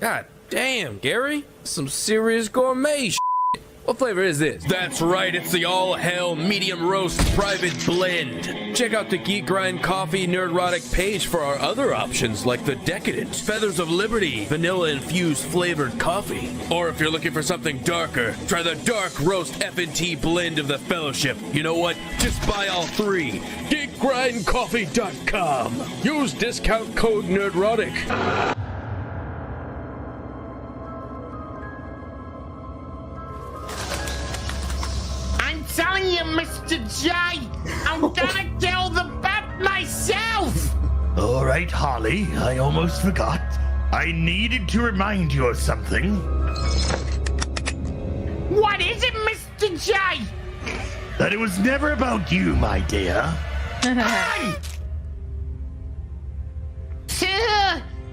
God damn, Gary. Some serious gourmet shit. What flavor is this? That's right, it's the all-hell medium roast private blend. Check out the Geek Grind Coffee Nerdrotic page for our other options like the Decadent, Feathers of Liberty, vanilla-infused flavored coffee. Or if you're looking for something darker, try the Dark Roast FNT blend of the Fellowship. You know what? Just buy all three. GeekGrindCoffee.com. Use discount code Nerdrotic. Telling you, Mr. J, I'm gonna kill the bat myself! All right, Holly, I almost forgot. I needed to remind you of something. What is it, Mr. J? That it was never about you, my dear.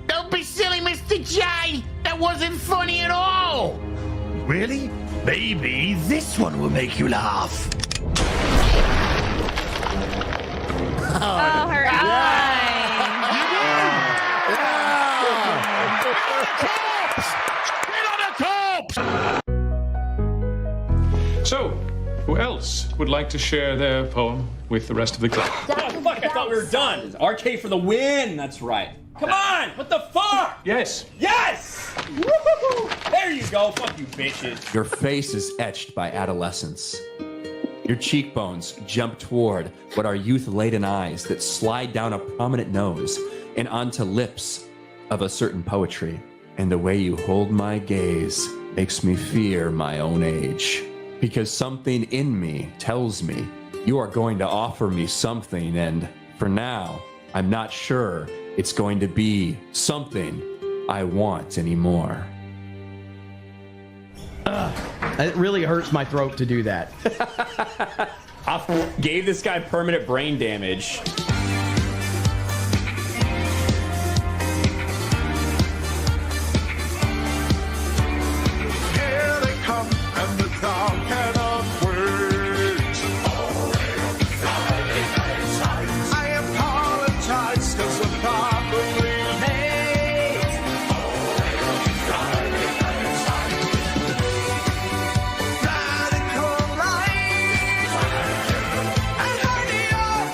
Don't be silly, Mr. J! That wasn't funny at all! Really? Maybe this one will make you laugh. Oh, her eyes. So, who else would like to share their poem with the rest of the club? Fuck, I thought we were done. RK for the win. That's right. Come on! What the fuck? Yes. Yes! Woo-hoo-hoo. There you go. Fuck you, bitches. Your face is etched by adolescence. Your cheekbones jump toward what are youth-laden eyes that slide down a prominent nose and onto lips of a certain poetry. And the way you hold my gaze makes me fear my own age. Because something in me tells me you are going to offer me something, and for now, I'm not sure it's going to be something I want anymore. It really hurts my throat to do that. I gave this guy permanent brain damage. Here they come, and the crowd cannot wait. I apologize, cause we're probably late. Radical life, and highly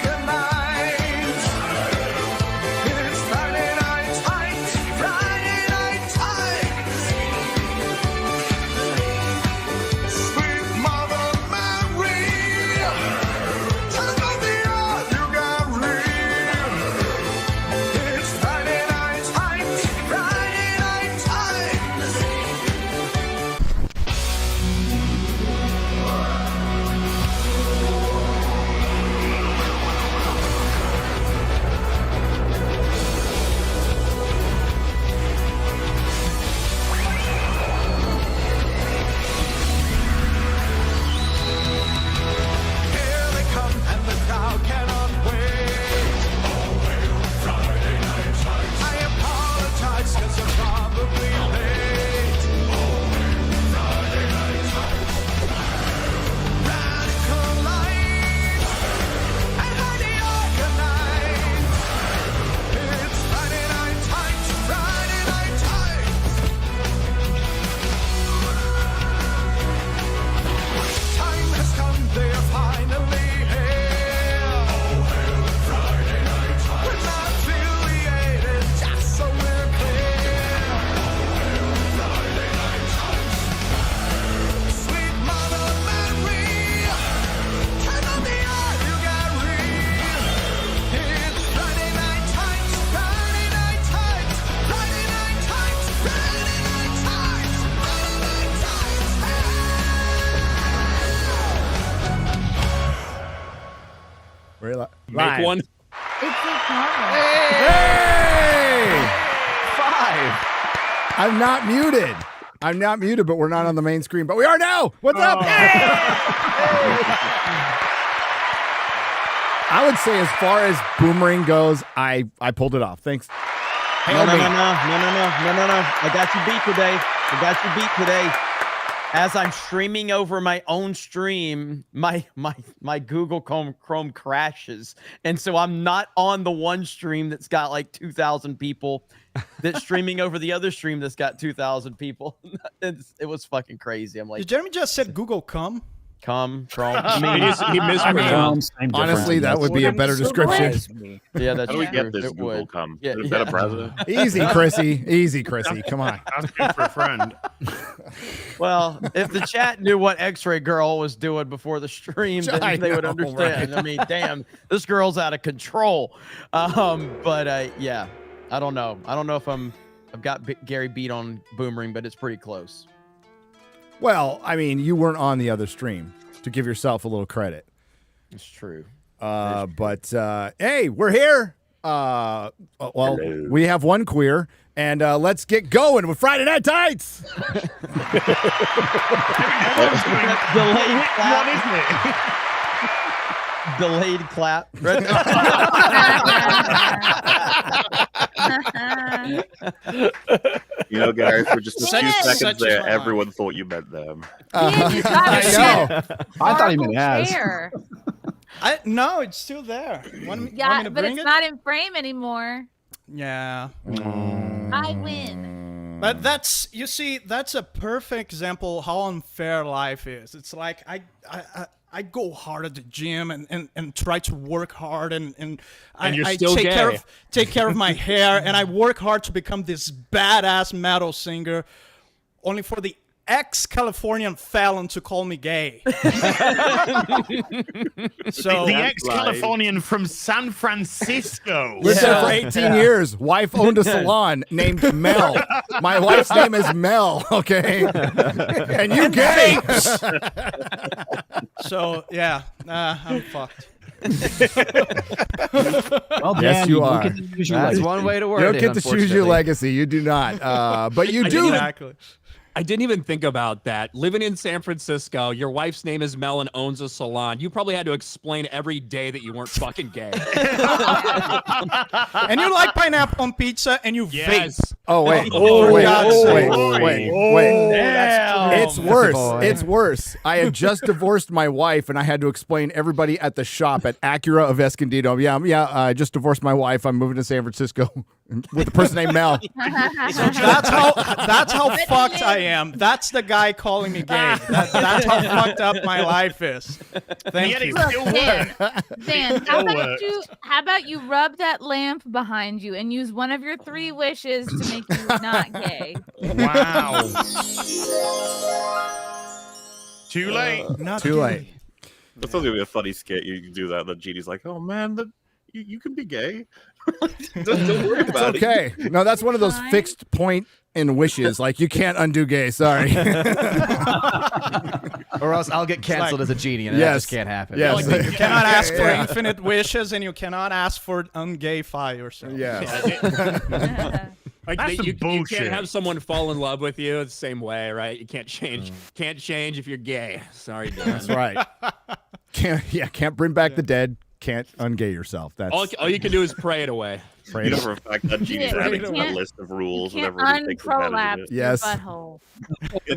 organized. It's Friday night tight, Friday night tight. Sweet Mother Mary, tell them the earth you got real. It's Friday night tight, Friday night tight. Here they come, and the crowd cannot wait. Friday night tight. I apologize, cause I'm probably late. Friday night tight. Radical life, and highly organized. It's Friday night tight, Friday night tight. Time has come, they are finally here. Friday night tight. We're not affiliated, just so we're clear. Friday night tight. Sweet Mother Mary, turn on the eye, you got real. It's Friday night tight, Friday night tight, Friday night tight, Friday night tight, Friday night tight. We're live. Make one. It's a problem. Hey! 5. I'm not muted. I'm not muted, but we're not on the main screen. But we are now. What's up? I would say, as far as Boomerang goes, I pulled it off. Thanks. No. I got you beat today. as I'm streaming over my own stream, my Google Chrome crashes, and so I'm not on the one stream that's got like 2,000 people, that's streaming over the other stream that's got 2,000 people. It was fucking crazy. I'm like, Did Jeremy just said Google Chrome? Chrome. He mispronounced. Honestly, that would be a better description. Yeah, that's How do we true. get this It Google would. come? Yeah, Is that a browser? Easy, Chrissy. Easy, Chrissy. Come on. Asking for a friend. Well, if the chat knew what X-Ray Girl was doing before the stream, then I they would know, understand. right? I mean, damn, this girl's out of control. Yeah, I don't know. I don't know if I've got Gary beat on Boomerang, but it's pretty close. Well, I mean, you weren't on the other stream, to give yourself a little credit. It's true. But hey, we're here. Well, Hello. we have one queer, and let's get going with Friday Night Tights. Delayed clap. What is it? Delayed clap. You know, Gary, for just a few Such seconds a there, smart. everyone thought you meant them. I know. I thought he meant ass. No, it's still there. Want me Yeah, to but bring it's it? not in frame anymore. Yeah. I win. But that's, you see, that's a perfect example how unfair life is. It's like I go hard at the gym and try to work hard and you're I still take care of my hair, and I work hard to become this badass metal singer, only for the ex-Californian felon to call me gay. So The ex-Californian from San Francisco. Lived there for 18 years. Wife owned a salon named Mel. My wife's name is Mel, okay? And you gay. So yeah, I'm fucked. Well, Yes, you are. That's one way to You word don't it. get to choose your legacy. You do not. But you do. Exactly. I didn't even think about that. Living in San Francisco, your wife's name is Mel and owns a salon. You probably had to explain every day that you weren't fucking gay. And you like pineapple on pizza, and you Yes. vape. Oh, wait. Oh, wait. God's sake. Wait. Damn. It's worse. It's worse. I had just divorced my wife, and I had to explain everybody at the shop at Acura of Escondido. Yeah. I just divorced my wife. I'm moving to San Francisco with a person named Mel. That's how fucked I am. That's the guy calling me gay. That's how fucked up my life is. Thank Yet you. it still Dan, works. Dan, Still works. how about you rub that lamp behind you and use one of your 3 wishes to make you not gay? Wow. Too late. Not Too gay. late. That's gonna be a funny skit. You can do that. And the genie's like, "Oh man, you can be gay. don't worry It's about it." okay. No, that's one of those Fine. fixed point in wishes. Like, you can't undo gay. Sorry. Or else I'll get canceled as a genie, and that Yes. just can't happen. Yes. You cannot ask for Yeah. infinite wishes, and you cannot ask for ungayify yourself. Yeah. Like That's some you bullshit. can't have someone fall in love with you the same way, right? You can't change. Can't change if you're gay. Sorry, Dan. That's right. Can't bring back the dead. Can't ungay yourself. That's All you can do is pray it away. pray You know to- for a fact that genie's Yeah, adding you to that can't- list of rules You can't whenever he takes advantage unprolapse of it. Yes. your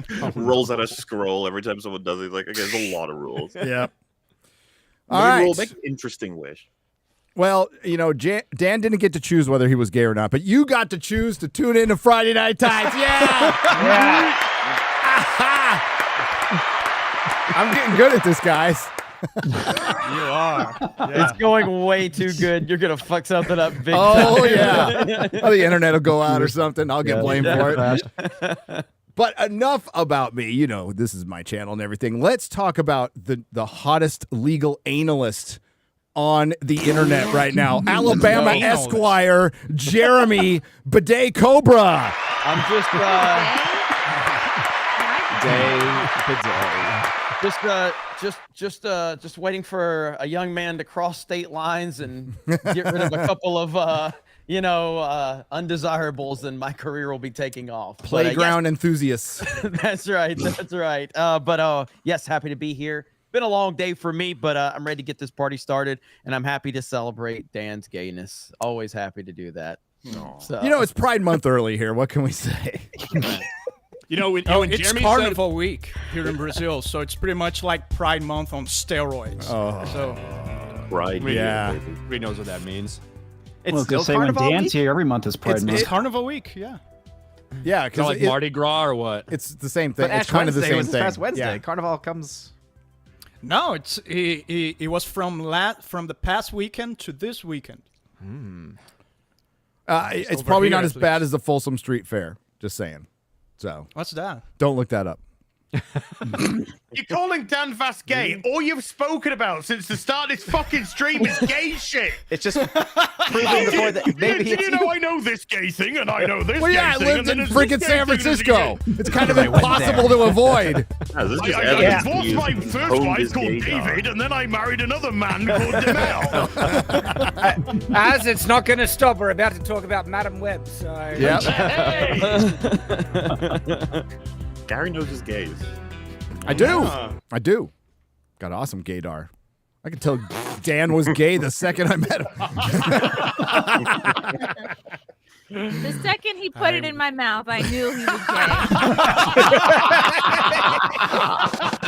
butthole. Rolls out a scroll every time someone does it. He's like, okay, there's a lot of rules. Yep. All Main right. rule, make an interesting wish. Well, Dan didn't get to choose whether he was gay or not, but you got to choose to tune in to Friday Night Tights. Yeah. I'm getting good at this, guys. You are. It's going way too good. You're gonna fuck something up big Oh, time. yeah. Oh, the internet will go out or something. I'll get blamed for it. But enough about me. You know, this is my channel and everything. Let's talk about the hottest legal analyst on the internet right now. Alabama Analyst. Esquire, Jeremy Bidet Cobra. I'm just just waiting for a young man to cross state lines and get rid of a couple of undesirables, and my career will be taking off. But, Playground enthusiasts. That's right. That's right. But yes, happy to be here. Been a long day for me, but I'm ready to get this party started, and I'm happy to celebrate Dan's gayness. Always happy to do that. So, You know, it's Pride Month early here. What can we say? You know, when it's Jeremy Carnival Week here in Brazil, so it's pretty much like Pride Month on steroids. Oh. So, Right. Yeah. Everybody knows what that means. It's Well, still because when Carnival dance Week? here every month is Pride Month. it's Carnival Week, yeah. Yeah, Is that like Mardi Gras or what? it's the same thing. But It's Ash kind of the Wednesday same was this thing. past Wednesday. Yeah. Carnival comes. No, it was from the past weekend to this weekend. It's Over probably here, not as at bad least. as the Folsom Street Fair. Just saying. So What's that? don't look that up. You're calling Dan Vast gay. All you've spoken about since the start of this fucking stream is gay shit. It's just proving before that maybe Did you know I know this gay thing and I know this Well, yeah, I gay thing, lived and in then there's freaking this San gay thing, and there's a Francisco. gay- It's kind of impossible to avoid. Yeah, this is just I evidence divorced he my is first honed wife his called gaydar. David, and then I married another man called Demel. As it's not going to stop, we're about to talk about Madam Web, so... Yep. Gary knows his gays. I do. Got awesome gaydar. I could tell Dan was gay the second I met him. The second he put it in my mouth, I knew he was gay.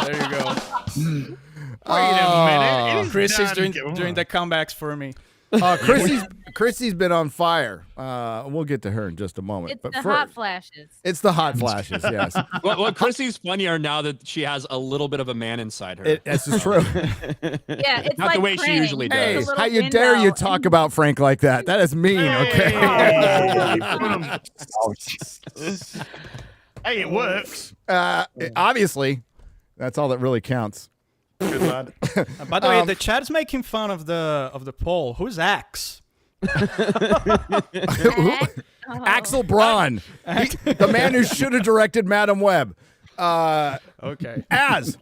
There you go. Wait a minute. It is Chris is Dan doing the comebacks for me. Chrissy's been on fire. We'll get to her in just a moment. It's but the first, hot flashes. it's the hot flashes. Yes, Well, Chrissy's funnier now that she has a little bit of a man inside her. this is true. Yeah, it's Not like the way she Cringe. usually Hey, does. It's a how little you dare you window. talk about Frank like that? That is mean. Okay. Hey, it works. Obviously, that's all that really counts. Good lad. By the way, the chat is making fun of the poll. Who's Axe? Axel Braun, the man who should have directed Madam Web. Okay. Az,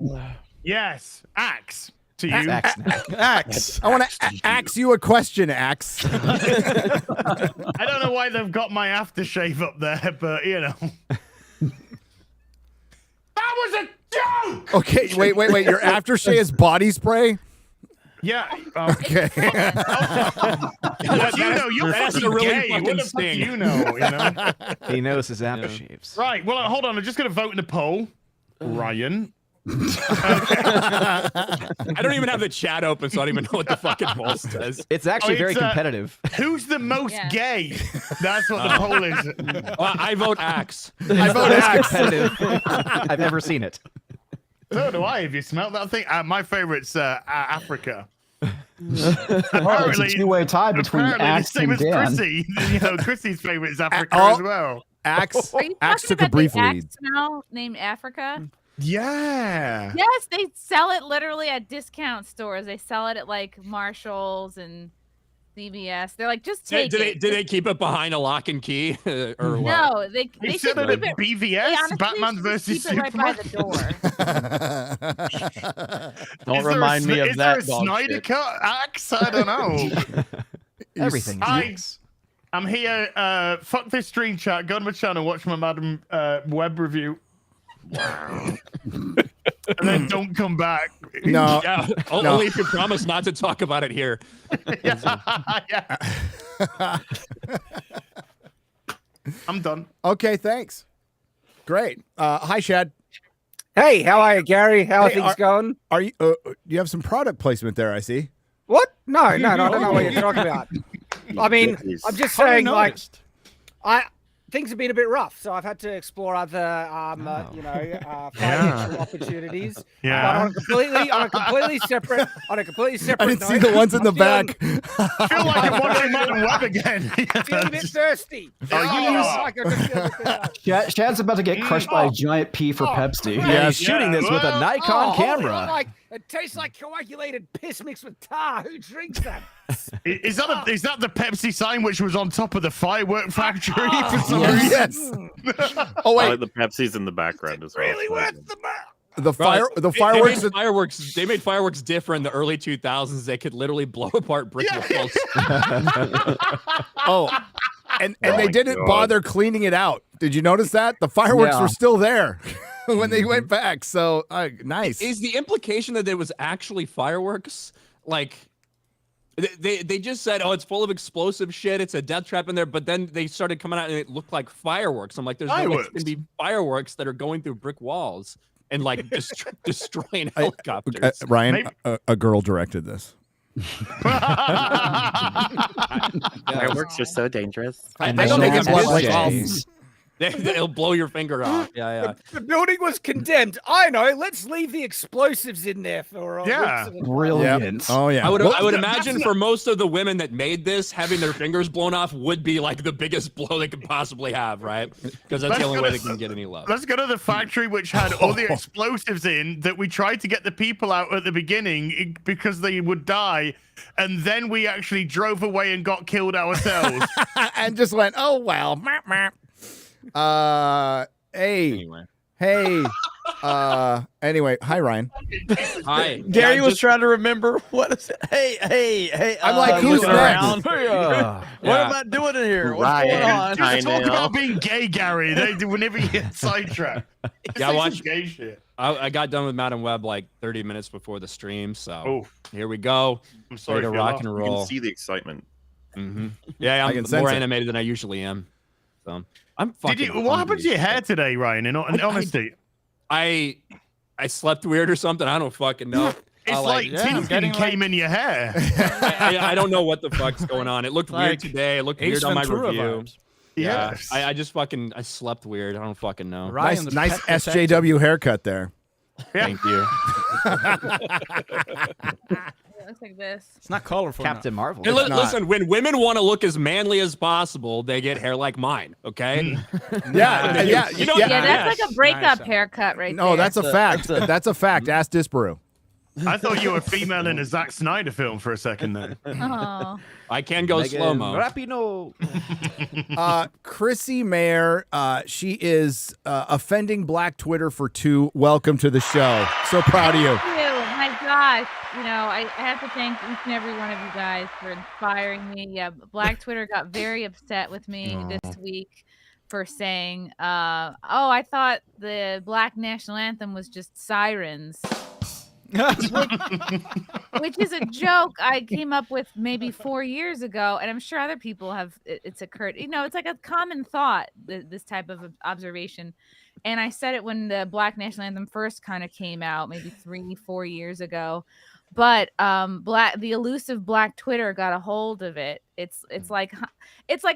Yes, axe to you. Axe. I want to ask you a question, Axe. I don't know why they've got my aftershave up there, but you know. That was a joke! Okay, wait. Your aftershave is body spray? Yeah. Okay. What you know, you're that's fucking a really gay. fucking What the fuck do sting. you know? he knows his aftershaves. Right. Well, hold on. I'm just going to vote in the poll. Ryan. I don't even have the chat open, so I don't even know what the fucking poll says. It's actually very It's, competitive. Who's the most Yeah. gay? That's what the poll is. Well, I vote Axe. I vote Axe. Competitive. I've never seen it. So do I. Have you smelled that thing? My favorite's Africa. It's a two-way tie between Apparently, the Axe same and as Dan. Chrissy. You know, Chrissy's favorite is Africa Oh. as well. Axe Are you Axe talking took a about brief the lead. Axe smell named Africa? Yeah. Yes, they sell it literally at discount stores. They sell it at like Marshalls and CVS. They're like, just take it. Did they keep it behind a lock and key or what? No, they They should said it keep at They BVS, honestly Batman should versus keep it right by Superman. the door. Don't remind me of Is that there a dog Snyder shit. Cut axe? I don't know. Everything. I'm here. Fuck this stream chat. Go to my channel, watch my Madam Web review. And then don't come back. No. Yeah, No. only if you promise not to talk about it here. Yeah. I'm done. Okay, thanks. Great. Hi, Shad. Hey, how are you, Gary? How are Hey, things going? Are you? You have some product placement there, I see. What? No, I don't know what you're talking about. I mean, I'm just saying, like, things have been a bit rough, so I've had to explore other, financial opportunities. Yeah. But on a completely separate. I didn't see the ones in the back. I feel like I'm watching Madam Web again. Feeling a bit thirsty. Shad's about to get crushed by a giant P for Pepsi. Yeah, he's shooting this with a Nikon camera. It tastes like coagulated piss mixed with tar. Who drinks that? Is that the Pepsi sign which was on top of the firework factory for some reason? Yes. Oh I wait, like the Pepsi's in the background as well. Really worth the the fireworks. They made fireworks different in the early 2000s. They could literally blow apart brick walls. Oh, and they didn't bother cleaning it out. Did you notice that? The fireworks were still there when they went back. So nice. Is the implication that it was actually fireworks? Like, They just said, oh, it's full of explosive shit. It's a death trap in there. But then they started coming out and it looked like fireworks. I'm like, there's no way it's going to be fireworks that are going through brick walls and like destroying helicopters. Ryan, a girl directed this. Fireworks are so dangerous. I don't think it's It'll blow your finger off. Yeah. The building was condemned. I know. Let's leave the explosives in there for brilliant. Oh yeah. I would imagine for most of the women that made this, having their fingers blown off would be like the biggest blow they could possibly have, right? Because that's the only way they can get any love. Let's go to the factory which had all the explosives in that we tried to get the people out at the beginning because they would die. And then we actually drove away and got killed ourselves. And just went, oh, well. Anyway, hi Ryan. Hi. Gary was trying to remember what is it? Hey. I'm like, who's next? What am I doing in here? What's going on? Just talk about being gay, Gary. Whenever you get sidetracked. Yeah, I watched gay shit. I got done with Madam Web like 30 minutes before the stream, so here we go. I'm sorry to rock and roll. You can see the excitement. Yeah, I I'm can more sense it. animated than I usually am. So I'm fucking. What happened to your hair today, Ryan? In honesty, I slept weird or something. I don't fucking know. It's like Tintin came in your hair. I don't know what the fuck's going on. It looked weird today. It looked weird on my review. Yeah, I just fucking slept weird. I don't fucking know. Nice SJW haircut there. Thank you. It looks like this. It's not colorful. Captain Marvel. Hey, listen, when women want to look as manly as possible, they get hair like mine. Okay. Yeah. You know, that's like a breakup haircut right there. No, that's a fact. That's a fact. Ask Disparu. I thought you were female in a Zack Snyder film for a second then. Oh. I can go slow-mo. Rapido. Chrissy Mayer, she is offending Black Twitter for 2. Welcome to the show. So proud of you. Thank you. My gosh. You know, I have to thank each and every one of you guys for inspiring me. Yeah, Black Twitter got very upset with me this week for saying, I thought the Black National Anthem was just sirens. Which is a joke I came up with maybe 4 years ago, and I'm sure other people have. It's occurred. You know, it's like a common thought, this type of observation. And I said it when the Black National Anthem first kind of came out, maybe 3-4 years ago. But the elusive Black Twitter got a hold of it. It's like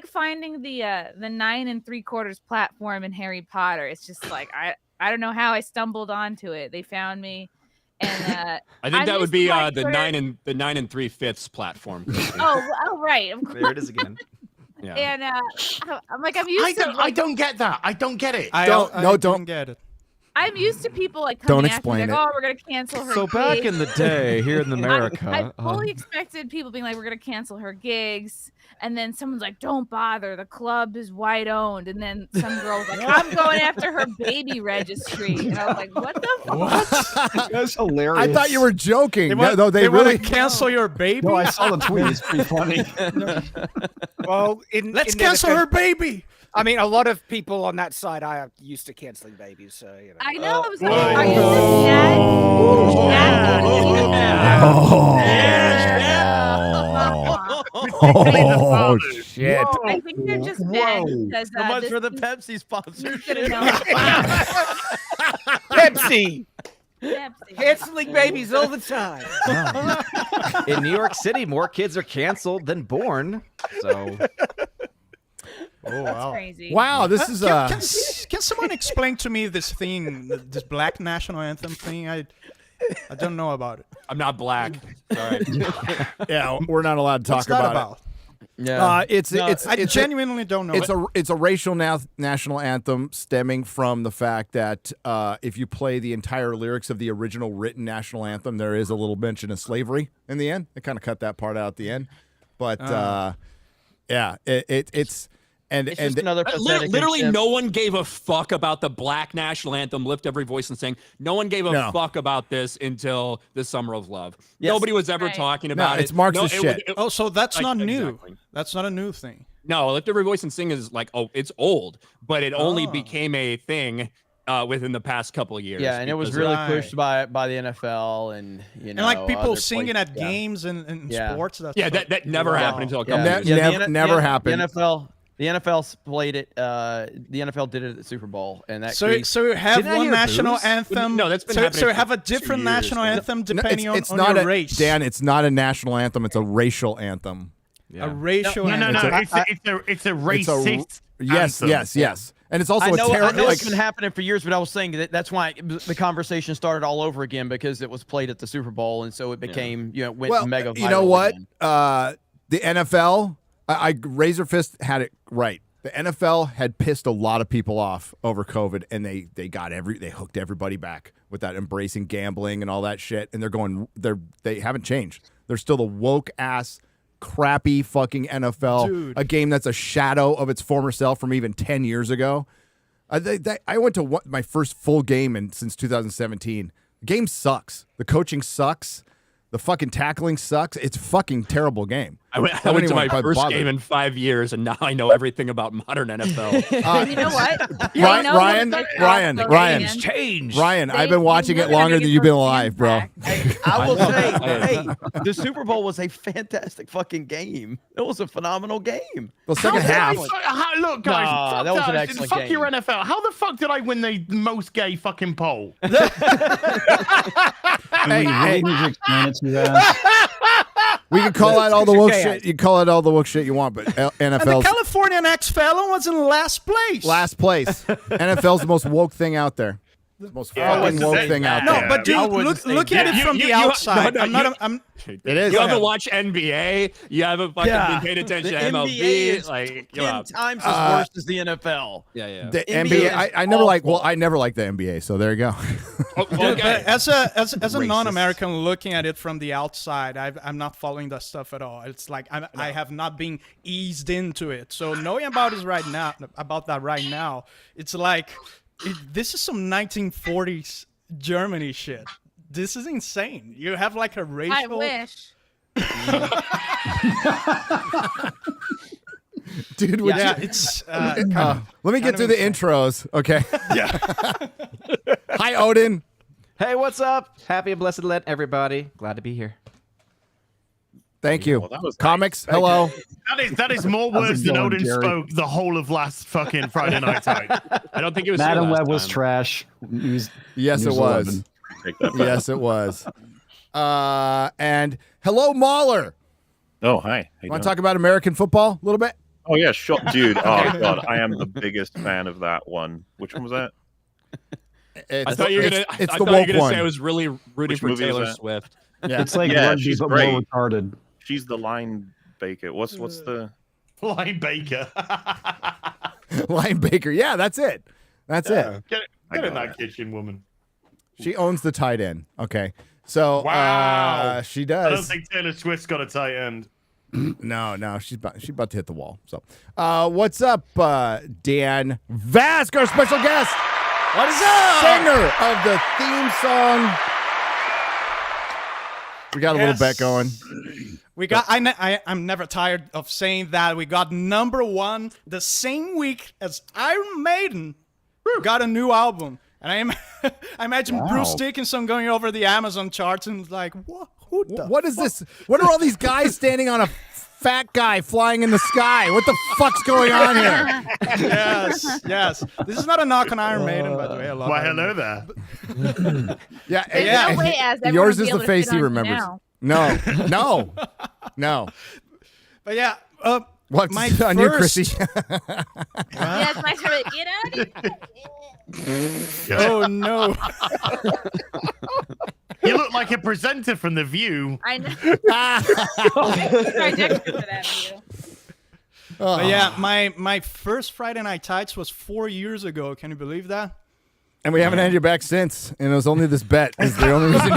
finding the 9 3/4 platform in Harry Potter. It's just like I don't know how I stumbled onto it. They found me. And, I think that would be the 9 3/5 platform. Oh, right. Of course. There it is again. Yeah. And I'm used to. I don't get that. I don't get it. I don't get it. I'm used to people like Don't coming after explain me, it. like, oh, we're gonna cancel her. So back gigs. in the day here in America, I fully expected people being like, we're gonna cancel her gigs, and then someone's like, don't bother, the club is white owned, and then some girl's like, I'm going after her baby registry, and I was like, what the fuck? That's hilarious. I thought you were joking. They want, no, they want really to cancel your baby. No, I saw the tweet. It's pretty funny. Well, Let's cancel her baby. I mean, a lot of people on that side are used to canceling babies, so you know. I know. I was like, are you the Oh shit! I think they're just mad because So much this for the is- Pepsi sponsorship. Pepsi. Pepsi. Canceling babies all the time. in New York City, more kids are canceled than born. So That's crazy. Wow, this is Can someone explain to me this thing, this Black National Anthem thing? I don't know about it. I'm not black. Sorry. yeah. We're not allowed to talk What's that about it. Yeah. I genuinely don't know. It's a racial national anthem stemming from the fact that if you play the entire lyrics of the original written national anthem, there is a little mention of slavery in the end. They kind of cut that part out at the end, but yeah, it's. And just another pathetic literally attempt. no one gave a fuck about the Black National Anthem, Lift Every Voice and Sing. No one gave a fuck about this until the Summer of Love. Yes. Nobody was ever talking about it. It's Marxist shit. Oh, so that's not new. Exactly. That's not a new thing. No, Lift Every Voice and Sing is like, it's old, but it only became a thing within the past couple of years. Yeah, and it was because really Right. pushed by the NFL and And like people other singing places. at games and Yeah. sports. That's Yeah, like, that never wow. happened until a couple Yeah. years. Yeah, Never- never happened. The NFL played it. The NFL did it at the Super Bowl, and that. So creates- you have Didn't I one hear national booze? anthem. No, that's been so happening you for have a 2 different years national now. anthem No, depending it's on not your a, race. Dan, it's not a national anthem. It's a racial anthem. A racial No, no, anthem. no. It's a It's a racist. yes, anthem. yes. And it's also I know, a terrible. I know Like, it's been happening for years, but I was saying that's why the conversation started all over again because it was played at the Super Bowl, and so it became went well, mega viral. you know what? again. The NFL, I Razor Fist had it right. The NFL had pissed a lot of people off over COVID, and they hooked everybody back with that embracing gambling and all that shit. And they haven't changed. They're still the woke ass, crappy fucking NFL, Dude. a game that's a shadow of its former self from even 10 years ago. I went to my first full game since 2017. The game sucks. The coaching sucks. The fucking tackling sucks. It's a fucking terrible game. I went to anyone my but first bother. game in 5 years, and now I know everything about modern NFL. You know what? Ryan, changed. Ryan, I've They- been watching you it were gonna longer get than you've been those alive, bro. I will know. say, the Super Bowl was a fantastic fucking game. It was a phenomenal game. The second half. Look, guys, Nah, fuck that was an excellent fuck game. your NFL. How the fuck did I win the most gay fucking poll? Do we really need to explain it to you guys? We can call out all the woke Okay. shit. You call it all the woke shit you want, but And the NFL's Californian ex-felon was in last place. last place. NFL's the most woke thing out there. The most fucking woke thing out No, there. but dude, I wouldn't look say at that. it from You- the you- outside. no, I'm not. I'm. It is. You haven't watched NBA. You haven't fucking been paying attention the to MLB. NBA is Like, give 10 up. times as worse as the NFL. Yeah. The NBA NBA. is I never like. awful. Well, I never liked the NBA. So there you go. Oh, Dude, okay. but as a Racist. non-American looking at it from the outside, I'm not following that stuff at all. It's like I have not been eased into it. So knowing about that right now, it's like this is some 1940s Germany shit. This is insane. You have like a racial. I wish. Dude, would Yeah, you? it's. Let me get through the intros, okay? Yeah. Hi, Odin. Hey, what's up? Happy and blessed Lent, everybody. Glad to be here. Thank you. Well, that was Comics. Hello. That is more How's it words than going, Odin Jerry? spoke the whole of last fucking Friday night time. I don't think it was. Madam here last Web was time. trash. News, Yes, it News was. 11. Take that back. Yes, it was. And hello, Mahler. Oh, hi. How you Want doing? to talk about American football a little bit? Oh, yeah, sure. Dude, oh, God. I am the biggest fan of that one. Which one was that? I thought you were gonna. It's I the thought you were woke gonna one. say I was really rooting Which for movie is Taylor that? Swift. Yeah. It's like Yeah, rugby, she's but great. more retarded. She's the line baker. What's the... Line Baker. Lion Baker. Yeah, that's it. That's it. Get I in got that it. kitchen, woman. She owns the tight end. Okay. So Wow. she I don't does. think Taylor Swift's got a tight end. No, she's about to hit the wall. So what's up, Dan Vask, our special guest? What is up? Singer of the theme song. We got a little Yes. bet going. We got. I'm never tired of saying that. We got #1 the same week as Iron Maiden got a new album, and I imagine Bruce Dickinson going over the Amazon charts and like, what? Who the What is this? What are all these guys standing on a fat guy flying in the sky? What the fuck's going on here? Yes. This is not a knock on Iron Maiden, by the way. I love Why, Iron hello Maiden. there. Yeah, There's yeah. no way as everyone Yours would is be the able to face shit he on you remembers. now. No. But yeah, What's my on you, first- Chrissy? Yeah, it's my turn. Get out of here. Oh no. You look like a presenter from The View. I know. Sorry, Dexter, for that view. But yeah, my first Friday Night Tights was 4 years ago. Can you believe that? And we haven't had you back since. And it was only this bet is the only reason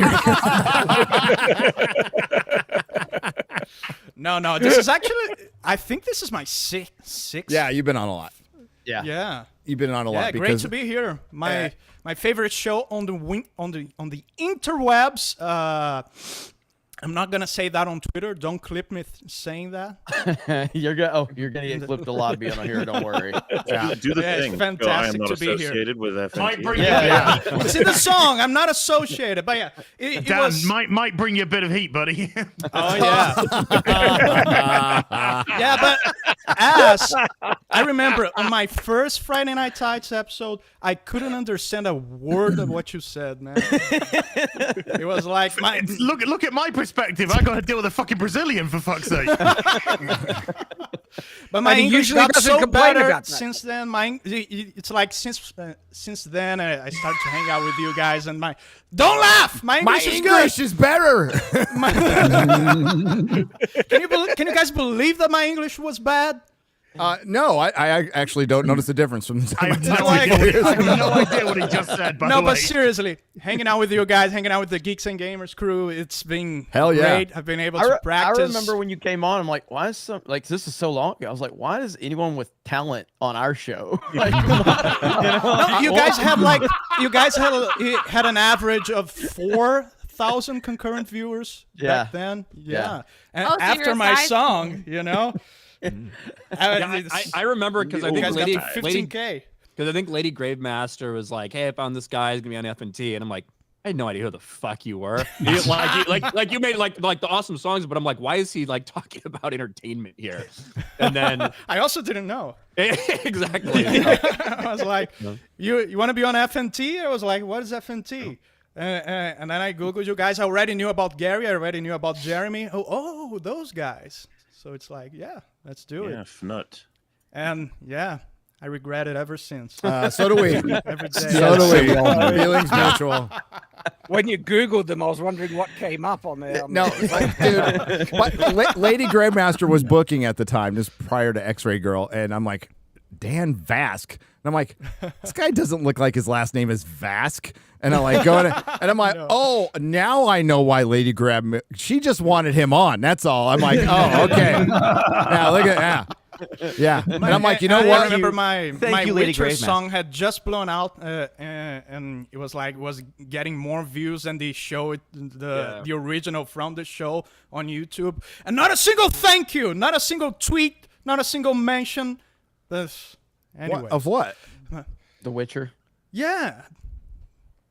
you're No. This is actually. I think this is my sixth. Yeah, you've been on a lot. Yeah. You've been on a lot. Yeah, great because to be here. My favorite show on the interwebs. I'm not gonna say that on Twitter. Don't clip me saying that. you're gonna get clipped a lot being on here. Don't worry. Do the thing. It's Go, I am fantastic not to be here. associated with FNT. Might bring It's in the song. I'm not associated, but yeah, it Dan, was. might bring you a bit of heat, buddy. Oh yeah. Yeah, but as I remember on my first Friday Night Tights episode, I couldn't understand a word of what you said, man. It was like look at my perspective. I got to deal with a fucking Brazilian for fuck's sake. But my And he English usually got doesn't so complain better about that. since then. It's like since then I started to hang out with you guys, and don't laugh. My English is good. is better. Can you guys believe that my English was bad? No, I actually don't notice the difference from the time I have no idea what he just said. By No, the way. but seriously, hanging out with you guys, hanging out with the Geeks and Gamers crew, it's been Hell yeah. great. I've been able to practice. I remember when you came on. I'm like, why is this is so long ago? I was like, why is anyone with talent on our show? Like, No, you guys had had an average of 4,000 concurrent viewers back then. Yeah. And Oh, so after you're a my size- song, you know. I remember because I You think guys got Lady to 15K. because I think Lady Gravemaster was like, "Hey, I found this guy. He's gonna be on FNT," and I'm like, I had no idea who the fuck you were. like you made like the awesome songs, but I'm like, why is he like talking about entertainment here? And then I also didn't know. Exactly. I was like, you want to be on FNT? I was like, what is FNT? And then I Googled you guys. I already knew about Gary. I already knew about Jeremy. Oh, those guys. So it's like, yeah, let's do it. Yeah, FNT. And yeah, I regret it ever since. So do we. Every day. So do we. Feelings mutual. When you Googled them, I was wondering what came up on there. No, dude. But Lady Grandmaster was booking at the time, just prior to X-Ray Girl, and I'm like, Dan Vask. And I'm like, this guy doesn't look like his last name is Vask. And I'm like going, and I'm like, oh, now I know why Lady Grab. She just wanted him on. That's all. I'm like, oh, okay. Yeah, look at yeah. And I'm like, you know I what? remember my you, Lady Witcher Gravemaster. song had just blown out, and it was getting more views than the show, the original from the show on YouTube. And not a single thank you, not a single tweet, not a single mention. Anyway. Of what? The Witcher. Yeah.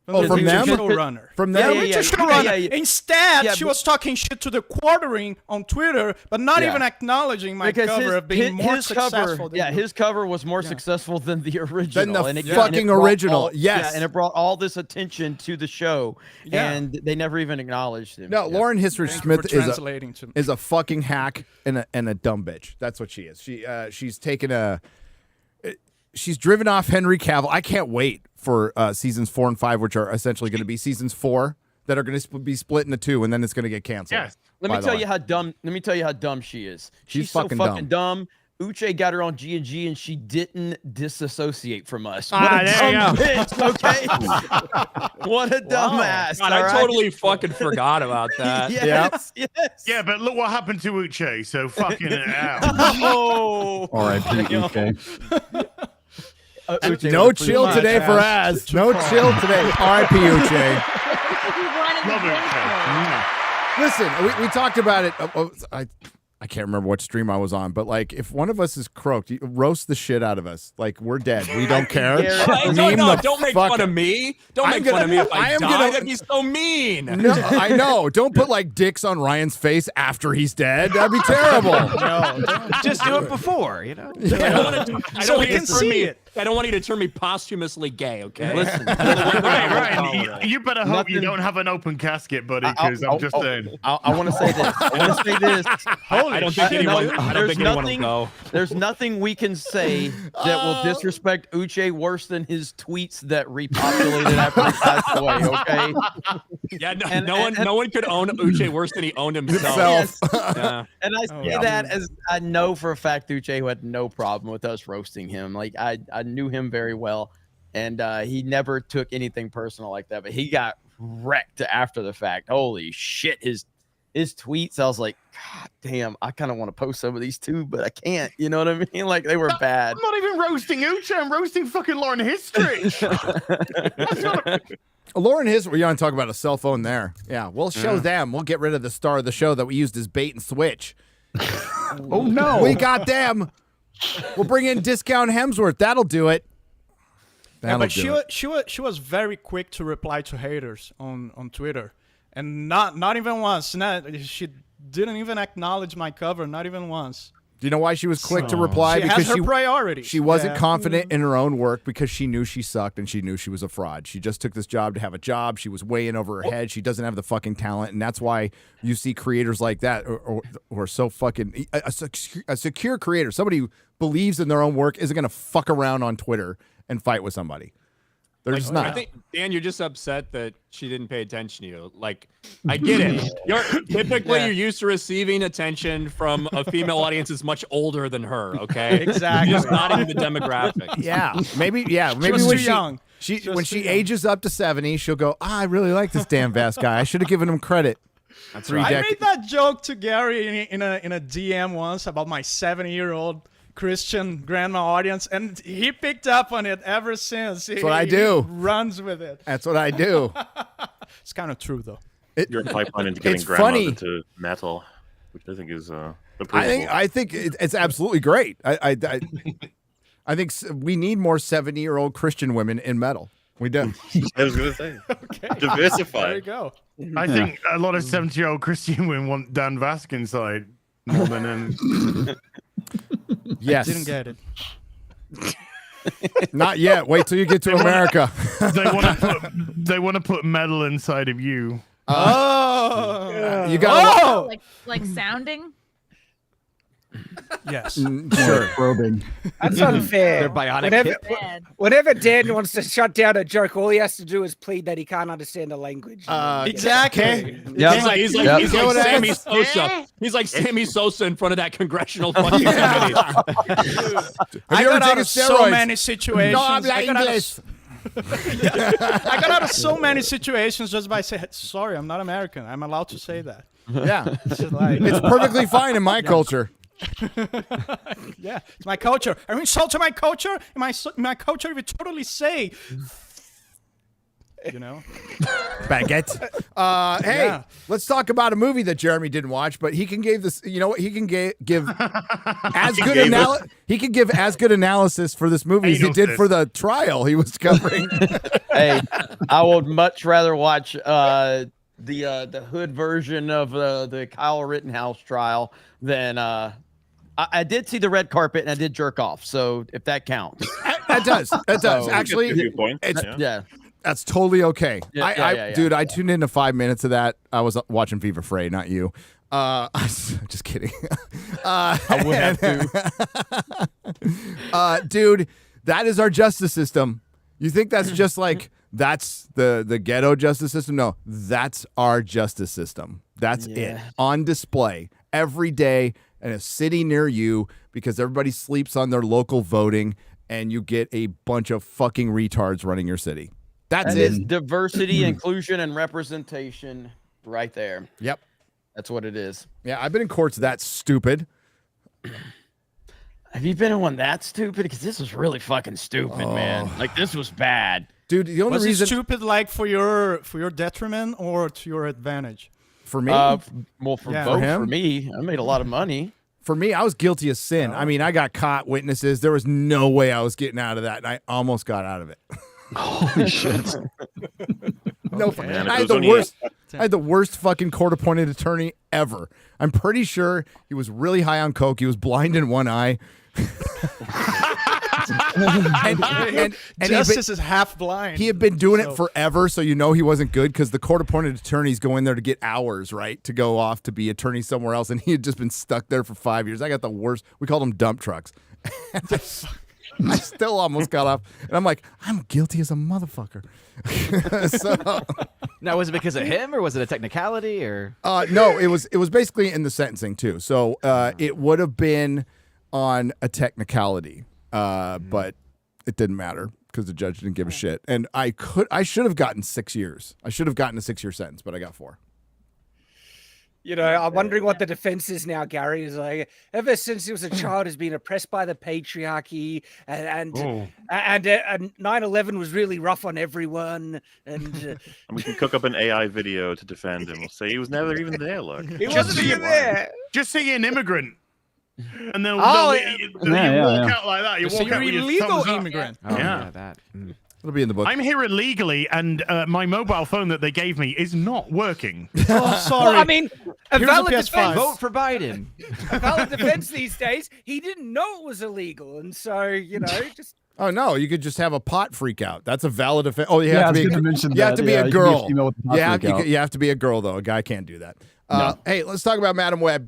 Oh, from them? Showrunner. From them? Yeah, Witcher showrunner. Yeah. Instead, she was talking shit to the quartering on Twitter, but not even acknowledging my cover of being more successful. Cover, his cover was more successful than the original. Than the and it fucking brought original, yes. Yeah, and it brought all this attention to the show, and they never even acknowledged him. No, Lauren History Thank you for Smith translating to me. is a fucking hack and a dumb bitch. That's what she is. She's taken she's driven off Henry Cavill. I can't wait for seasons 4 and 5, which are essentially going to be seasons 4 that are going to be split into 2, and then it's going to get canceled. Yes. Let me tell you how dumb she is. She's so fucking fucking dumb. Uche got her on G&G and she didn't disassociate from us. What Ah, a there you dumb go. bitch, okay? What a dumb ass. God, all I right? totally fucking forgot about that. Yes. Yeah, but look what happened to Uche. So fucking it out. Oh. R.I.P. UK. Uche No was pretty chill much today for ass. Az. No chill today. R.I.P. Uche. Love Uche. Listen, we talked about it. I can't remember what stream I was on, but like, if one of us is croaked, you roast the shit out of us. Like, we're dead. We don't care. Don't make fun of me. Don't make fun of me if I die. That'd be so mean. No, I know. Don't put like dicks on Ryan's face after he's dead. That'd be terrible. Just do it before, you know. I don't want you to turn me posthumously gay. Okay. Listen, Right. You better hope you don't have an open casket, buddy, because I'm just saying. I want to say this. I want to say this. I don't think anyone will go. There's nothing we can say that will disrespect Uche worse than his tweets that repopulated after he passed away. Okay. Yeah, no one could own Uche worse than he owned himself. Yeah. And I say that as I know for a fact Uche who had no problem with us roasting him. Like I knew him very well, and he never took anything personal like that. But he got wrecked after the fact. Holy shit, his his tweets, I was like, God damn, I kind of want to post some of these too, but I can't. You know what I mean? Like they were bad. I'm not even roasting Uche. I'm roasting fucking Lauren Histrich. Lauren Histrich, you want to talk about a cell phone there? Yeah, we'll show them. We'll get rid of the star of the show that we used as bait and switch. Oh no, we got them. We'll bring in Discount Hemsworth. That'll do it. Yeah, but she was very quick to reply to haters on Twitter, and not even once. She didn't even acknowledge my cover, not even once. Do you know why she was quick to reply? She has her priorities. She wasn't confident in her own work because she knew she sucked and she knew she was a fraud. She just took this job to have a job. She was way in over her head. She doesn't have the fucking talent, and that's why you see creators like that or are so fucking a secure creator. Somebody who believes in their own work isn't going to fuck around on Twitter and fight with somebody. They're just not. I think, Dan, you're just upset that she didn't pay attention to you. Like, I get it. You're used to receiving attention from a female audience that's much older than her. Okay, exactly. You're just not even the demographic. Maybe when she ages up to 70, she'll go, I really like this damn Vast guy. I should have given him credit. That's right. I made that joke to Gary in a DM once about my 70-year-old Christian grandma audience, and he picked up on it ever since. That's what I do. He runs with it. That's what I do. It's kind of true, though. You're in pipeline into getting grandma into metal, which I think is I think it's absolutely great. I think we need more 70-year-old Christian women in metal. We do. I was going to say. Okay. Diversify. There you go. I think a lot of 70-year-old Christian women want Dan Vaskin side more than Yes. I didn't get it. Not yet. Wait till you get to America. They want to put metal inside of you. You got like sounding. Yes. Sure. Probing. That's unfair. They're bionic. Whenever Dan wants to shut down a joke, all he has to do is plead that he can't understand the language. Exactly. Yep. He's like Sammy Sosa. He's like Sammy Sosa in front of that congressional fucking committee. I got out of so many situations. No habla inglés. I got out of so many situations just by saying, sorry, I'm not American. I'm allowed to say that. Yeah. It's perfectly fine in my culture. Yeah, it's my culture. Are you insulting my culture? My culture would totally say, you know, baguette. Hey, let's talk about a movie that Jeremy didn't watch, but he can give this. You know what? He can give as good analysis. He can give as good analysis for this movie as he did for the trial he was covering. Hey, I would much rather watch the hood version of the Kyle Rittenhouse trial than I did see the red carpet and I did jerk off. So if that counts, that does. Actually, that's totally okay. Dude, I tuned into 5 minutes of that. I was watching Viva Frey, not you. Just kidding. I would have to. Dude, that is our justice system. You think that's just like that's the ghetto justice system? No, that's our justice system. That's it on display every day in a city near you because everybody sleeps on their local voting and you get a bunch of fucking retards running your city. That is diversity, inclusion, and representation right there. Yep. That's what it is. Yeah, I've been in courts that stupid. Have you been in one that stupid? Because this was really fucking stupid, man. Like, this was bad. Dude, the only reason... Was it stupid, like, for your detriment or to your advantage? For me? Well, for both. For me, I made a lot of money. For me, I was guilty of sin. I mean, I got caught, witnesses. There was no way I was getting out of that, and I almost got out of it. Holy shit. No, man, I had the worst fucking court-appointed attorney ever. I'm pretty sure he was really high on coke. He was blind in one eye. and Justice is half blind. He had been doing it forever, so you know he wasn't good because the court-appointed attorneys go in there to get hours, right, to go off to be attorney somewhere else, and he had just been stuck there for 5 years. I got the worst. We called them dump trucks. I still almost got off, and I'm like, I'm guilty as a motherfucker. Now, was it because of him, or was it a technicality, or? No, it was basically in the sentencing too. So it would have been on a technicality, but it didn't matter because the judge didn't give a shit. And I should have gotten 6 years. I should have gotten a 6-year sentence, but I got 4. You know, I'm wondering what the defense is now, Gary. Is like, ever since he was a child, has been oppressed by the patriarchy, and 9/11 was really rough on everyone. And And we can cook up an AI video to defend him. We'll say he was never even there. Look, he wasn't even there. Just say you're an immigrant, and then Oh, you walk out like that. You So walk you're out with your illegal thumbs up. immigrant. Oh, Yeah. that. It'll be in the book. I'm here illegally, and my mobile phone that they gave me is not working. Oh, sorry. Well, I mean, a Here's a valid PS5. defense. Vote for Biden. A valid defense these days. He didn't know it was illegal, and so you know, just. Oh no, you could just have a pot freak out. That's a valid offense. Oh, you Yeah, I have was to be. gonna mention You have that. to be Yeah, a you can be a girl. female with a pot freak out. You have to be a girl though. A guy can't do that. Hey, let's talk about Madam Web.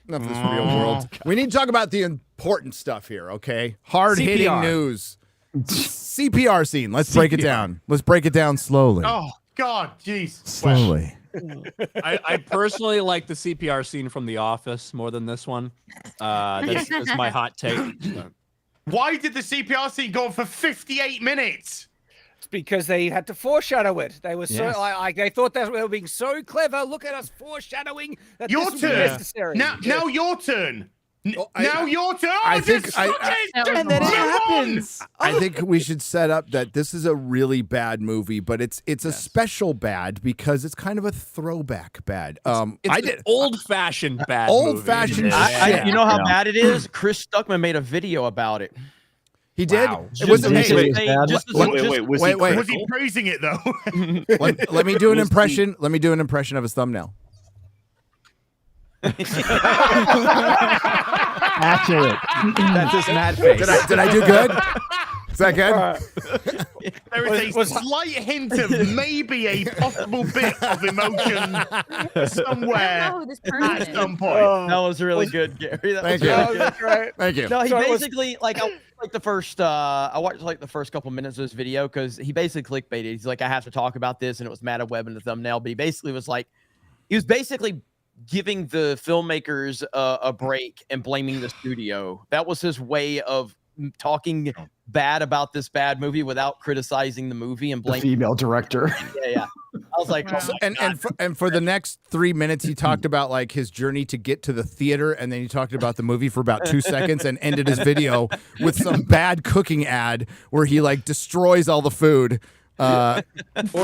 Enough of this real world. We need to talk about the important stuff here. Okay, hard hitting CPR. news. CPR scene. Let's break it down. Let's break it down slowly. Oh God, jeez. Slowly. I personally like the CPR scene from The Office more than this one. That's my hot take. Why did the CPR scene go on for 58 minutes? It's because they had to foreshadow it. They were so Yes. like they thought that they were being so clever. Look at us foreshadowing that Your this would be turn. necessary. Now your turn. Now your turn. I think just I- fucking I- just And then it move on. happens. I think we should set up that this is a really bad movie, but it's a special bad because it's kind of a throwback bad. It's an old-fashioned bad Old-fashioned movie. shit. You know how Yeah. bad it is? Chris Stuckman made a video about it. He did. Wow. It was Did he say amazing. it was bad? Wait, was he wait. Was he critical? praising it though? Let me do an impression. Let me do an impression of his thumbnail. Accurate. That's his mad face. Did I do good? Is that good? There is a slight hint of maybe a possible bit of emotion I don't somewhere know who this person at is. some point. That was really good, Gary. That Thank was you. really good. Right. Thank you. No, he So it was- basically I watched like the first couple minutes of his video because he basically clickbaited. He's like, I have to talk about this, and it was Madam Web in the thumbnail. But he basically was basically giving the filmmakers a break and blaming the studio. That was his way of talking bad about this bad movie without criticizing the movie and The blaming. female director. Yeah. I was like, oh my God. And for the next 3 minutes, he talked about like his journey to get to the theater, and then he talked about the movie for about 2 seconds, and ended his video with some bad cooking ad where he like destroys all the food. Or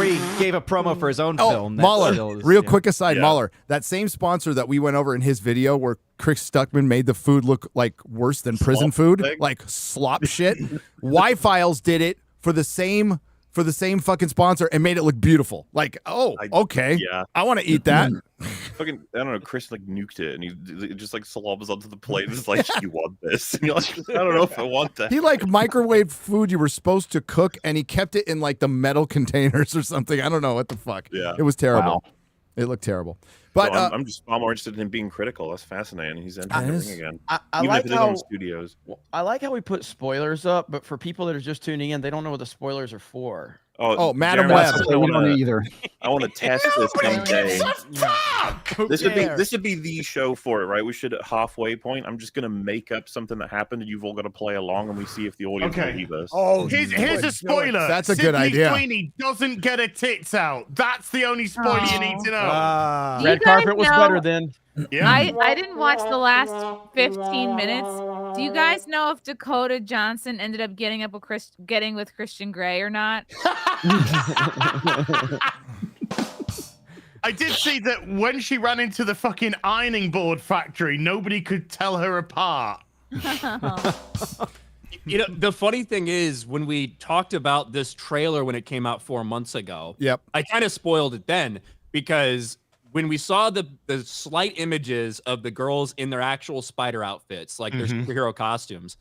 he gave a promo for his own film. that Mahler, still is- real yeah. quick aside, Yeah. Mahler, that same sponsor that we went over in his video where Chris Stuckman made the food look like worse than prison Slop food, thing? like slop shit. Y-Files did it for the same fucking sponsor and made it look beautiful. Like, okay. Yeah. I want to eat that. Fucking, I don't know. Chris like nuked it, and he just like slobs onto the plate. And it's like, you want this? And you're like, I don't know if I want that. He like microwaved food you were supposed to cook, and he kept it in like the metal containers or something. I don't know what the fuck. Yeah. It was terrible. Wow. It looked terrible. But So I'm just far more interested in him being critical. That's fascinating. He's entering the is. ring again. I Even like if it is how on studios. I like how we put spoilers up, but for people that are just tuning in, they don't know what the spoilers are for. Oh, Madam Jeremy, Web. I We don't wanna- either. I want to test this someday. Fuck! This would be the show for it, right? We should at halfway point. I'm just gonna make up something that happened, and you've all got to play along, and we see if the audience Okay. believe us. Oh, Here's a spoiler. That's a good Sydney idea. Sweeney doesn't get her tits out. That's the only spoiler you need to know. Ah. Do you Red guys carpet was know- better then. Yeah. I didn't watch the last 15 minutes. Do you guys know if Dakota Johnson ended up getting with Christian Grey or not? I did see that when she ran into the fucking ironing board factory, nobody could tell her apart. You know, the funny thing is, when we talked about this trailer when it came out 4 months ago, Yep. I kind of spoiled it then because when we saw the slight images of the girls in their actual spider outfits, like their superhero costumes,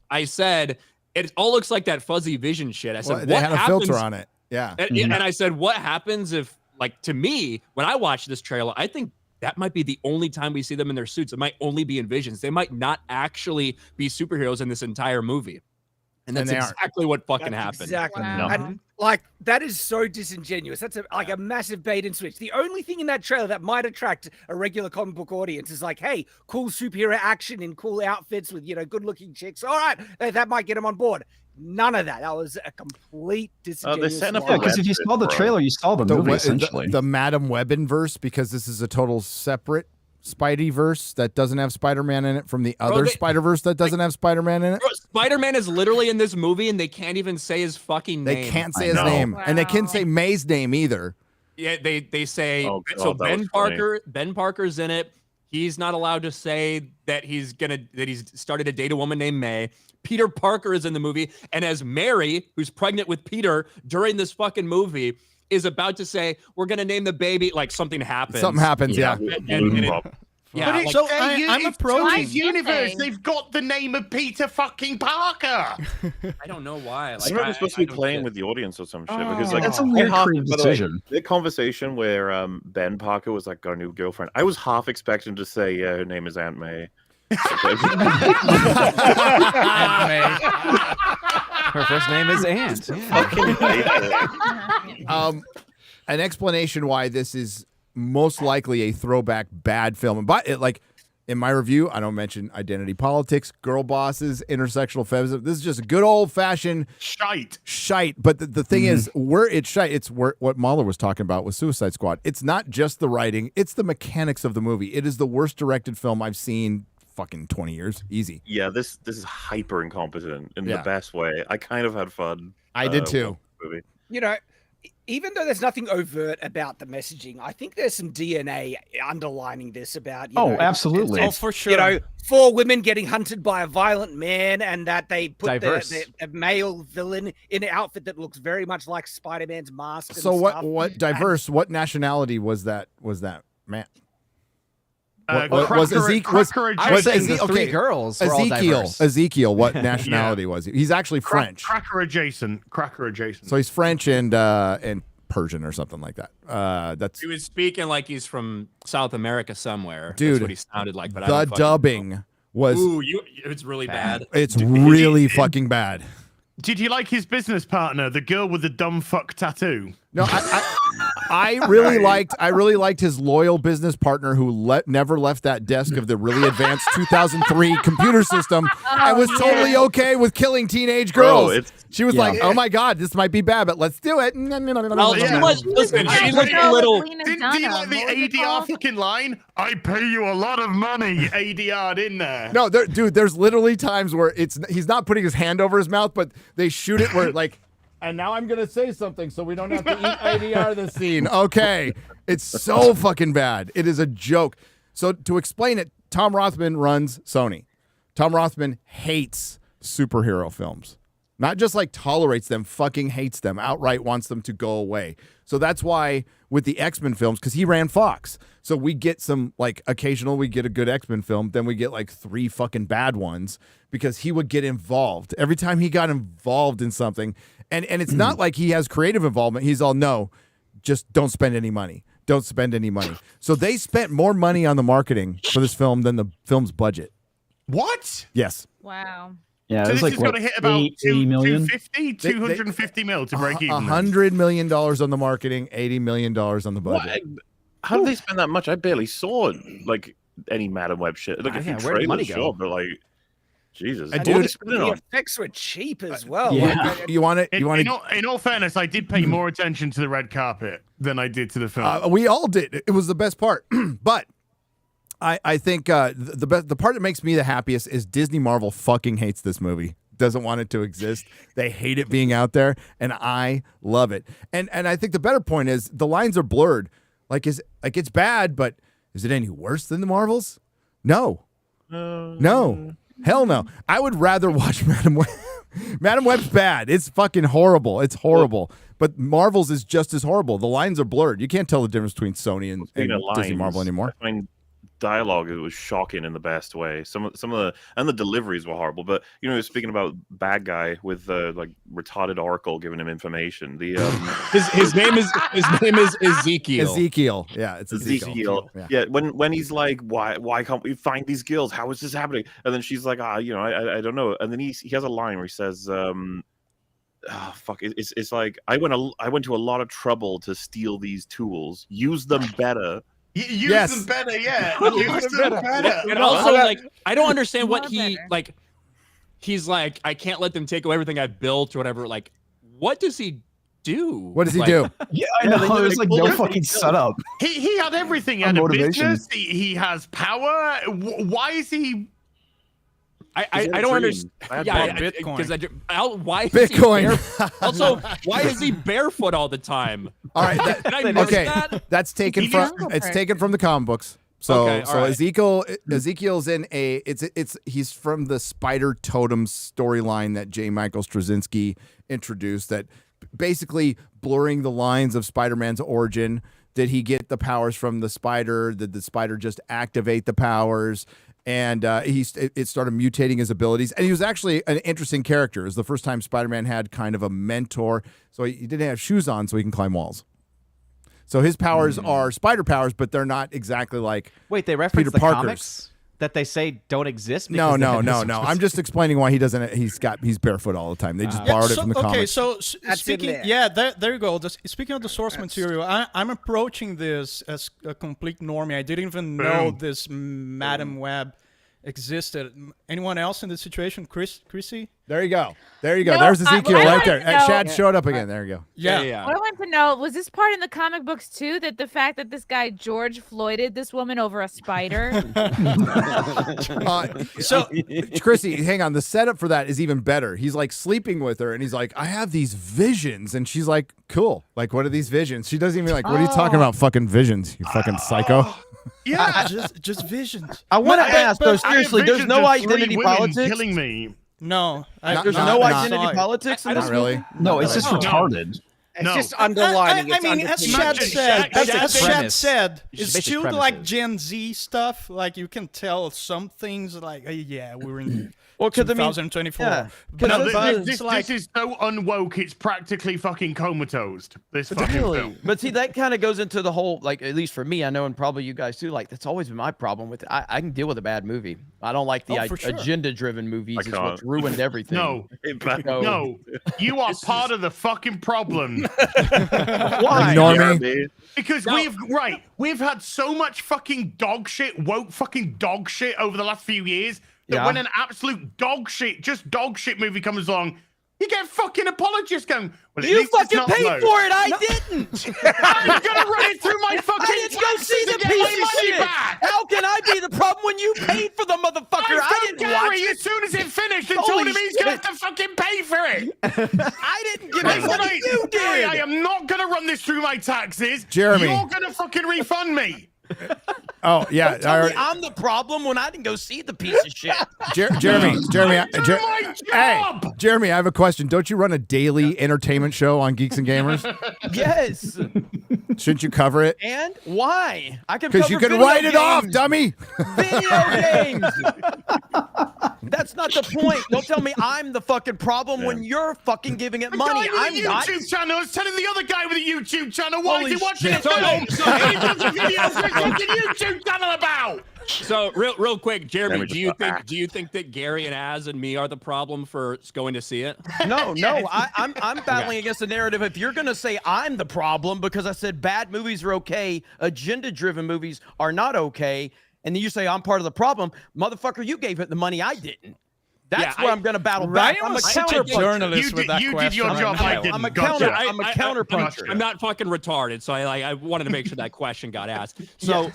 I said it all looks like that fuzzy vision shit. I said, Well, they what had a happens? filter on it. Yeah. And I said, what happens if, like, to me, when I watch this trailer, I think that might be the only time we see them in their suits. It might only be in visions. They might not actually be superheroes in this entire movie. And that's they aren't. exactly what fucking happened. Exactly. Wow. And, like, that is so disingenuous. That's a massive bait and switch. The only thing in that trailer that might attract a regular comic book audience is like, hey, cool superhero action in cool outfits with, good looking chicks. All right, that might get them on board. None of that. That was a complete disingenuous. Because if you saw the trailer, you saw the movie, essentially. The Madam Webinverse, because this is a total separate Spideyverse that doesn't have Spider-Man in it from the other Spider-Verse that doesn't have Spider-Man in it. Spider-Man is literally in this movie, and they can't even say his fucking name. They can't say his name, and they can't say May's name either. Yeah, they say God, Ben Parker's in it. He's not allowed to say that he's started to date a woman named May. Peter Parker is in the movie, and as Mary, who's pregnant with Peter during this fucking movie, is about to say, we're gonna name the baby, like something happens. Something happens, yeah. But it's So I'm it's approaching Tony's universe. They've got the name of Peter fucking Parker. I don't know why. I they're supposed to be playing with the audience or some shit because like That's a weird half, creative by the way, decision. the conversation where Ben Parker was like got a new girlfriend. I was half expecting to say, yeah, her name is Aunt May. Her first name is Ant. An explanation why this is most likely a throwback bad film. But in my review, I don't mention identity politics, girl bosses, intersectional feminism. This is just a good old fashioned shite. But the thing is, where it's shite, it's what Mahler was talking about with Suicide Squad. It's not just the writing; it's the mechanics of the movie. It is the worst directed film I've seen. Fucking 20 years, easy. Yeah, this is hyper incompetent in the best way. I kind of had fun. I did too. Movie. Even though there's nothing overt about the messaging, I think there's some DNA underlining this about. Absolutely. Oh, for sure. 4 women getting hunted by a violent man, and that they put the male villain in an outfit that looks very much like Spider-Man's mask. So what diverse? What nationality was that man? Was Ezekiel? Three girls were all diverse. Ezekiel, what nationality was he? He's actually French. Cracker adjacent. So he's French and Persian or something like that. That's he was speaking like he's from South America somewhere. Dude, that's what he sounded like. But the dubbing was. It's really bad. It's really fucking bad. Did you like his business partner, the girl with the dumb fuck tattoo? No, I really liked his loyal business partner who never left that desk of the really advanced 2003 computer system and was totally okay with killing teenage girls. She was like, "Oh my god, this might be bad, but let's do it." Listen, she's like a little. Didn't you like the ADR fucking line? I pay you a lot of money. ADR'd in there. No, dude, there's literally times where he's not putting his hand over his mouth, but they shoot it where like. And now I'm going to say something so we don't have to eat ADR this scene. Okay. It's so fucking bad. It is a joke. So to explain it, Tom Rothman runs Sony. Tom Rothman hates superhero films. Not just like tolerates them, fucking hates them, outright wants them to go away. So that's why with the X-Men films, because he ran Fox. So we get some, like, occasional, we get a good X-Men film, then we get like 3 fucking bad ones because he would get involved. Every time he got involved in something, and it's not like he has creative involvement. He's all, no, just don't spend any money. Don't spend any money. So they spent more money on the marketing for this film than the film's budget. What? Yes. Wow. Yeah, so it was this like is going to hit about 80 million? 250 mil to break even. $100 million on the marketing, $80 million on the budget. How did they spend that much? I barely saw like any Madam Web shit. Like a few where did money trailers, go? sure, but like, Jesus, Dude, the effects were cheap as well. Yeah. You want it? In all fairness, I did pay more attention to the red carpet than I did to the film. We all did. It was the best part. But I think the part that makes me the happiest is Disney Marvel fucking hates this movie. Doesn't want it to exist. They hate it being out there, and I love it. And I think the better point is the lines are blurred. It's bad, but is it any worse than the Marvels? No. No. Hell no. I would rather watch Madam Web. Madam Web's bad. It's fucking horrible. It's horrible. But Marvel's is just as horrible. The lines are blurred. You can't tell the difference between Sony and Disney Marvel anymore. I find dialogue, it was shocking in the best way. Some of the deliveries were horrible. But speaking about bad guy with like retarded Oracle giving him information. The his name is Ezekiel. Ezekiel, yeah, it's Ezekiel. Yeah, when he's like, why can't we find these girls? How is this happening? And then she's like, I don't know. And then he has a line where he says, it's like I went to a lot of trouble to steal these tools. Use them better. Use them better, yeah. Use them better. And also, like, I don't understand what he like. He's like, I can't let them take away everything I've built or whatever. Like, what does he do? What does he do? Yeah, I know. There's like no fucking setup. He had everything. He had a business. He has power. Why is he? I don't understand. Yeah, Bitcoin. Why is Bitcoin. Also, why is he barefoot all the time? All right. That's taken from the comic books. So Okay, all right. Ezekiel's in he's from the Spider Totem storyline that J. Michael Straczynski introduced, that basically blurring the lines of Spider-Man's origin. Did he get the powers from the spider? Did the spider just activate the powers? And it started mutating his abilities. And he was actually an interesting character. It was the first time Spider-Man had kind of a mentor. So he didn't have shoes on so he can climb walls. So his powers are spider powers, but they're not exactly like Wait, they reference Peter the Parker's. comics that they say don't exist? No. because I'm just explaining why he doesn't. He's barefoot all the time. They just borrowed it from the Okay, comics. so That's speaking, in there. there you go. Speaking of the source material, I'm approaching this as a complete normie. I didn't even know this Madam Web existed. Anyone else in this situation? Chrissy? There you go. No, There's Ezekiel what I right wanted there. to know- Shad showed up again. There you go. Yeah. What I want to know, was this part in the comic books too, that the fact that this guy George Floyded this woman over a spider? So, Chrissy, hang on. The setup for that is even better. He's like sleeping with her, and he's like, "I have these visions," and she's like, "Cool. Like, what are these visions?" She doesn't even like, "What are you talking about? Fucking visions, you fucking psycho." Yeah, just visions. I want to ask though, I have seriously, there's visions no of three identity women politics. killing me. No, There's no identity politics in this Not really. movie? No, it's just retarded. It's just underlining. I mean, as Shad said, it's basic still premise like is. Gen Z stuff. Like you can tell some things like, yeah, we're in Well, 'cause I mean, 2024. yeah, But No, it's this like, is so unwoke. It's practically fucking comatose. This fucking Really? film. But see, that kind of goes into the whole, like, at least for me, I know, and probably you guys too, like, that's always been my problem with it. I can deal with a bad movie. I don't like the Oh, for sure. agenda-driven movies. I It's what's can't. ruined everything. No, No. no, you are part of the fucking problem. Why? Normie. Because we've had so much fucking dog shit, woke fucking dog shit over the last few years that Yeah. when an absolute dog shit movie comes along, you get fucking apologists going, well, at You least it's fucking not paid low. for it. I didn't. I'm gonna run it through my fucking I didn't go see taxes the to get piece my of money shit. back. How can I be the problem when you paid for the motherfucker? I didn't watch Gary, it. as soon as it finished, and Holy told him he's gonna shit. have to fucking pay for it. I didn't give it money. You Gary, I did. am not gonna run this through my taxes. Jeremy. You're gonna fucking refund me. Oh yeah. Tell me I'm the problem when I didn't go see the piece of shit. Jeremy. my job. Hey, Jeremy, I have a question. Don't you run a daily entertainment show on Geeks and Gamers? Yes. Shouldn't you cover it? And why? I can Because you cover can video write it off, games. dummy. Video games. That's not the point. Don't tell me I'm the fucking problem when you're fucking giving it The money. guy with I'm a not. YouTube channel is telling the other guy with a YouTube channel why Holy is he watching shit. a film? He does a video for his fucking YouTube channel about. So real quick, Jeremy, Damage do you is think back. that Gary and Az and me are the problem for going to see it? No, I'm battling against the narrative. If you're gonna say I'm the problem because I said bad movies are okay, agenda-driven movies are not okay, and then you say I'm part of the problem, motherfucker, you gave it the money, I didn't. That's where I'm gonna battle back. Ryan I'm a was such a counterpuncher. journalist with that You did question. your job, I didn't. I'm a Gotcha. counter. I'm a counterpuncher. I'm not fucking retarded, so I wanted to make sure that question got asked. So,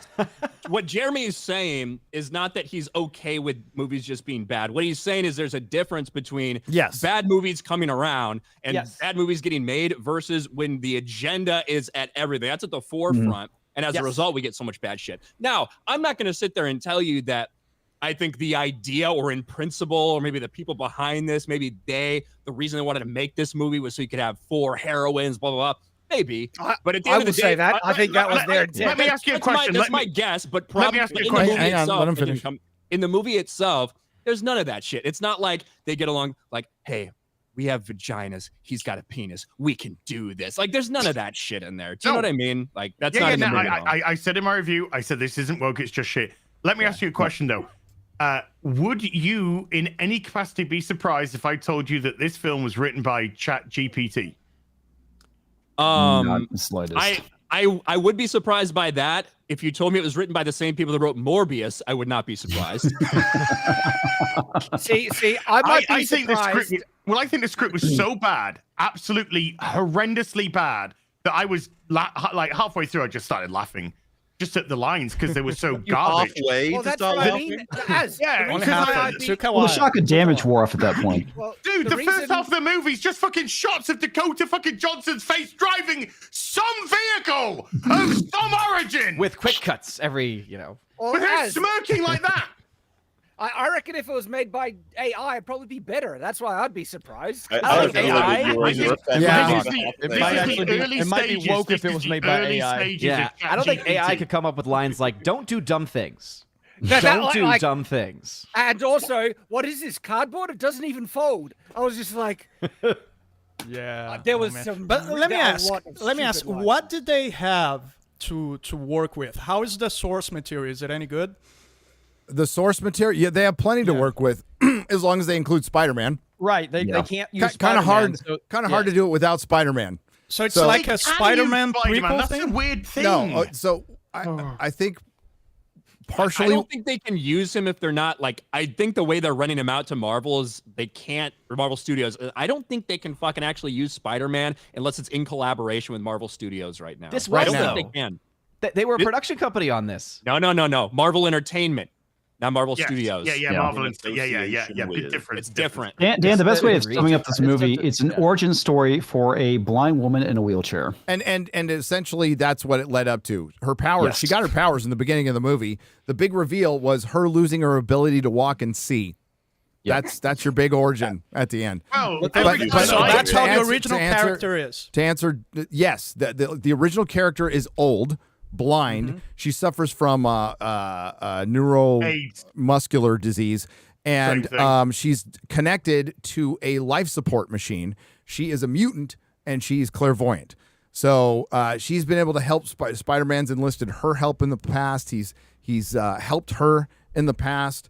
what Jeremy is saying is not that he's okay with movies just being bad. What he's saying is there's a difference between bad movies coming around and bad movies getting made versus when the agenda is at everything. That's at the forefront, and as a result, we get so much bad shit. Now, I'm not going to sit there and tell you that I think the idea or in principle, or maybe the people behind this, maybe the reason they wanted to make this movie was so you could have 4 heroines, blah, blah, blah. Maybe, but at the end I of the will day, say that. I think that was their intent. Let me ask you a that's my- question. That's Let my me- guess, but let me probably ask you a in the question. movie Hang on, itself, let him it didn't finish. come- in the movie itself, there's none of that shit. It's not like they get along like, hey, we have vaginas. He's got a penis. We can do this. Like, there's none of that shit in there. Do you know what I mean? Like, that's not in the movie. at all. I said in my review, I said this isn't woke, it's just shit. Let me ask you a question though. Would you, in any capacity, be surprised if I told you that this film was written by ChatGPT? Not the slightest. I would be surprised by that. If you told me it was written by the same people that wrote Morbius, I would not be surprised. See, I might be I think the surprised. script. Well, I think the script was so bad, absolutely horrendously bad, that I was like halfway through, I just started laughing, just at the lines because they were so garbage. Halfway Well, to that's start what I laughing? mean. As Yeah, Only because half I- of it took a Well, while. the shock and damage wore off at that point. Well, Dude, the first reason- half of the movie is just fucking shots of Dakota fucking Johnson's face driving some vehicle of some origin With quick cuts every, Well, with her as- smirking like that. I reckon if it was made by AI, it'd probably be better. That's why I'd be surprised. I like AI. This is the early it might be stages. woke if This it is was the made by early AI. stages Yeah, of I don't think AI ChatGPT. could come up with lines like "Don't do dumb things." That- Don't do like- dumb things. And also, what is this cardboard? It doesn't even fold. I was just like, Yeah, there was man. some. But let me a ask. lot of Let me ask. stupid lines. What did they have to work with? How is the source material? Is it any good? The source material, yeah, they have plenty to work with, as long as they include Spider-Man. Right. They can't use Kind of hard, Spider-Man, hard to do it without Spider-Man. So it's So- like a They can Spider-Man use Spider-Man, prequel that's thing. a weird thing. No, so I think partially. I don't think they can use him if they're not like. I think the way they're running him out to Marvel is they can't. Or Marvel Studios. I don't think they can fucking actually use Spider-Man unless it's in collaboration with Marvel Studios right now. This I was, don't though. think they can. They were a production company on this. No. Marvel Entertainment, not Marvel Yes. Studios. Yeah, Marvel. Yeah. Big with- difference. It's different. Dan, the best way of Agreed. summing up this movie, it's an origin story for a blind woman in a wheelchair. And essentially that's what it led up to. Her powers, Yes. she got her powers in the beginning of the movie. The big reveal was her losing her ability to walk and see. That's your big origin at the end. Well, So to that's how the answer- original character is. To answer, yes, the original character is old, blind. She suffers from neuromuscular disease, and she's connected to a life support machine. She is a mutant, and she's clairvoyant. So she's been able to help. Spider-Man's enlisted her help in the past. He's helped her in the past.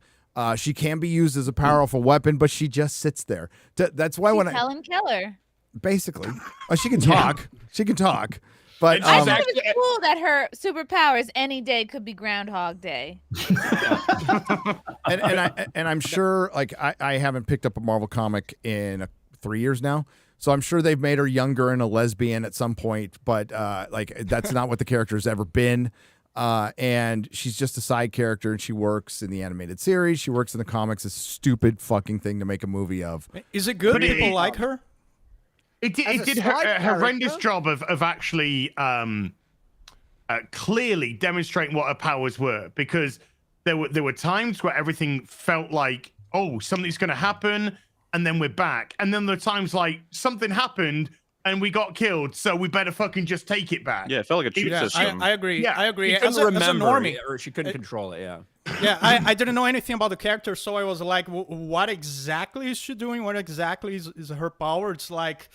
She can be used as a powerful weapon, but she just sits there. That's why when Helen Keller. basically she can talk. She can talk. But I thought it was cool that her superpowers any day could be Groundhog Day. and I'm sure, like I haven't picked up a Marvel comic in 3 years now, so I'm sure they've made her younger and a lesbian at some point. But like that's not what the character has ever been. And she's just a side character, and she works in the animated series. She works in the comics. It's a stupid fucking thing to make a movie of. Is it good? But People like her? It As a did side a horrendous character? job of actually clearly demonstrating what her powers were, because there were times where everything felt like, oh, something's going to happen, and then we're back, and then there were times like something happened and we got killed, so we better fucking just take it back. Yeah, it felt like a cheat system. I agree. Yeah, I agree. She As couldn't a remember normie, it, or she couldn't control it. Yeah. yeah, I didn't know anything about the character, so I was like, what exactly is she doing? What exactly is her power? It's like,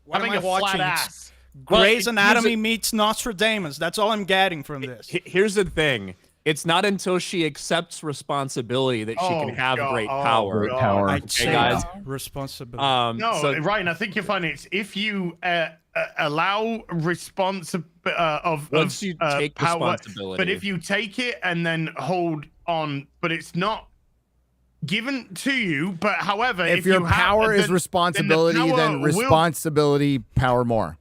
what Having am I a flat watching? ass. Well, Grey's here's Anatomy meets Nostradamus. That's all I'm getting from this. Here's the thing. It's not until she accepts responsibility that she can have great power. Great power. I'd Okay, say guys. responsibility. No, so- Ryan, I think you're finding it's if you allow Once you take power, responsibility. but if you take it and then hold on, but it's not given to you. But however, If your you have- power is then the responsibility, power then will- responsibility power more.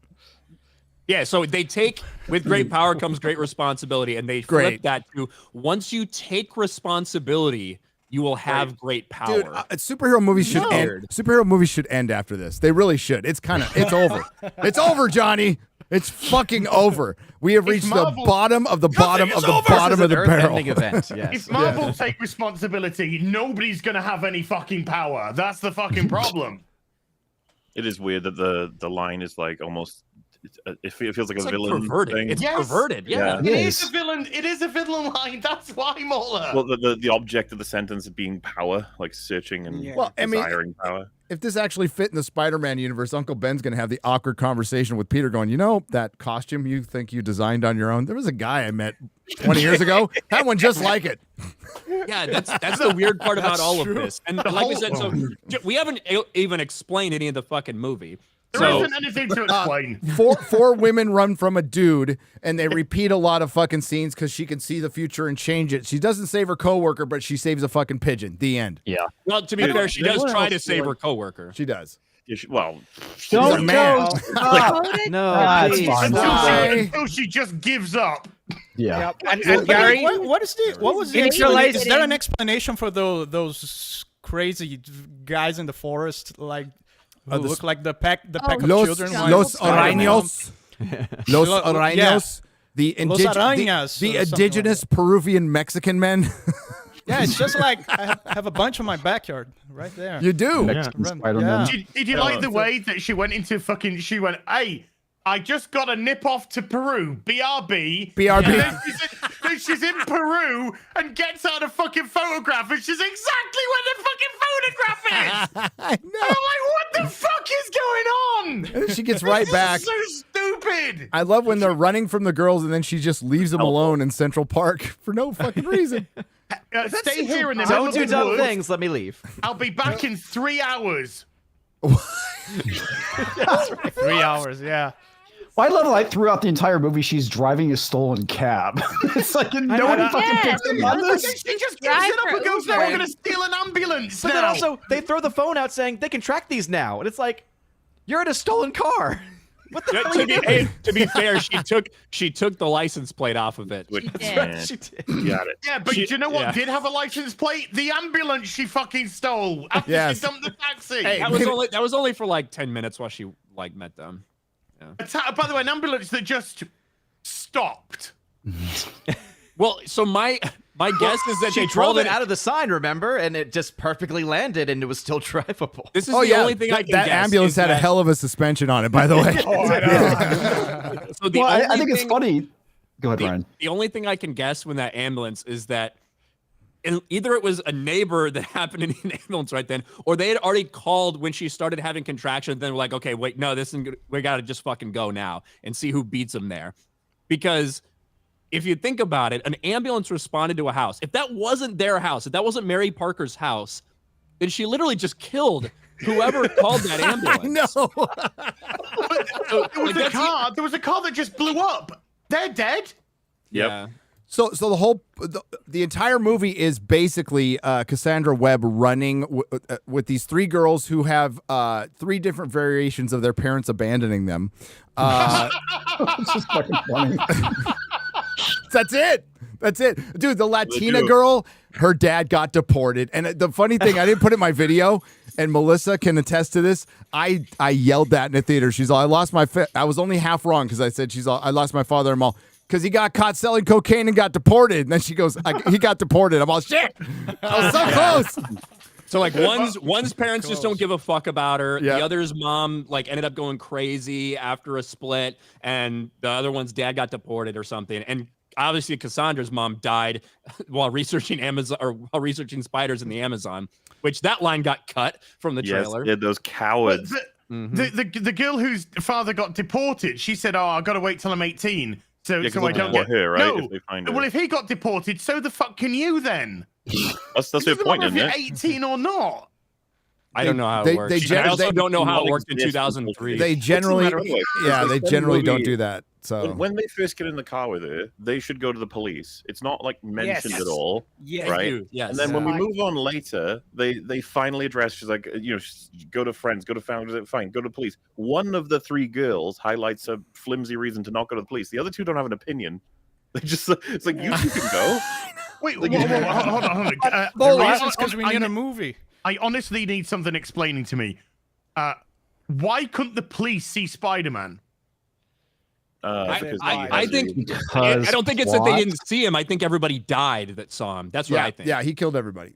Yeah, so they take with great power comes great responsibility, and they Great. flip that to once you take responsibility, you will have great power. Dude, superhero movies should end. Superhero movies should end after this. They really should. It's over. It's over, Johnny. It's fucking over. We have reached the Marvel- bottom of the bottom of the over. bottom of the barrel. event. Yes. If Marvel take responsibility, nobody's gonna have any fucking power. That's the fucking problem. It is weird that the line is like almost it feels like It's a like villain perverted. thing. It's perverted. Yeah. It is a villain. It is a villain line. That's why, Mola. Well, the object of the sentence being power, like searching and Well, I mean, desiring power. if this actually fit in the Spider-Man universe, Uncle Ben's going to have the awkward conversation with Peter going, you know, that costume you think you designed on your own? There was a guy I met 20 years ago. Had one just like it. Yeah, that's the weird part about That's all true. of this. And The like whole- I said, so we haven't even explained any of the fucking movie. There So isn't anything to explain. Four women run from a dude, and they repeat a lot of fucking scenes because she can see the future and change it. She doesn't save her coworker, but she saves a fucking pigeon. The end. Yeah. well, to be fair, she does try to save her coworker. She does. Yeah, well, She's a man. No, please. Until she just gives up. Yeah. And Gary, what was the Interlaced- is there an explanation for those crazy guys in the forest, like who look like the pack of children? Los Araños. Los Araños. The, Los Arañas, the or something indigenous Peruvian Mexican men. Yeah, it's just like I have a bunch in my backyard right there. You do. Mexican Run- Spider-Man. yeah. Did you like the way that she went into fucking? She went, "Hey, I just got a nip off to Peru, BRB." BRB. And then she's in Peru and gets out a fucking photograph, and she's exactly where the fucking photograph is. I know. I'm like, what the fuck is going on? And then she gets right This back. is so stupid. I love when they're running from the girls and then she just leaves them alone in Central Park for no fucking reason. Stay here in the middle Don't of do the dumb woods. things. Let me leave. I'll be back in 3 hours. 3 hours, yeah. Well, I love like throughout the entire movie, she's driving a stolen cab. It's like nobody fucking picks up on this. She just gives it up and goes, "No, we're gonna steal an ambulance But now." then also, they throw the phone out saying they can track these now, and it's like, you're in a stolen car. What the hell are you doing? To be fair, she took the license plate off of it. She did. Got it. Yeah, but She- do you know what yeah. did have a license plate? The ambulance she fucking stole after Yes. she dumped the taxi. That was only for like 10 minutes while she like met them. By the way, an ambulance that just stopped. Well, so my guess is that She they drove called it out of the sign, remember? And it just perfectly landed, and it was still drivable. This is Oh the yeah, only thing I can that guess ambulance is had a that- hell of a suspension on it, by the way. So the Well, I only think it's thing- funny. Go ahead, Ryan. The only thing I can guess when that ambulance is that either it was a neighbor that happened in the ambulance right then, or they had already called when she started having contractions. Then we're like, okay, wait, no, this isn't good. We got to just fucking go now and see who beats them there. Because if you think about it, an ambulance responded to a house. If that wasn't their house, if that wasn't Mary Parker's house, then she literally just killed whoever called that ambulance. No. There was a car that just blew up. They're dead. Yeah. So the entire movie is basically Cassandra Webb running with these three girls who have three different variations of their parents abandoning them. It's just fucking funny. That's it. That's it. Dude, the Latina girl, her dad got deported. And the funny thing, I didn't put it in my video, and Melissa can attest to this. I yelled that in the theater. She's all, I was only half wrong because I said, I lost my father-in-law because he got caught selling cocaine and got deported. And then she goes, he got deported. I'm all, shit. I was so close. So like one's parents just don't give a fuck about her. Yeah. The other's mom like ended up going crazy after a split, and the other one's dad got deported or something. And obviously Cassandra's mom died while researching spiders in the Amazon, which that line got cut from the trailer. Yes, yeah, those cowards. The girl whose father got deported, she said, "Oh, I got to wait till I'm 18, so Yeah, 'cause I they'll don't get deport her, right, No, if they find her. well, if he got deported, so the fuck can you then? That's It their doesn't point, matter isn't if it? you're 18 or not. I don't know how they- it works. they gen- I also they- don't know how it not worked in exist 2003. They generally, matter anyway? yeah, they It's generally don't movie- do that. So When they first get in the car with her, they should go to the police. It's not like mentioned Yes. at all, Yes. right? Yes. And then when we Yeah. move on later, they finally address. She's like, go to friends, go to family, fine, go to police. One of the three girls highlights a flimsy reason to not go to the police. The other two don't have an opinion. They just it's like you two can go. Wait, hold on. The reason's because we need a movie. I honestly need something explaining to me. Why couldn't the police see Spider-Man? Because I think Because I don't think it's that they plot? didn't see him. I think everybody died that saw him. That's what I think. yeah, he killed everybody.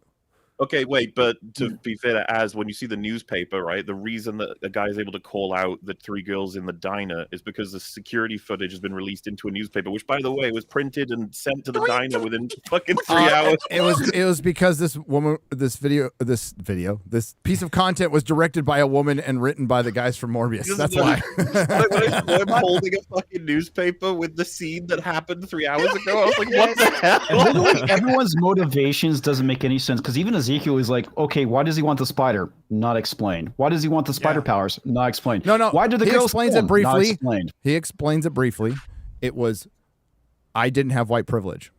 Okay, wait, but to be fair, as when you see the newspaper, right, the reason that a guy is able to call out the 3 girls in the diner is because the security footage has been released into a newspaper, which, by the way, was printed and sent to the diner within fucking 3 hours. It was because this piece of content was directed by a woman and written by the guys from Morbius. That's why. I'm holding a fucking newspaper with the scene that happened 3 hours ago. I was like, what the hell? Literally, everyone's motivations doesn't make any sense because even Ezekiel is like, okay, why does he want the spider? Not explained. Why does he want the spider powers? Not explained. No. Why did the he girls explains kill it him? briefly. Not explained. He explains it briefly. It was, I didn't have white privilege.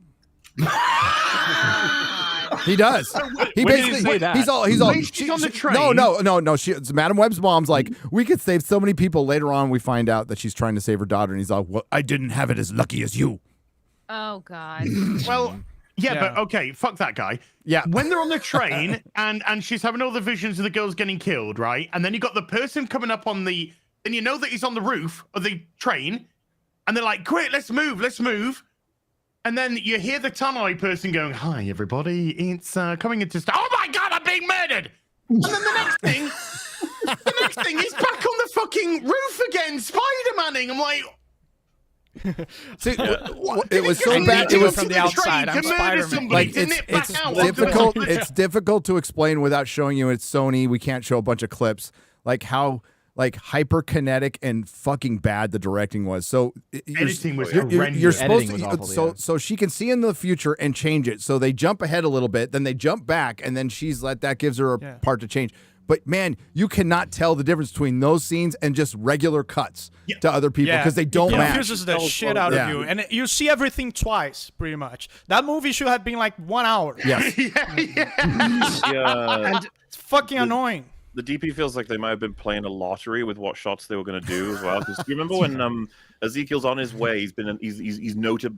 He does. He When did he basically say that? he's all She's on the train. No. Madam Webb's mom's like, we could save so many people. Later on, we find out that she's trying to save her daughter, and he's like, well, I didn't have it as lucky as you. Oh God. Well, yeah, but okay, fuck that guy. Yeah. When they're on the train and she's having all the visions of the girls getting killed, right? And then you got the person coming up on the, and you know that he's on the roof of the train, and they're like, quick, let's move. And then you hear the tunnel person going, hi, everybody, it's coming into... Oh my God, I'm being murdered! And then the next thing, he's back on the fucking roof again, Spider-Manning. I'm like... See, it was so bad. It was from the outside. I'm Spider-Man. Like it's difficult. It's difficult to explain without showing you. It's Sony. We can't show a bunch of clips. Like how hyperkinetic and fucking bad the directing was. So editing was you're horrendous. supposed Editing to was awful, so she can see in the future and change it. So they jump ahead a little bit, then they jump back, and then that gives her a part to change. But man, you cannot tell the difference between those scenes and just regular cuts to other people because they don't it match. confuses the shit out of you, and you see everything twice, pretty much. That movie should have been like 1 hour. Yes. Yeah. And it's fucking annoying. The DP feels like they might have been playing a lottery with what shots they were going to do as well. Because you remember when Ezekiel's on his way, he's noted,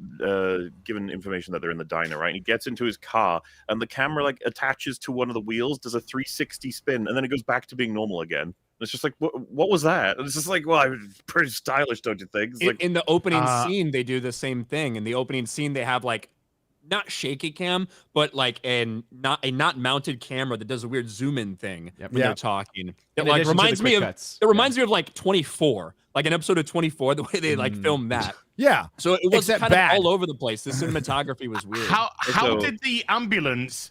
given information that they're in the diner, right? And he gets into his car, and the camera like attaches to one of the wheels, does a 360 spin, and then it goes back to being normal again. It's just like, what was that? And it's just like, well, pretty stylish, don't you think? It's like, In the opening scene, they do the same thing. In the opening scene, they have like not shaky cam, but like a not mounted camera that does a weird zoom in thing when they're talking. It like reminds me of like 24, like an episode of 24, the way they like filmed that. Yeah. So it was kind of all over the place. The cinematography was weird. How did the ambulance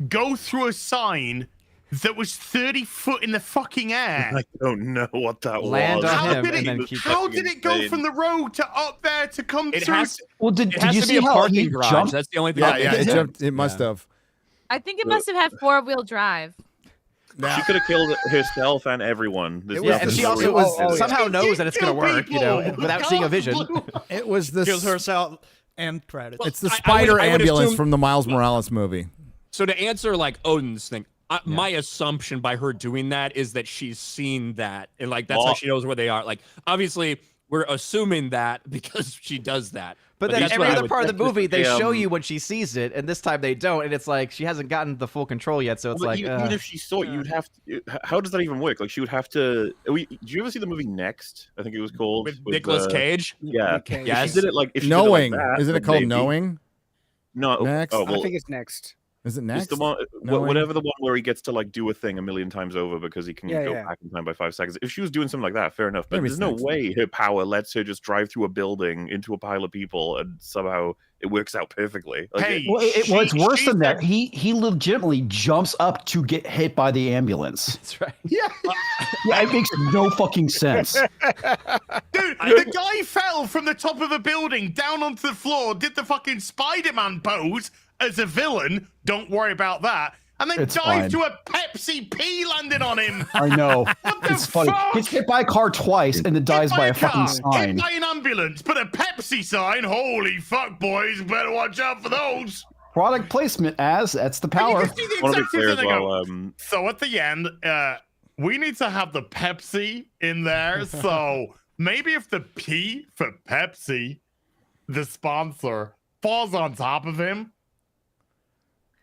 go through a sign that was 30 foot in the fucking air? I don't know what that Land was. on him and then keep How did it go from the road to up there to come through? Well, did has you to see be a how parking he garage. jumped? That's the only thing. It must have. I think it must have had 4-wheel drive. She could have killed herself and everyone. And she also somehow knows that it's going to work, without seeing a vision. It was the Kills herself and credits. It's the spider I would ambulance assume- from the Miles Morales movie. So to answer like Odin's thing, my assumption by her doing that is that she's seen that, and like that's how she knows where they are. Like obviously we're assuming that because she does that. But then that's every what I other would part of the think. movie, they show you when she sees it, and this time they don't, and it's like she hasn't gotten the full control yet. So it's Well, like, even if she saw it, you'd have to. How does that even work? Like she would have to. Did you ever see the movie Next? I think it was called With Nicolas Cage. Yeah, Yes. If she did it like if she did it Knowing, like that, isn't it then called maybe. Knowing? No, Next? Oh, well, I think it's Next. Is it Next? It's the one, Knowing? whatever the one where he gets to like do a thing a million times over because he can Yeah, go yeah. back in time by 5 seconds. If she was doing something like that, fair enough. But Maybe there's it's no Next. way her power lets her just drive through a building into a pile of people and somehow it works out perfectly. Like, Hey, Well, it's worse she than that. said- He legitimately jumps up to get hit by the ambulance. that's right. Yeah. Yeah, it makes no fucking sense. Dude, the guy fell from the top of a building down onto the floor, did the fucking Spider-Man pose as a villain. Don't worry about that. And then It's dived fine. to a Pepsi P landing on him. I know. What the It's funny. fuck? Gets hit by a car twice and then dies Hit by a car, fucking sign. Hit by an ambulance, but a Pepsi sign. Holy fuck, boys. Better watch out for those. Product placement, that's the And you power. can see the I want to be exact clear same as thing. They well. go, so at the end, we need to have the Pepsi in there. So maybe if the P for Pepsi, the sponsor, falls on top of him.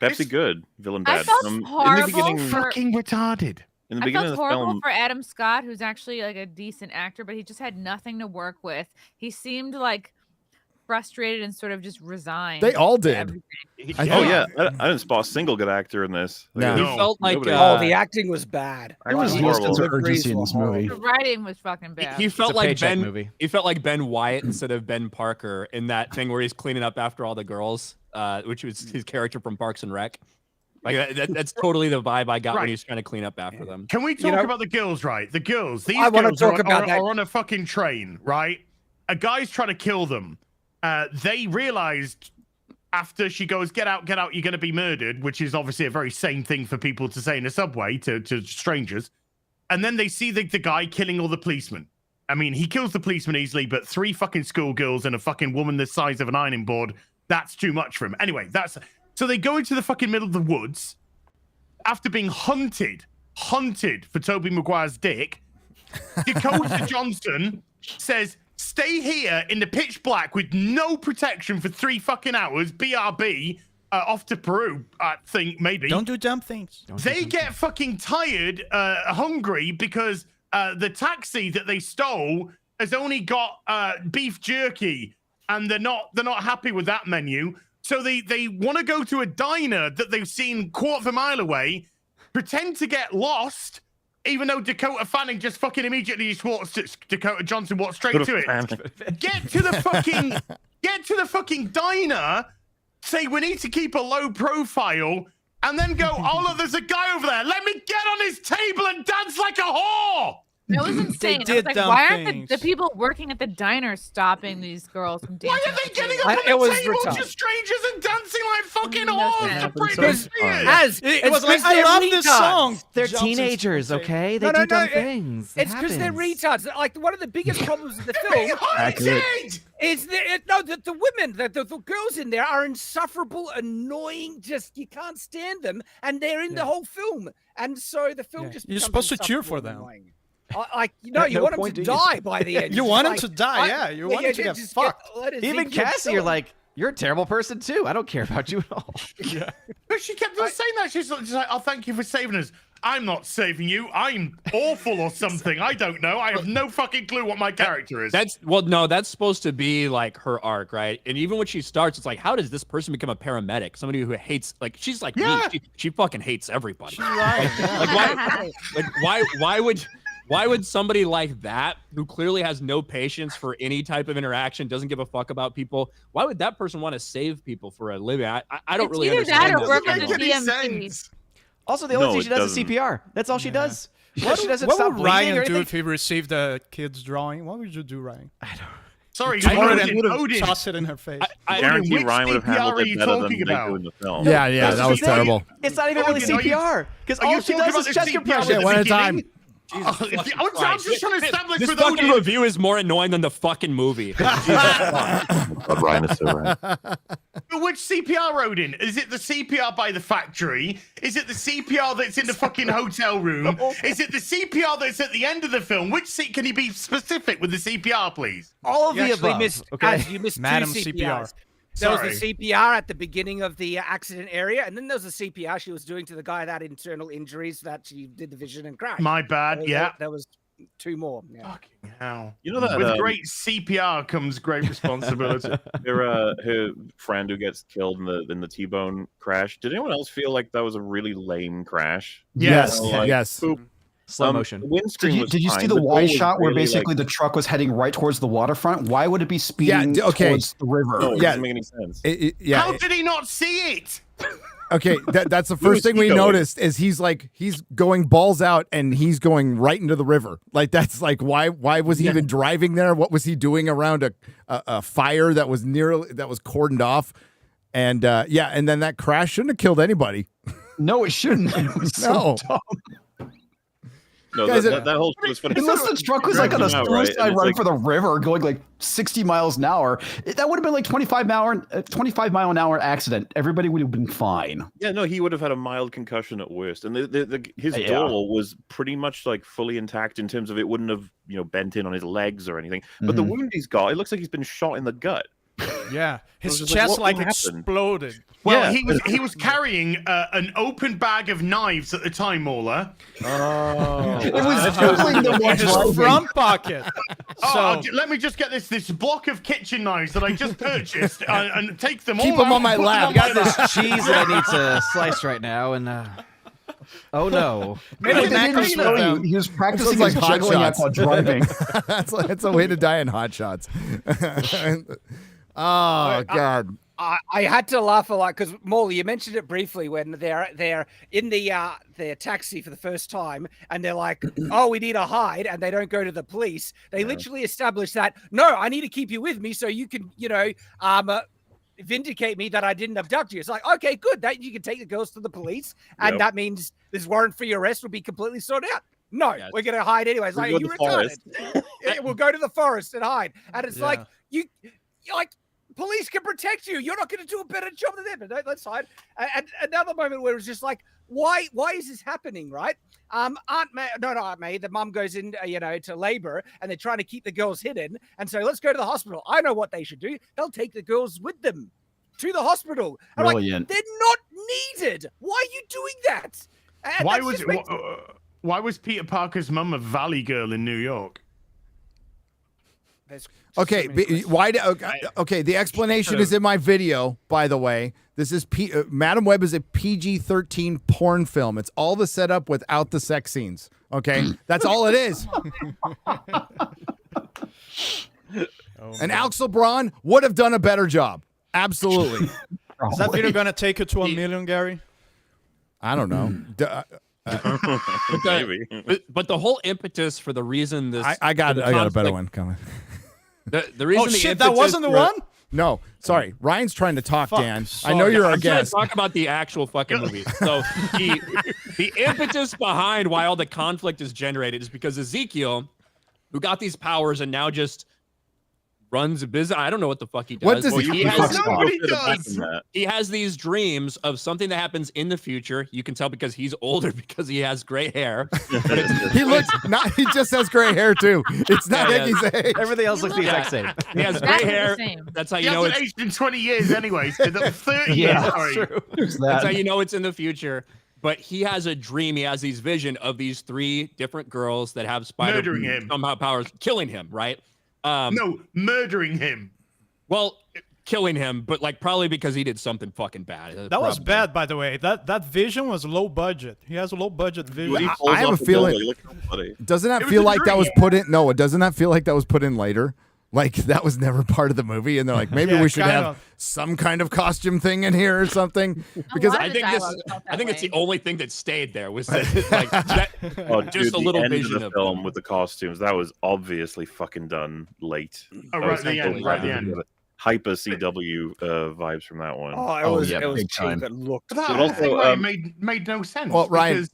Pepsi good, villain I bad. felt In the horrible beginning, for- Fucking retarded. in the I beginning felt of the horrible film, for Adam Scott, who's actually like a decent actor, but he just had nothing to work with. He seemed like frustrated and sort of just resigned. They all to did. everything. I didn't spot a single good actor in this. No. He felt like the acting was bad. There was horrible. no urgency in this movie. The writing was fucking bad. He felt It's a like paycheck Ben. movie. He felt like Ben Wyatt instead of Ben Parker in that thing where he's cleaning up after all the girls, which was his character from Parks and Rec. Like that's totally the vibe I got when he was trying to clean up after them. Can we talk about the girls, right? The girls. These I wanna girls talk about that. are on a fucking train, right? A guy's trying to kill them. They realized after she goes, get out, you're going to be murdered, which is obviously a very sane thing for people to say in a subway to strangers. And then they see the guy killing all the policemen. I mean, he kills the policemen easily, but 3 fucking schoolgirls and a fucking woman the size of an ironing board, that's too much for him. Anyway, so they go into the fucking middle of the woods after being hunted for Tobey Maguire's dick. Dakota Johnson says, stay here in the pitch black with no protection for 3 fucking hours. BRB, off to Peru, I think maybe. Don't do dumb things. They get fucking tired, hungry because the taxi that they stole has only got beef jerky, and they're not happy with that menu. So they want to go to a diner that they've seen quarter of a mile away, pretend to get lost. Even though Dakota Fanning just fucking immediately Dakota Johnson walked straight to it. Get to the fucking diner, say we need to keep a low profile, and then go, oh look, there's a guy over there. Let me get on his table and dance like a whore. That was insane. I was like, why aren't the people working at the diner stopping these girls from dancing? Why are they getting up on the table to strangers and dancing like fucking whores to Britney Spears? It was like, I love this song. They're Johnson's teenagers, okay? They No, do no, dumb no, things. It's because they're retards. Like one of the biggest problems with the film is the women, the girls in there are insufferable, annoying. Just you can't stand them, and they're in the whole film, and so the film just You're becomes supposed to cheer for insufferable them. and annoying. You want them to die by the end. You It's want them like, to die, yeah. You want them to get just fucked. let it Even sink your Cassie, you're soul. like, you're a terrible person too. I don't care about you at all. Yeah. But she kept on saying that. She's like, oh, thank you for saving us. I'm not saving you. I'm awful or something. I don't know. I have no fucking clue what my character is. That's supposed to be like her arc, right? And even when she starts, it's like, how does this person become a paramedic? Somebody who hates, like, she's like me. She fucking hates everybody. She's right. Why would somebody like that, who clearly has no patience for any type of interaction, doesn't give a fuck about people, why would that person want to save people for a living? I don't really understand that or work at at the DMV. Also, the only thing she does is CPR. That's all she does. She doesn't What stop would bleeding or Ryan do anything. if he received a kid's drawing? What would you do, Ryan? I don't. Sorry, Toss it in her face. I guarantee Ryan would have handled it better than they do in the film. Yeah, that was terrible. It's not even really CPR because all she does is chest compression. Yeah, one at a time. I'm just trying to establish this with fucking Odin. review is more annoying than the fucking movie. God, Ryan is so right. But which CPR, Odin? Is it the CPR by the factory? Is it the CPR that's in the fucking hotel room? Is it the CPR that's at the end of the film? Can you be specific with the CPR, please? All of You the actually above. missed, Okay, you missed Madam two CPR. CPRs. There was the CPR at the beginning of the accident area, and then there was the CPR she was doing to the guy that had internal injuries that she did the vision and crash. My bad, yeah. There was 2 more. Yeah. Fucking hell. You know that with great CPR comes great responsibility. Her friend who gets killed in the T-bone crash. Did anyone else feel like that was a really lame crash? Yes, You know, like, yes. boop. Slow motion. The windscreen Did you was see fine, the but wide was shot where really, basically the truck was heading right towards the waterfront? Why would it be speeding towards the river? No, it doesn't make any sense. How did he not see it? Okay, that's the first thing we noticed is he's going balls out and he's going right into the river. Like that's like why was he even driving there? What was he doing around a fire that was cordoned off? And and then that crash shouldn't have killed anybody. No, it shouldn't. It was so dumb. No, Guys, that whole shit was funny. Unless the truck was like on a suicide run for the river going like 60 miles an hour, that would have been like 25 mile an hour accident. Everybody would have been fine. Yeah, no, he would have had a mild concussion at worst, and his door was pretty much like fully intact in terms of it wouldn't have bent in on his legs or anything. But the wound he's got, it looks like he's been shot in the gut. Yeah, his just chest what like happened? exploded. Well, he was carrying an open bag of knives at the time, Mauler. Oh, It was juggling the one His driving. front pocket. let me just get this block of kitchen knives that I just purchased and take them Keep all them out on my and put lap. them I got on my this lap. cheese that I need to slice right now, and oh no. Maybe they didn't show you. He was practicing like his Hot juggling act Shots. while driving. That's a way to die in Hot Shots. Oh God. I had to laugh a lot because Morley, you mentioned it briefly when they're in their taxi for the first time and they're like, "Oh, we need a hide," and they don't go to the police. They literally establish that no, I need to keep you with me so you can, vindicate me that I didn't abduct you. It's like, okay, good, that you can take the girls to the police, and that means this warrant for your arrest will be completely sorted out. No, we're gonna hide anyways. Like, you retarded. We'll go to the forest and hide, and it's like you're like. Police can protect you. You're not going to do a better job than them. But no, let's hide. And another moment where it was just like, why is this happening, right? Aunt May, the mum goes in, to labor, and they're trying to keep the girls hidden. And so let's go to the hospital. I know what they should do. They'll take the girls with them to the hospital. I'm Brilliant. like, they're not needed. Why are you doing that? And Why was Peter Parker's mum a valley girl in New York? Okay, okay. The explanation is in my video, by the way. This is Madam Web is a PG-13 porn film. It's all the setup without the sex scenes. Okay, that's all it is. And Alex LeBron would have done a better job. Absolutely. Is that video going to take it to 1 million, Gary? I don't know. But the whole impetus for the reason this I got a better one coming. The reason that wasn't the one? No, sorry. Ryan's trying to talk, Dan. I know you're our guest. Talk about the actual fucking movie. So the impetus behind why all the conflict is generated is because Ezekiel, who got these powers and now just runs a business. I don't know what the fuck he does. What does he has these dreams of something that happens in the future. You can tell because he's older because he has gray hair. He just has gray hair too. It's not like he's aged. Everything else looks the exact same. He has gray hair. That's how you know it's aged in 20 years anyway. So 30 Yeah, years. that's true. That's how you know it's in the future. But he has a dream. He has these vision of these 3 different girls that have Murdering him. somehow powers, killing him, right? No, murdering him. Well, killing him, but like probably because he did something fucking bad. That was bad, by the way. That vision was low budget. He has a low budget vision. I have a feeling. Doesn't that feel like that was put in? No, doesn't that feel like that was put in later? Like that was never part of the movie, and they're like, maybe we should have some kind of costume thing in here or something. Because I think it's the only thing that stayed there was that, just a little vision of the film with the costumes. That was obviously fucking done late. Oh, right at the end. Right at the end. Hyper CW vibes from that one. Oh, it was cheap. It looked. That also made no sense. Well, Ryan.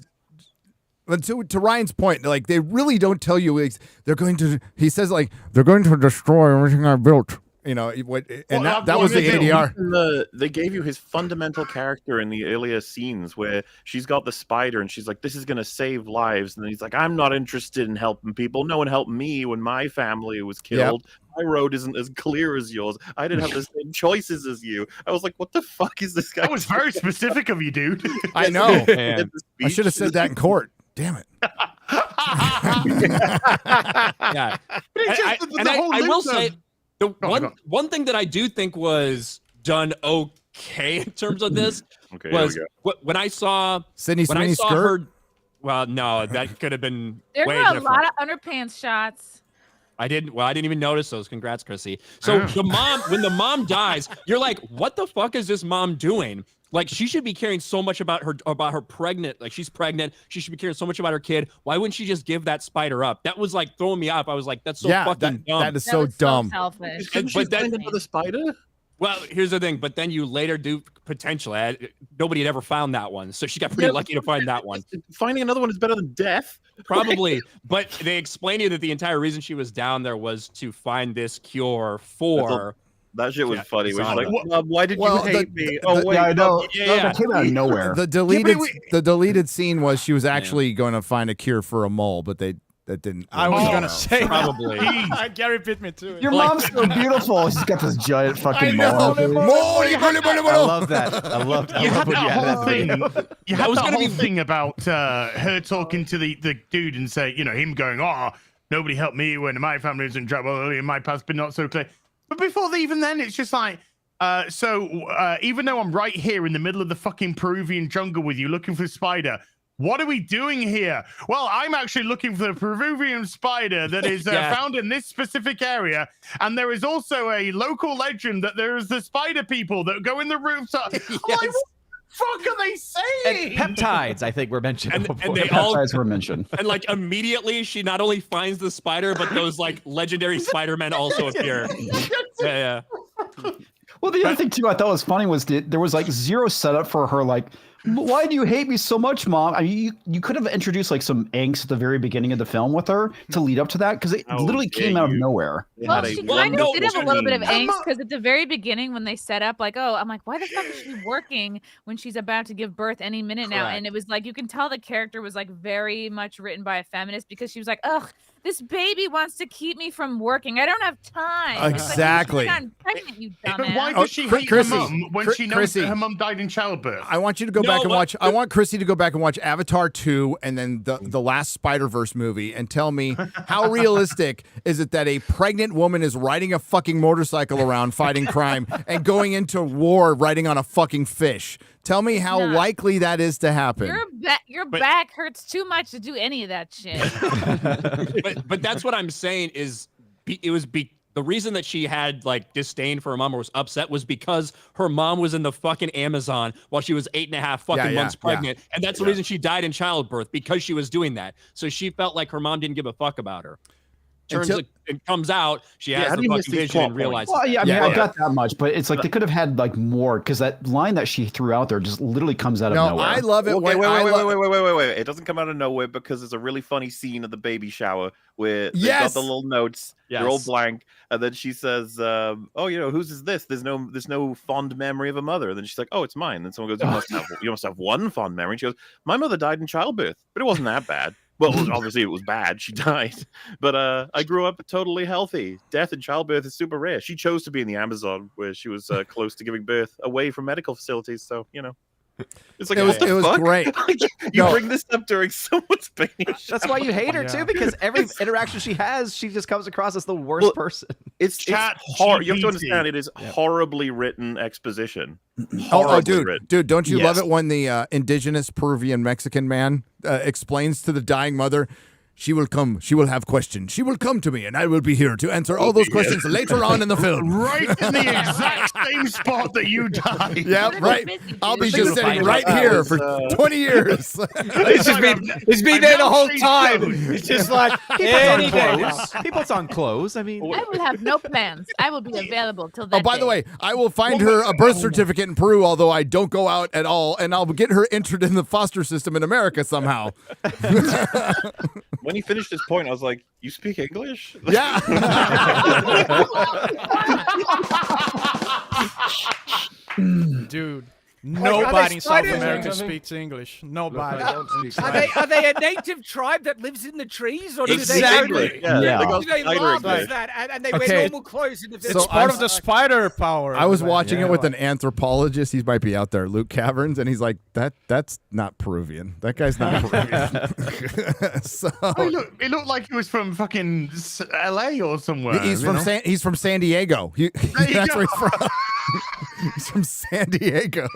But to Ryan's point, like they really don't tell you they're going to. He says like they're going to destroy everything I built. You know, that was the ADR. They gave you his fundamental character in the earlier scenes where she's got the spider and she's like, "This is going to save lives," and then he's like, "I'm not interested in helping people. No one helped me when my family was killed. Yep. My road isn't as clear as yours. I didn't have the same choices as you." I was like, "What the fuck is this guy?" That was very specific of you, dude. I know. I should have said that in court. Damn it. Yeah. I will say the one thing that I do think was done okay in terms of this was when I saw Sydney Sweeney skirt. Well, no, that could have been. There way were a different. lot of underpants shots. I didn't even notice those. Congrats, Chrissy. So when the mom dies, you're like, what the fuck is this mom doing? Like, she should be caring so much about her pregnant. Like, she's pregnant. She should be caring so much about her kid. Why wouldn't she just give that spider up? That was like throwing me off. I was like, that's so fucking dumb. That is so dumb. So selfish. But then into the spider. Well, here's the thing. But then you later do potentially. Nobody had ever found that one, so she got pretty lucky to find that one. Finding another one is better than death. Probably, but they explained to you that the entire reason she was down there was to find this cure for. That shit was funny. We're like, why did you hate me? Yeah, I know. That came out of nowhere. The deleted scene was she was actually going to find a cure for a mole, but that didn't. I was gonna say probably. Gary bit me too. Your mom's so beautiful. She's got this giant fucking mole. I love that. I love You had when that whole thing. You had was that gonna whole be thing about her talking to the dude and say, him going, nobody helped me when my family was in trouble. Early in my past, but not so clear. But before even then, it's just like, even though I'm right here in the middle of the fucking Peruvian jungle with you looking for the spider, what are we doing here? Well, I'm actually looking for the Peruvian spider that is found in this specific area. And there is also a local legend that there is the spider people that go in the rooftop. Yes. Like, what the fuck are they saying? And peptides, I think, were mentioned. And they Peptides were mentioned. And like immediately, she not only finds the spider, but those like legendary Spider-Men also appear. Yeah. Well, the other thing too I thought was funny was that there was like zero setup for her. Like, why do you hate me so much, Mom? I mean, you could have introduced like some angst at the very beginning of the film with her to lead up to that, because it literally came out of nowhere. Well, she kind of did have a little bit of angst, because at the very beginning when they set up, like, oh, I'm like, why the fuck is she working when she's about to give birth any minute now? Correct. And it was like, you can tell the character was like very much written by a feminist, because she was like, ugh, this baby wants to keep me from working. I don't have time. Exactly. It's like, I'm pregnant, you dumbass. But why does she hate her mum when she knows that her mum died in childbirth? I want you to go back and watch. I want Chrissy to go back and watch Avatar 2 and then the last Spider-Verse movie and tell me how realistic is it that a pregnant woman is riding a fucking motorcycle around fighting crime and going into war riding on a fucking fish. Tell me how likely that is to happen. Your back hurts too much to do any of that shit. but that's what I'm saying is the reason that she had like disdain for her mom or was upset was because her mom was in the fucking Amazon while she was 8.5 fucking months pregnant. And that's the reason she died in childbirth, because she was doing that. So she felt like her mom didn't give a fuck about her. It comes out, she has the fucking vision and realizes. Well, yeah, I mean, I got that much, but it's like they could have had like more, because that line that she threw out there just literally comes out of nowhere. I love it. Okay, wait. It doesn't come out of nowhere because there's a really funny scene of the baby shower where they got the little notes. They're all blank, and then she says, "Oh, whose is this? There's no fond memory of a mother." And then she's like, "Oh, it's mine." Then someone goes, "You must have one fond memory." And she goes, "My mother died in childbirth, but it wasn't that bad." Well, obviously it was bad. She died, but I grew up totally healthy. Death in childbirth is super rare. She chose to be in the Amazon, where she was close to giving birth, away from medical facilities. So it's like, it was great. You bring this up during someone's baby. That's why you hate her too, because every interaction she has, she just comes across as the worst person. It's hard. You have to understand, it is horribly written exposition. Dude, don't you love it when the indigenous Peruvian Mexican man explains to the dying mother, she will come, she will have questions, she will come to me, and I will be here to answer all those questions later on in the film. Right in the exact same spot that you died. Yeah, right. I'll be just sitting right here for 20 years. It's been there the whole time. It's just like, any day. He puts on clothes. I mean, I will have no plans. I will be available till that by the way, I will find her a birth certificate in Peru, although I don't go out at all, and I'll get her entered in the foster system in America somehow. When he finished his point, I was like, "You speak English?" Yeah. Dude, nobody in South America speaks English. Nobody. Are they a native tribe that lives in the trees, or Exactly. do they love that and they wear normal clothes in the village? It's part of the spider power. I was watching it with an anthropologist. He might be out there, Luke Caverns, and he's like, "That's not Peruvian. That guy's not Peruvian." So it looked like he was from fucking LA or somewhere. He's from San Diego. That's where he's from. He's from San Diego.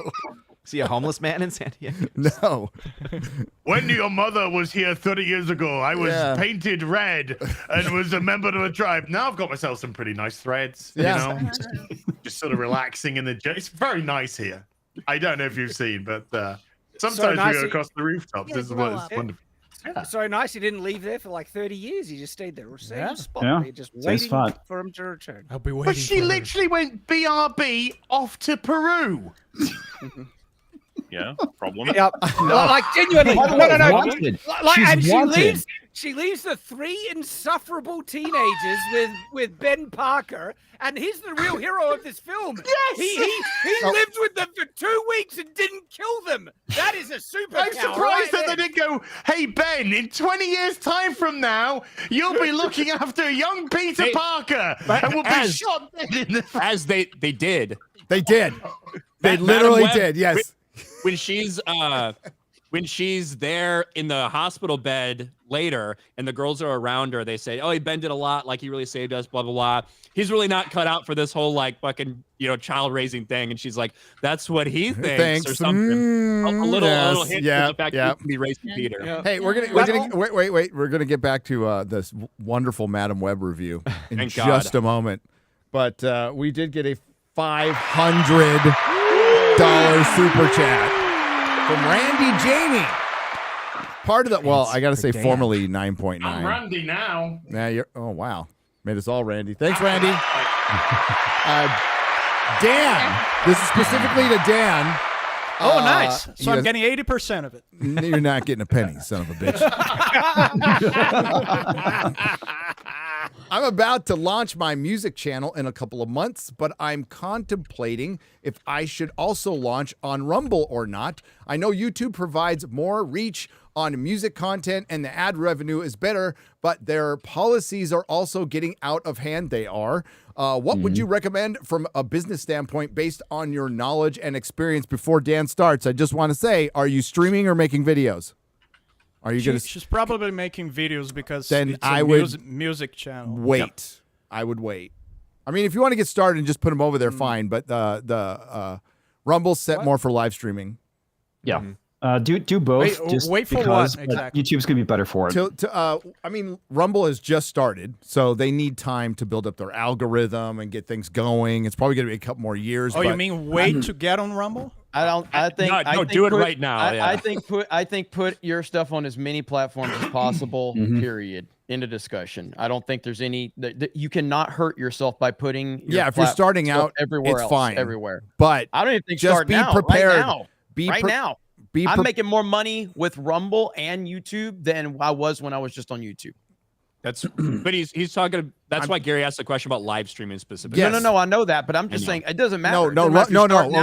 Is he a homeless man in San Diego? No. When your mother was here 30 years ago, I was painted red and was a member of a tribe. Now I've got myself some pretty nice threads. Just sort of relaxing in the. It's very nice here. I don't know if you've seen, but sometimes we go across the rooftops. This is what it's wonderful. So nice he didn't leave there for like 30 years. He just stayed there. Same spot. Yeah. Just Same waiting spot. for him to return. I'll be waiting. But she literally went BRB off to Peru. Yeah, problem. Yep. Like genuinely. No. Wanted. Like, She's and wanted. she leaves the 3 insufferable teenagers with Ben Parker, and he's the real hero of this film. Yes! He lived with them for 2 weeks and didn't kill them. That is a superpower. I'm surprised that they didn't go, "Hey Ben, in 20 years' time from now, you'll be looking after young Peter Parker, and we'll be shot dead in the." As they did. They did. They literally did. Yes. When she's when she's there in the hospital bed later and the girls are around her, they say, oh, he bended a lot, like he really saved us, blah, blah, blah. He's really not cut out for this whole like fucking, child raising thing. And she's like, that's what he thinks or something. A little hint to the fact that he can be raising Peter. Yeah. Hey, we're gonna wait. We're gonna get back to this wonderful Madam Web review in just a moment. But we did get a $500 super chat from Randy Jamie. Part of the I gotta say, formerly 9.9. I'm Randy now. Yeah, you're. Oh wow, made us all Randy. Thanks, Randy. Dan, this is specifically to Dan. Oh, nice. So I'm getting 80% of it. You're not getting a penny, son of a bitch. I'm about to launch my music channel in a couple of months, but I'm contemplating if I should also launch on Rumble or not. I know YouTube provides more reach on music content and the ad revenue is better, but their policies are also getting out of hand. They are. What would you recommend from a business standpoint based on your knowledge and experience? Before Dan starts, I just want to say, are you streaming or making videos? Are you She's probably making videos because then it's a music channel. Wait. Yep. I would wait. I mean, if you want to get started and just put them over there, fine. But the Rumble's set more for live streaming. Yeah. Do both. Wait for because, what exactly? YouTube's gonna be better for it. I mean, Rumble has just started, so they need time to build up their algorithm and get things going. It's probably gonna be a couple more years. Oh, you mean wait to get on Rumble? I think do it right now. I think put your stuff on as many platforms as possible. Period. End of discussion. I don't think there's any. You cannot hurt yourself by putting. If you're starting out, everywhere it's else, fine. Everywhere. But I don't even think just be prepared. Right now. I'm making more money with Rumble and YouTube than I was when I was just on YouTube. But he's talking. That's why Gary asked the question about live streaming specifically. Yes. No, I know that, but I'm just saying it doesn't matter. No.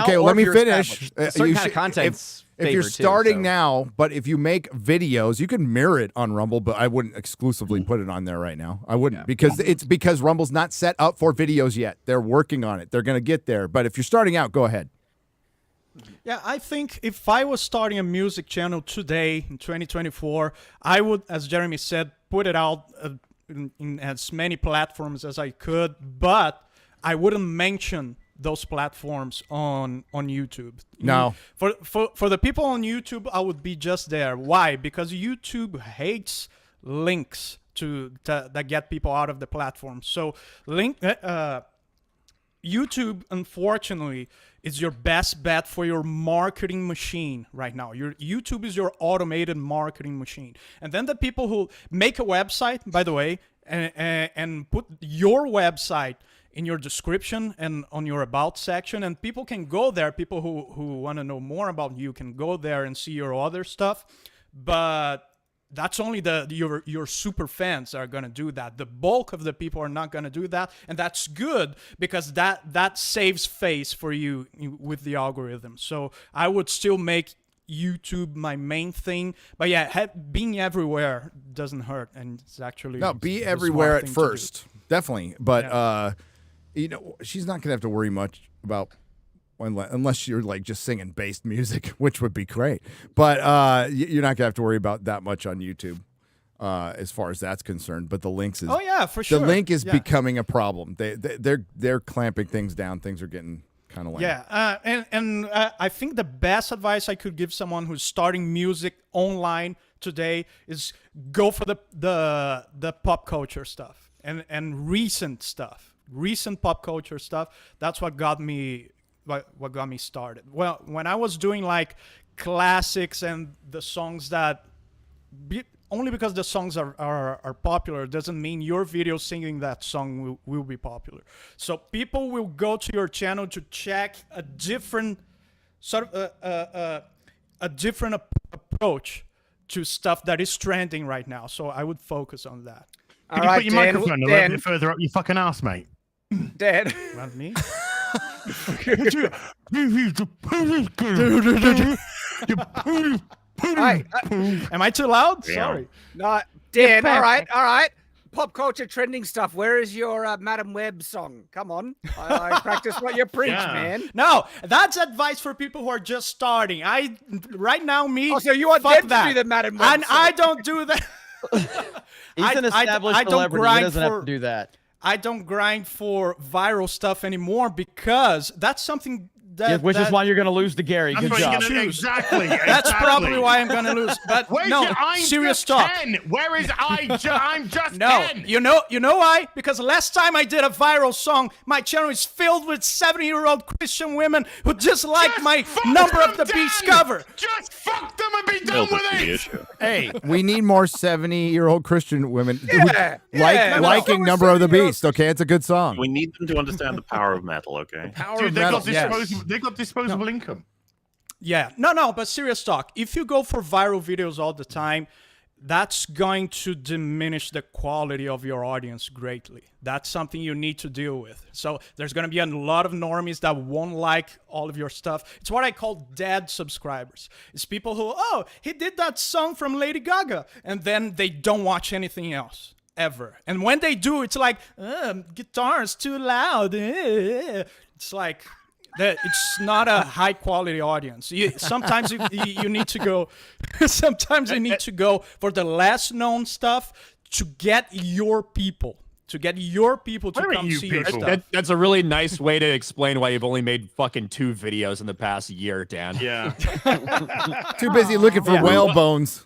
Okay, let me finish. Certain kind of content's if you're starting now, but if you make videos, you can mirror it on Rumble, but I wouldn't exclusively put it on there right now. I wouldn't because Rumble's not set up for videos yet. They're working on it. They're going to get there. But if you're starting out, go ahead. Yeah, I think if I was starting a music channel today in 2024, I would, as Jeremy said, put it out in as many platforms as I could, but I wouldn't mention those platforms on YouTube. No. For the people on YouTube, I would be just there. Why? Because YouTube hates links that get people out of the platform. So YouTube, unfortunately, is your best bet for your marketing machine right now. Your YouTube is your automated marketing machine. And then the people who make a website, by the way, and put your website in your description and on your about section, and people can go there. People who want to know more about you can go there and see your other stuff. But that's only your super fans are going to do that. The bulk of the people are not going to do that, and that's good because that saves face for you with the algorithm. So I would still make YouTube my main thing, but yeah, being everywhere doesn't hurt, and it's actually be everywhere at first, definitely. But she's not going to have to worry much about. Unless you're like just singing based music, which would be great, but you're not gonna have to worry about that much on YouTube as far as that's concerned. But the links is for sure. The link is becoming a problem. They're clamping things down. Things are getting kind of lame. And I think the best advice I could give someone who's starting music online today is go for the pop culture stuff and recent pop culture stuff. That's what got me. What got me started? Well, when I was doing like classics and the songs that only because the songs are popular doesn't mean your video singing that song will be popular. So people will go to your channel to check a different sort of a different approach to stuff that is trending right now. So I would focus on that. Can you put your microphone a little bit further up your fucking ass, mate? Dan. Not me. Am I too loud? Yeah. Sorry. No, Dan. All right. pop culture trending stuff. Where is your Madam Web song? Come on. I practice what you preach, man. No, that's advice for people who are just starting. Right now, Oh, so you want them to do the Madam Web And song? I don't do that. He's an established celebrity. He doesn't have to do that. I don't grind for viral stuff anymore because that's something that... Which is why you're going to lose to Gary. That's Good what you're job. gonna- exactly. That's probably why I'm going to lose. But Where's no, your I'm serious just talk. 10? Where is I'm just No, 10? you know why? Because last time I did a viral song, my channel is filled with 70-year-old Christian women who just like my Number of the Beast cover. Just fuck them and be done with it. Hey, we need more 70-year-old Christian women who yeah. liking Number of the Beast. Okay, it's a good song. We need them to understand the power of metal, okay? Dude, they got disposable income. Yeah, no, but serious talk. If you go for viral videos all the time, that's going to diminish the quality of your audience greatly. That's something you need to deal with. So there's going to be a lot of normies that won't like all of your stuff. It's what I call dead subscribers. It's people who, oh, he did that song from Lady Gaga, and then they don't watch anything else. Ever. And when they do, it's like, guitar's too loud. It's like, it's not a high quality audience. Sometimes you need to go, sometimes you need to go for the less known stuff to get your people. To get your people to come see your stuff. That's a really nice way to explain why you've only made fucking 2 videos in the past year, Dan. Yeah. Too busy looking for whale bones.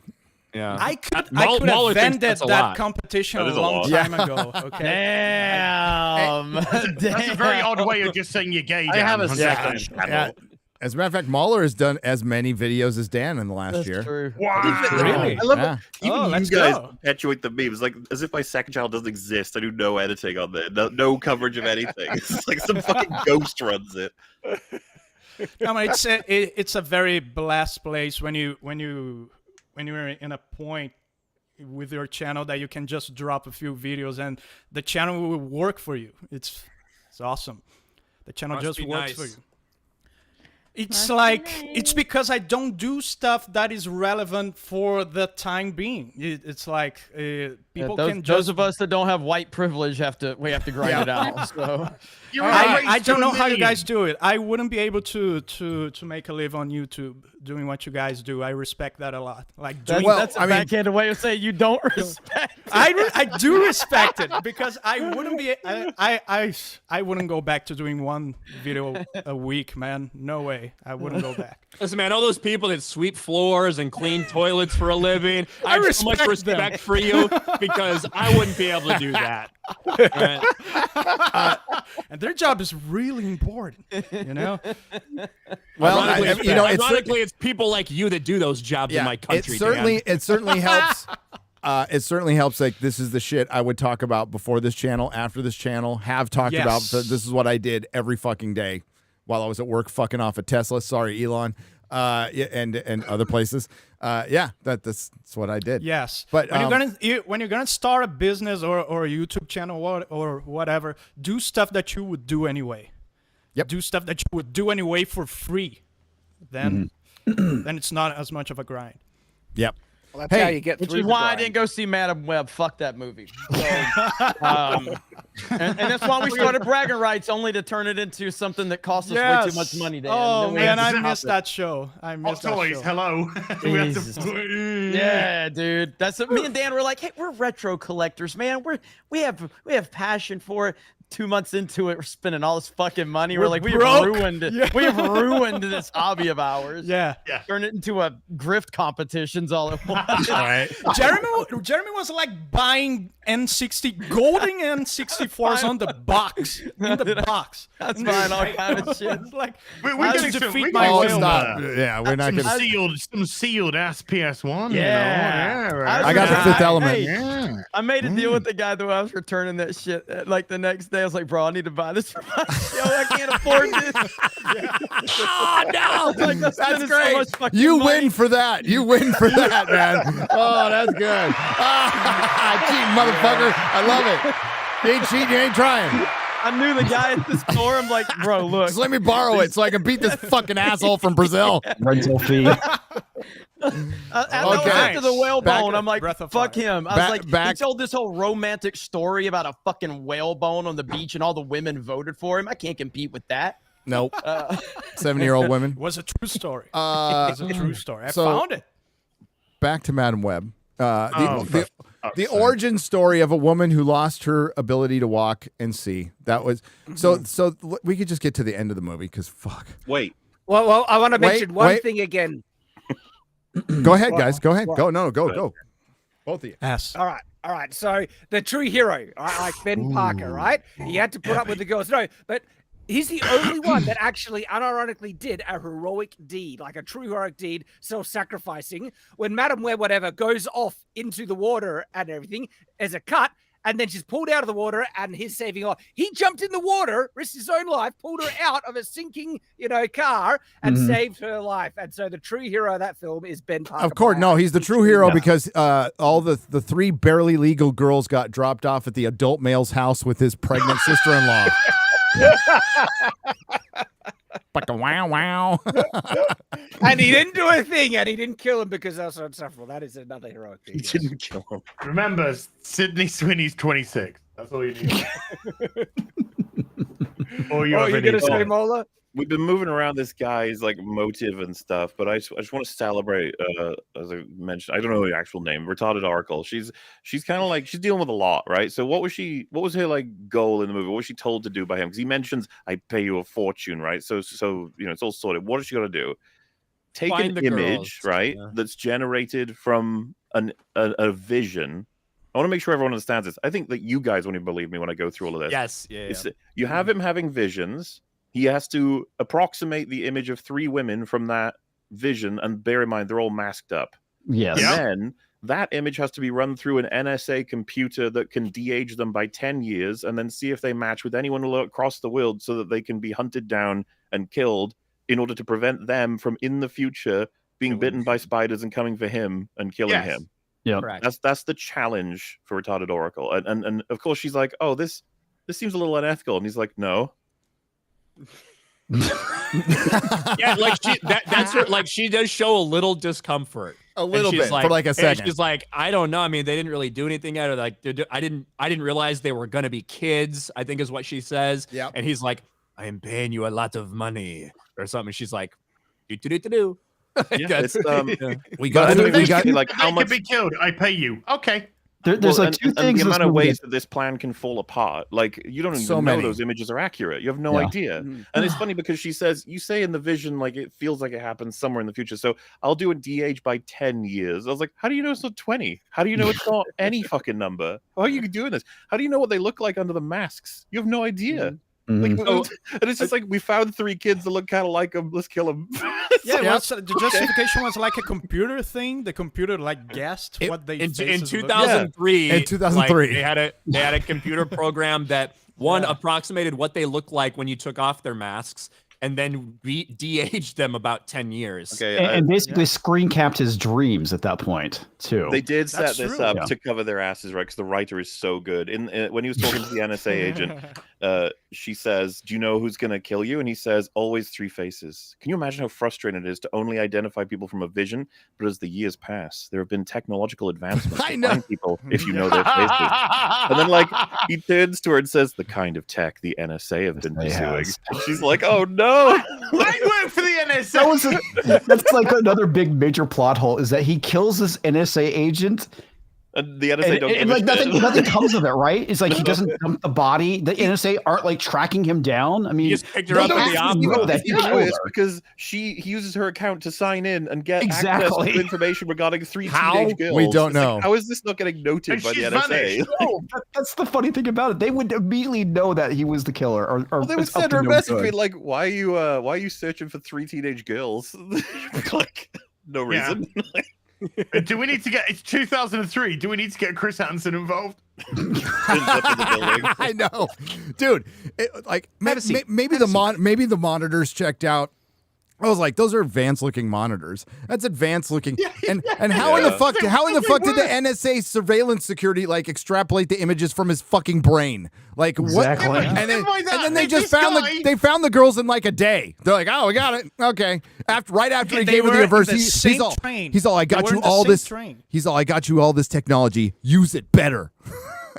Yeah. I could have vended that competition a long time ago. Okay. Damn. That's a very odd way of just saying you're gay. I have a Dan. second channel. As a matter of fact, Mahler has done as many videos as Dan in the last year. True. Wow. Really? I love Yeah. it. Even let's you guys go. perpetuate the memes, like as if my second channel doesn't exist. I do no editing on there, no coverage of anything. It's like some fucking ghost runs it. I mean, it's a very blessed place when you're in a point with your channel that you can just drop a few videos and the channel will work for you. It's awesome. The channel Must just be works nice. for you. It's like, it's because I don't do stuff that is relevant for the time being. It's like people can just... Those of us that don't have white privilege have to grind it out. So I don't know how you guys do it. I wouldn't be able to make a live on YouTube doing what you guys do. I respect that a lot. Like doing that's a backhanded way of saying you don't respect. I do respect it because I wouldn't be I wouldn't go back to doing 1 video a week, man. No way. I wouldn't go back. Listen, man, all those people that sweep floors and clean toilets for a living, I have so much respect respect them. for you because I wouldn't be able to do that. And their job is really important, you know? Well, ironically, it's people like you that do those jobs in my country. It certainly helps. It certainly helps. Like, this is the shit I would talk about before this channel, after this channel, have talked about. So this is what I did every fucking day while I was at work fucking off a Tesla. Sorry, Elon. And other places. That's what I did. Yes, but when you're gonna start a business or a YouTube channel or whatever, do stuff that you would do anyway. Yep. Do stuff that you would do anyway for free. Then it's not as much of a grind. Yep. Well, that's how you get Which through is the why I grind. didn't go see Madam Web. Fuck that movie. So, and that's why we started bragging rights, only to turn it into something that cost us way too much money. Dan. Oh Then we man, had to I stop missed it. that show. I missed that Toys, show. hello. We have Jesus. to... Yeah, dude. That's what me and Dan were like. Hey, we're retro collectors, man. We have passion for it. 2 months into it, we're spending all this fucking money. We're like, we have broke. ruined it. Yeah. We have ruined this hobby of ours. Yeah. Turn it into a grift competitions all at once. All right. Jeremy was like buying N60 golden N64s on the box. In the box. That's buying all kind of shit. It's like We I can just do defeat we my can will. do Stop. Yeah, we're not gonna. some sealed ass PS1. Yeah. You know? I got the Fifth Element. Hey, I made a deal with the guy that I was returning that shit. Like the next day, I was like, "Bro, I need to buy this for my show. I can't afford this." Oh no! Like, That's so great. much fucking You money. win for that. You win for that, man. Oh, that's good. Cheating motherfucker. I love it. You ain't cheating. You ain't trying. I knew the guy at the store. I'm like, "Bro, look." Just let me borrow it so I can beat this fucking asshole from Brazil. Rental fee. After the whalebone, I'm like, Breath of fuck Fire. him. I was like, he told this whole romantic story about a fucking whalebone on the beach and all the women voted for him. I can't compete with that. Nope. 7-year-old women. It was a true story. It was a true story. I so- found it. Back to Madam Web. The origin story of a woman who lost her ability to walk and see. That was so we could just get to the end of the movie because fuck. Wait. Well, I want to mention one wait. thing again. Go ahead, guys. Go ahead. Go. No, go. Both of you. Yes. All right. So the true hero, all right, like Ben Parker, right? He had to put up with the girls. No, but he's the only one that actually unironically did a heroic deed, like a true heroic deed, self-sacrificing. When Madam Web, whatever, goes off into the water and everything as a cut, and then she's pulled out of the water and he's saving her. He jumped in the water, risked his own life, pulled her out of a sinking, car and saved her life. And so the true hero of that film is Ben Parker. Of course, no, he's the true hero because all the 3 barely legal girls got dropped off at the adult male's house with his pregnant sister-in-law. Wow. And he didn't do a thing, and he didn't kill him because that's unsufferable. That is another heroic thing. He didn't kill him. Remember, Sydney Sweeney's 26. That's all you need. Or you you're gonna say Mola? We've been moving around this guy's like motive and stuff, but I just want to celebrate. As I mentioned, I don't know the actual name. Retarded Oracle. She's kind of like she's dealing with a lot, right? So what was her like goal in the movie? What was she told to do by him? Because he mentions, "I pay you a fortune," right? So it's all sorted. What is she got to do? Take Find an the image, girls. right? Yeah. That's generated from a vision. I want to make sure everyone understands this. I think that you guys won't even believe me when I go through all of this. Yes. Yeah. You have him having visions. He has to approximate the image of 3 women from that vision, and bear in mind they're all masked up. Yes. And then that image has to be run through an NSA computer that can de-age them by 10 years, and then see if they match with anyone across the world, so that they can be hunted down and killed in order to prevent them from in the future being bitten by spiders and coming for him and killing him. Yeah, that's the challenge for Retarded Oracle, and of course she's like, "Oh, this seems a little unethical," and he's like, "No." Yeah, like that's her, like she does show a little discomfort. A little bit, like, for like a second. She's like, I don't know. I mean, they didn't really do anything out of like. I didn't realize they were gonna be kids, I think is what she says. Yeah. And he's like, I am paying you a lot of money or something. She's like, do. Yeah, it's, we got like how much could be killed. I pay you. Okay. There's like two things. The this amount of movie ways that this plan can fall apart. Like you don't even So know many. those images are accurate. You have no Yeah. idea. And it's funny because she says, you say in the vision, like it feels like it happens somewhere in the future. So I'll do a DH by 10 years. I was like, how do you know it's not 20? How do you know it's not any fucking number? How are you doing this? How do you know what they look like under the masks? You have no idea. Like, and it's just like we found 3 kids that look kind of like them. Let's kill them. Yeah, the justification was like a computer thing. The computer like guessed what they in faces would look 2003. In 2003. like, they had a computer program that approximated what they look like when you took off their masks, and then de-aged them about 10 years. Okay, and basically screen capped his dreams at that point too. They did set That's this true. up Yeah. to cover their asses, right? Because the writer is so good. When he was talking to the NSA agent, she says, "Do you know who's going to kill you?" And he says, "Always 3 faces." Can you imagine how frustrating it is to only identify people from a vision? But as the years pass, there have been technological advancements. I to know. find people if you know their faces. And then, like, he turns to her and says, "The kind of tech the NSA have been They pursuing." has. And she's like, "Oh no!" I work for the NSA. That's like another big major plot hole is that he kills this NSA agent. And the NSA don't give And a like shit. nothing comes of it, right? It's like he doesn't dump the body. The NSA aren't like tracking him down. I mean, He just picked her up they at the have to opera. know that he It's killed hilarious her. because he uses her account to sign in and get access Exactly. to information regarding 3 How? teenage girls. We don't It's like, know. how is this not getting noted And by the she's NSA? vanished. No, that's the funny thing about it. They would immediately know that he was the killer, or Well, they would it's up send to her a no message good. being like, "Why are you searching for 3 teenage girls?" Like, no Yeah. reason. Do we need to get? It's 2003. Do we need to get Chris Hansen involved? I know, dude. Maybe the monitors checked out. I was like, those are advanced looking monitors. That's advanced looking. And how in the fuck did the NSA surveillance security like extrapolate the images from his fucking brain? Like Exactly. what? And then they just found the girls in like a day. They're like, oh, we got it. Okay. Right after he gave her the averse, he's all, I got you all this. He's all, I got you all this technology. Use it better.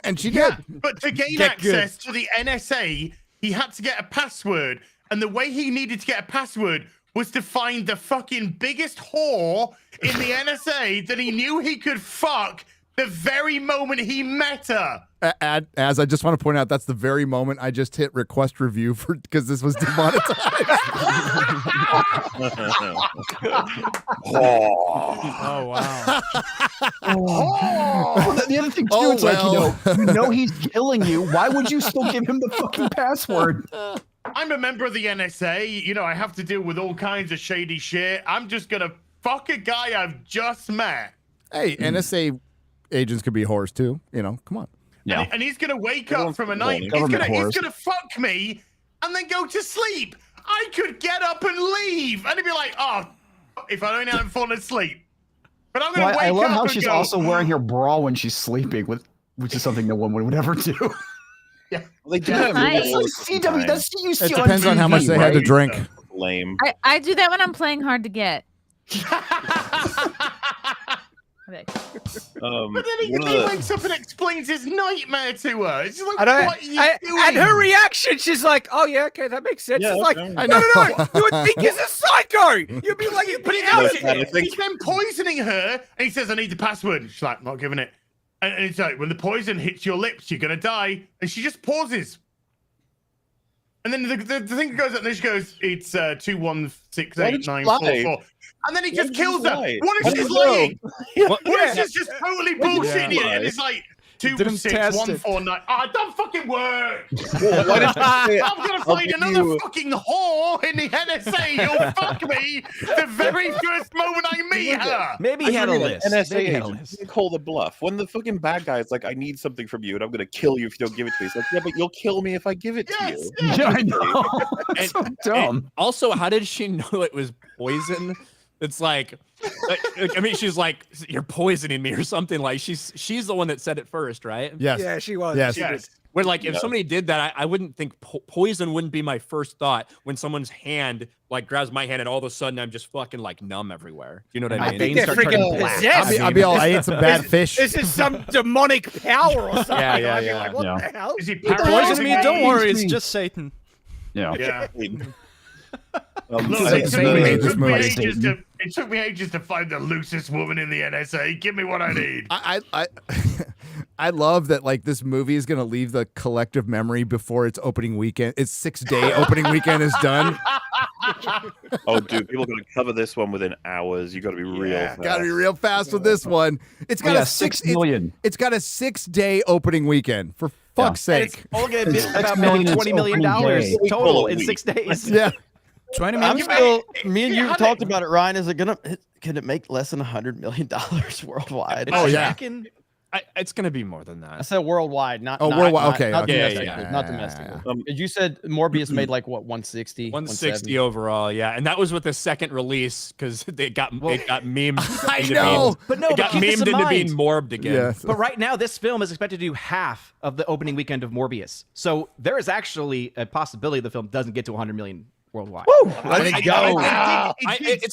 And she did. But to gain access to the NSA, he had to get a password. And the way he needed to get a password was to find the fucking biggest whore in the NSA that he knew he could fuck the very moment he met her. As I just want to point out, that's the very moment I just hit request review for because this was demonetized. Oh wow. Well, the other thing too, it's like, you know he's killing you. Why would you still give him the fucking password? I'm a member of the NSA. You know, I have to deal with all kinds of shady shit. I'm just gonna fuck a guy I've just met. Hey, NSA agents could be whores too. You know, come on. Yeah. And he's gonna wake up from a night. He's gonna fuck me and then go to sleep. I could get up and leave, and he'd be like, "Oh, if I only hadn't fallen asleep." But I'm gonna wake up. I love how and she's go, also wearing her bra when she's sleeping, which is something no one would ever do. Yeah, they do That's that. nice. That's like CW. That's CUC. It depends on how much they had to drink. Lame. I do that when I'm playing hard to get. But then he wakes up and explains his nightmare to her. It's like, I don't, what are you doing? and her reaction, she's like, "Oh yeah, okay, that makes sense." Yeah, She's like, okay. "No, you would think he's a psycho." You'd be like, But he's then poisoning her, and he says, "I need the password." She's like, "Not giving it." And it's like, when the poison hits your lips, you're gonna die. And she just pauses. And then the thing goes up, and then she goes, "It's 2168944." And then he just kills her. What if she's lying? What if she's just totally bullshitting it? And it's like 26149. Oh, it don't fucking work. I'm gonna find another fucking whore in the NSA. You'll fuck me the very first moment I meet her. Maybe he had a list. NSA agents call the bluff. When the fucking bad guy is like, "I need something from you, and I'm gonna kill you if you don't give it to me." It's like, yeah, but you'll kill me if I give it to you. Yeah, I know. It's so dumb. And also, how did she know it was poison? It's like, I mean, she's like, "You're poisoning me" or something. Like she's the one that said it first, right? Yes. Yeah, she was. Yes. She did. Where like if somebody did that, I wouldn't think poison wouldn't be my first thought when someone's hand like grabs my hand and all of a sudden I'm just fucking like numb everywhere. You know what I mean? They're freaking possessed. I'll be all, I ate some bad fish. This is some demonic power or something. Yeah. I'd be like, what the hell? Is he Poison me? Don't worry, it's just Satan. Yeah. Yeah. Look, It Satan. took me ages to find the loosest woman in the NSA. Give me what I need. I love that like this movie is gonna leave the collective memory before its opening weekend. Its 6-day opening weekend is done. Oh, dude, people are gonna cover this one within hours. You got to be real fast. Gotta be real fast with this one. It's got a 6 million. It's got a 6-day opening weekend. For fuck's sake. It's all gonna be about maybe $20 million total in 6 days. Yeah. 20 I'm million. still. Me and you talked about it, Ryan. Is it gonna? Can it make less than $100 million worldwide? Oh yeah. It's gonna be more than that. I said worldwide, not. Oh, not, worldwide. not- Okay, Not okay. domestically. Yeah. Not domestically. You said Morbius made like what 160. 160 overall, yeah, and that was with the second release because it got memed. I know. But no, it but got keep this memed in into mind. being morbed again. Yes. But right now, this film is expected to do half of the opening weekend of Morbius. So there is actually a possibility the film doesn't get to 100 million worldwide. It's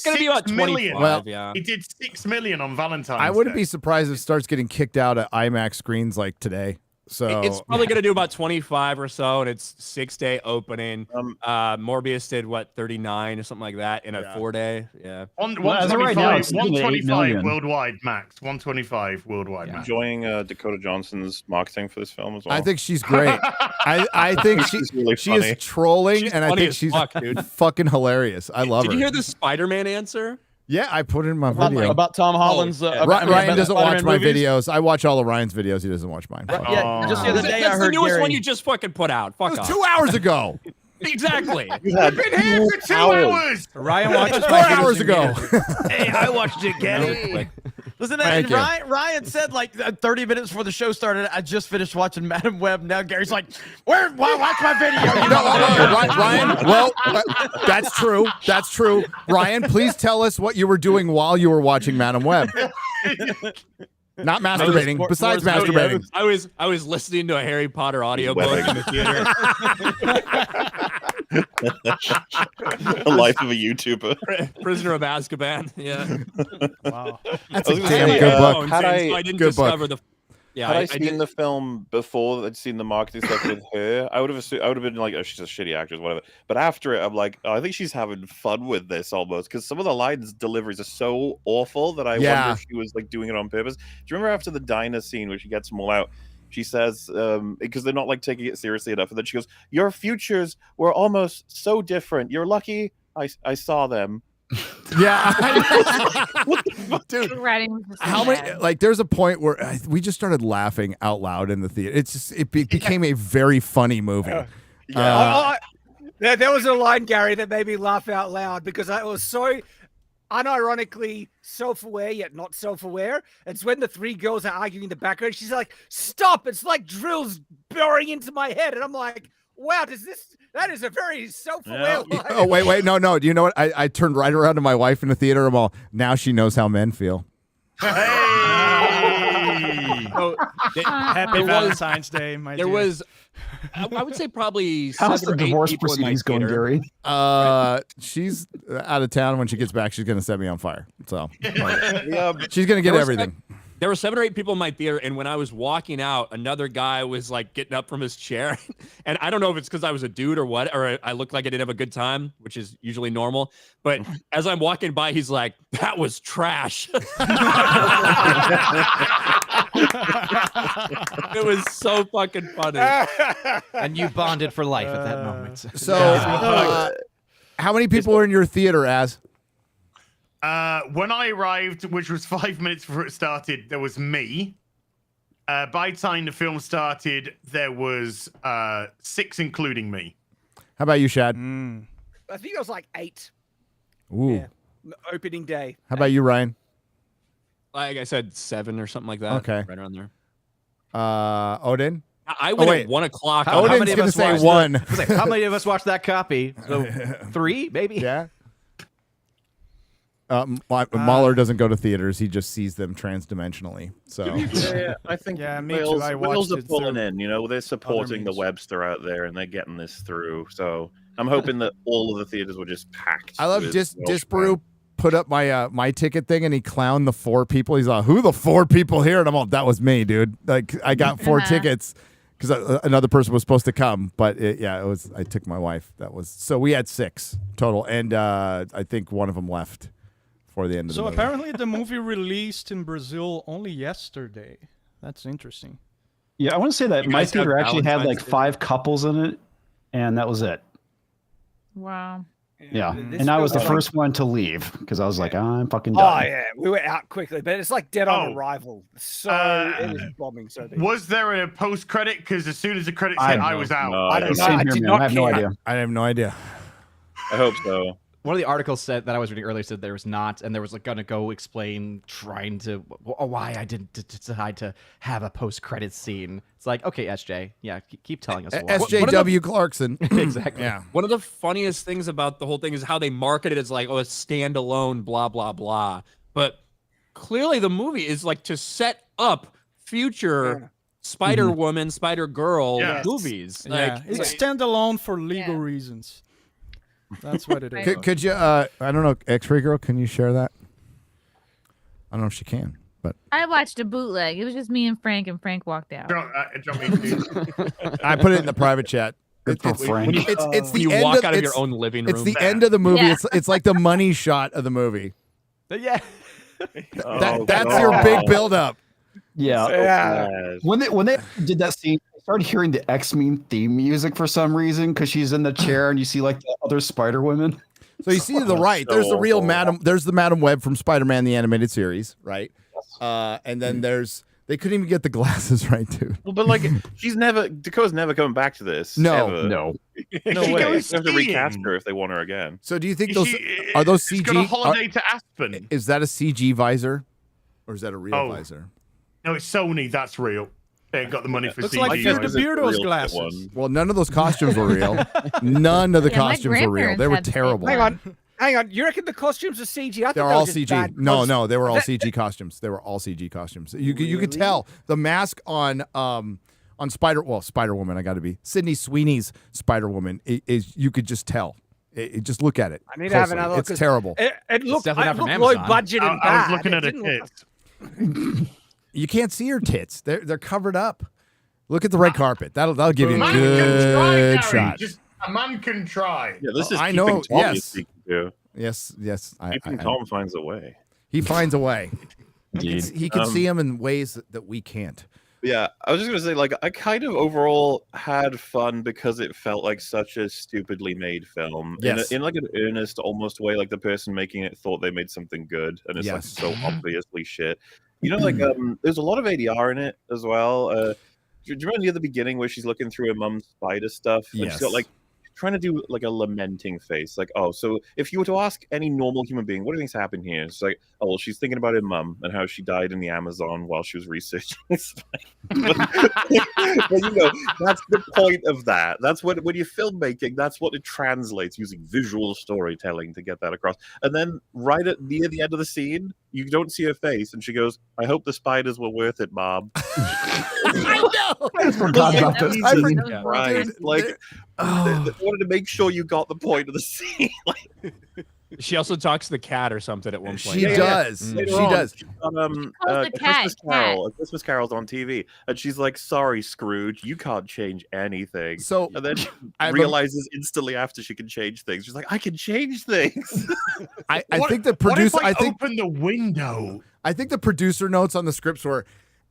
going to be about 25. Well, yeah. He did 6 million on Valentine's I wouldn't Day. be surprised if it starts getting kicked out at IMAX screens like today. So It's probably going to do about 25 or so, and it's 6-day opening. Morbius did what 39 or something like that in a 4-day. Yeah. As of right now, it's sitting at 8 125 million. worldwide max. 125 worldwide max. Enjoying Dakota Johnson's marketing for this film as well. I think she's great. I think She's really she is funny. trolling, She's and I funny think as she's fuck, dude. fucking hilarious. I love Did her. you hear the Spider-Man answer? Yeah, I put it in my video. About Tom Holland's. Ryan doesn't watch my movies? videos. I watch all of Ryan's videos. He doesn't watch mine. Fuck. Yeah, just the other day I That's the heard newest Gary. one you just fucking put out. Fuck It was off. 2 hours ago. Exactly. You had I've been here for 2 hours. Ryan watches 4 my videos hours in ago. theaters. Hey, I watched it, Gary. Listen, Thank you. Ryan said like 30 minutes before the show started, I just finished watching Madam Web. Now Gary's like, watch my video. Ryan, well, that's true. That's true. Ryan, please tell us what you were doing while you were watching Madam Web. Not masturbating. Besides masturbating, I was listening to a Harry Potter audiobook in the theater. The life of a YouTuber. Prisoner of Azkaban. Yeah. Wow. That's a damn good book. So I didn't discover the. Yeah, Had I seen the film before I'd seen the marketing stuff with her, I would have been like, oh, she's a shitty actress, whatever. But after it, I'm like, oh, I think she's having fun with this almost, because some of the lines deliveries are so awful that I wonder if she was like doing it on purpose. Do you remember after the diner scene where she gets them all out? She says, because they're not like taking it seriously enough, and then she goes, "Your futures were almost so different. You're lucky I saw them." Yeah, dude. How many? Like, there's a point where we just started laughing out loud in the theater. It's just it became a very funny movie. There was a line, Gary, that made me laugh out loud because I was so unironically self-aware yet not self-aware. It's when the three girls are arguing in the background. She's like, "Stop! It's like drills boring into my head," and I'm like, "Wow, that is a very self-aware line." Oh, wait, no. Do you know what? I turned right around to my wife in the theater. I'm all, now she knows how men feel. Happy Valentine's Day, my dear. There was, I would say probably How's 7 the or 8 divorce people in my proceedings going, theater. Gary? She's out of town. When she gets back, she's gonna set me on fire. So she's gonna get everything. There were 7 or 8 people in my theater, and when I was walking out, another guy was like getting up from his chair, and I don't know if it's because I was a dude or what, or I looked like I didn't have a good time, which is usually normal. But as I'm walking by, he's like, "That was trash." It was so fucking funny. And you bonded for life at that moment. So, how many people were in your theater, Az? When I arrived, which was 5 minutes before it started, there was me. By the time the film started, there was 6, including me. How about you, Shad? I think it was like 8. Ooh. Yeah. Opening day. How about you, Ryan? Like I said, 7 or something like that. Okay. Right around there. Odin? I went at 1 o'clock. Odin's going to say 1. How many of us watched that copy? So 3, maybe? Yeah. Mahler doesn't go to theaters. He just sees them transdimensionally. So Yeah, I think me too. I Wales watched are it pulling through in. You know, they're supporting the Webster out there, and they're getting this through. So I'm hoping that all of the theaters were just packed. I love with Welsh Disparu put up my ticket thing, and he clowned the 4 people. He's like, "Who the 4 people here?" And I'm all, "That was me, dude. Like, I got 4 tickets because another person was supposed to come, but it was. I took my wife. That was so we had 6 total, and I think one of them left for the end of the movie. Apparently the movie released in Brazil only yesterday. That's interesting. Yeah, I want to say that You my guys have theater actually had like Valentine's Day? 5 couples in it, and that was it. Wow. Yeah, This and I was the feels like- first one to leave because I was like, I'm fucking Oh done. yeah, we were out quickly, but it's like dead on arrival. So it was bombing so big. Was there a post credit? Because as soon as the credits I hit, I know. was out. No, I don't know. Same I here, did man. not I have no care. idea. I have no idea. I hope so. One of the articles said that I was reading earlier said there was not, and there was like going to go explain trying to why I didn't decide to have a post-credit scene. It's like, okay, SJ, yeah, keep telling us why. SJW Clarkson. Exactly. Yeah. One of the funniest things about the whole thing is how they market it as like, oh, a standalone, blah, blah, blah. But clearly the movie is like to set up future Spider-Woman, Spider-Girl movies. Yeah, Like, it's standalone for legal reasons. That's what it is. Could you? I don't know. X-Ray Girl, can you share that? I don't know if she can, but I watched a bootleg. It was just me and Frank walked out. I put it in the private chat. It's the you end walk of, out of it's- your own living It's room. the end of the movie. Yeah. It's like the money shot of the movie. Yeah. That's your big build-up. Yeah. When they did that scene, I started hearing the Xmen theme music for some reason because she's in the chair and you see like the other Spider Women. So you see to the right, there's the real Madam. There's the Madam Web from Spider-Man the animated series, right? And then they couldn't even get the glasses right, dude. Well, but like Dakota's never coming back to this. No. ever. No way. They have to recast her if they want her again. So do you think those are those She's CG? got a holiday to Aspen. Is that a CG visor? Or is that a real Oh. visor? No, it's Sony. That's real. They ain't got the money for Looks CG. like Fear the guys. Beardo's glasses. Well, none of those costumes were real. None of the Yeah, my costumes were real. grandparents They were had the same terrible. one. Hang on. You reckon the costumes are CG? I thought They're they were all just CG. bad No, they were all That- CG costumes. They were all CG costumes. You could tell the mask on Spider Woman. I got to be Sydney Sweeney's Spider Woman is you could just tell. Just look at it. I need to have closely. another look. It's 'Cause terrible. It looked, definitely not from low Amazon. budget and I bad. was looking It at her didn't look tits. You can't see her tits. They're covered up. Look at the red carpet. That'll give you a Man good can try, Gary. shot. Just a man can try. Yeah, this is I keeping know, Tom yes. you speaking to. Yes. Keeping Tom finds a way. He finds a way. Indeed. He can see them in ways that we can't. Yeah, I was just gonna say, like, I kind of overall had fun because it felt like such a stupidly made film. Yes. In like an earnest, almost way, like the person making it thought they made something good, and it's like Yes. so obviously shit. You know, like there's a lot of ADR in it as well. Do you remember near the beginning where she's looking through her mum's spider stuff? And she's got Yes. like trying to do like a lamenting face, like, oh, so if you were to ask any normal human being, what do you think's happened here? It's like, oh, well, she's thinking about her mum and how she died in the Amazon while she was researching but you know, that's the point of that. That's what when you're filmmaking, that's what it translates, using visual storytelling to get that across. And then right at near the end of the scene, you don't see her face, and she goes, "I hope the spiders were worth it, Mom." I know. I forgot about this I scene. forgot. Right, Dude, like there- they wanted to make sure you got the point of the scene. Like, She also talks to the cat or something at one point. She does. Later She on, does. she's on, calls the cat, Christmas Carol. A Christmas Carol's on TV, and she's like, "Sorry, Scrooge, you can't change anything." So and then she I realizes instantly after she can change things. She's like, "I can change things." I What- think the what if producer. I think open the window. I think the producer notes on the scripts were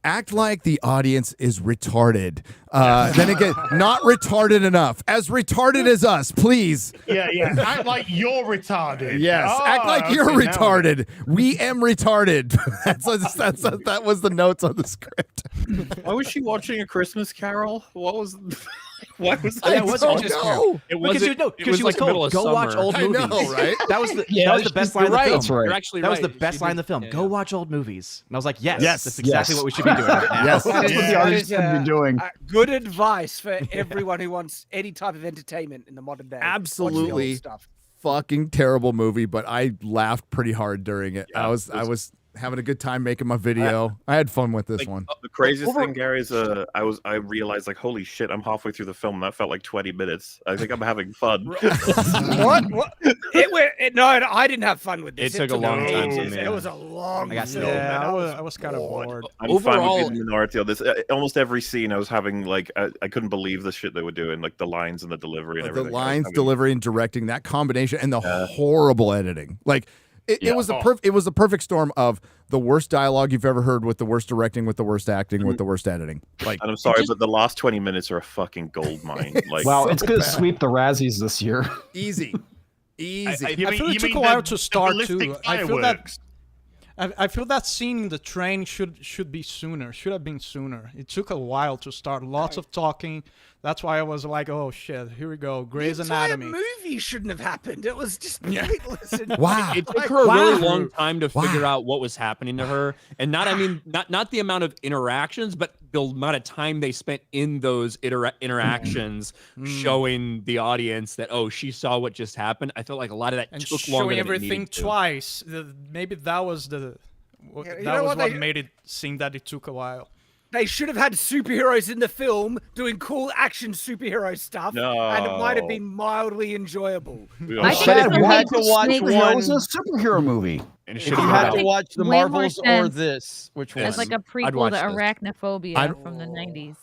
act like the audience is retarded. Then again, not retarded enough. As retarded as us, please. Yeah. Act like you're retarded. Yes, act like Oh, you're okay, now- retarded. We am retarded. That was the notes on the script. Why was she watching A Christmas Carol? What was? Why was I that? it wasn't don't just know. It Because wasn't. no, it was she like was the middle told, of go watch summer. old I movies. know, right? That was the Yeah, best line of the right. film. That's right. You're actually That was right. the best She line in did- the film. yeah. Go watch old movies. And I was like, yes, Yes. that's exactly Yes. what we should be doing right now. Yes. That's what the Yeah. audience should be doing. Good advice for everyone who wants any type of entertainment in the modern day. Watch the old Absolutely. stuff. Fucking terrible movie, but I laughed pretty hard during it. Yeah, I was having a good time making my video. I had fun with this Like, one. the craziest thing, Gary, is I realized like, holy shit, I'm halfway through the film. And that felt like 20 minutes. I think I'm having fun. What? No, I didn't have fun with this. It took a long time ages. for me. It was a long I got film. scared. and I was kind of bored. I'm Overall- fine with being the minority of this. Almost every scene, I was having like I couldn't believe the shit they were doing, like the lines and the delivery and The everything. lines, I mean, delivery, and directing, that combination, and the horrible editing. Like it was a perfect storm of the worst dialogue you've ever heard, with the worst directing, with the worst acting, with the worst editing. Like, And I'm sorry, but the last 20 minutes are a fucking gold mine. Like, Wow, so it's going to bad. sweep the Razzies this year. easy. Easy. I feel it took a while to start too. I feel that I feel that scene in the train should be sooner. Should have been sooner. It took a while to start. Lots of talking. That's why I was like, oh shit, here we go. Grey's The entire Anatomy. movie shouldn't have happened. It was just pointless. Wow. It took her a really Wow. long time to figure Wow. out what was happening to her, and not I mean not the amount of interactions, but the amount of time they spent in those interactions, showing the audience that she saw what just happened. I felt like a lot of that And took longer showing than it everything needed to. twice. Maybe that was the You that know was what what they- made it seem that it took a while. They should have had superheroes in the film doing cool action superhero stuff, and it might have been mildly enjoyable. I think But that's if the you way had to to watch make one, it was a superhero movie. And it If should you have had been to out. watch the Way more Marvels or sense this, which one? As like a I'd prequel watch to this. Arachnophobia from the 90s.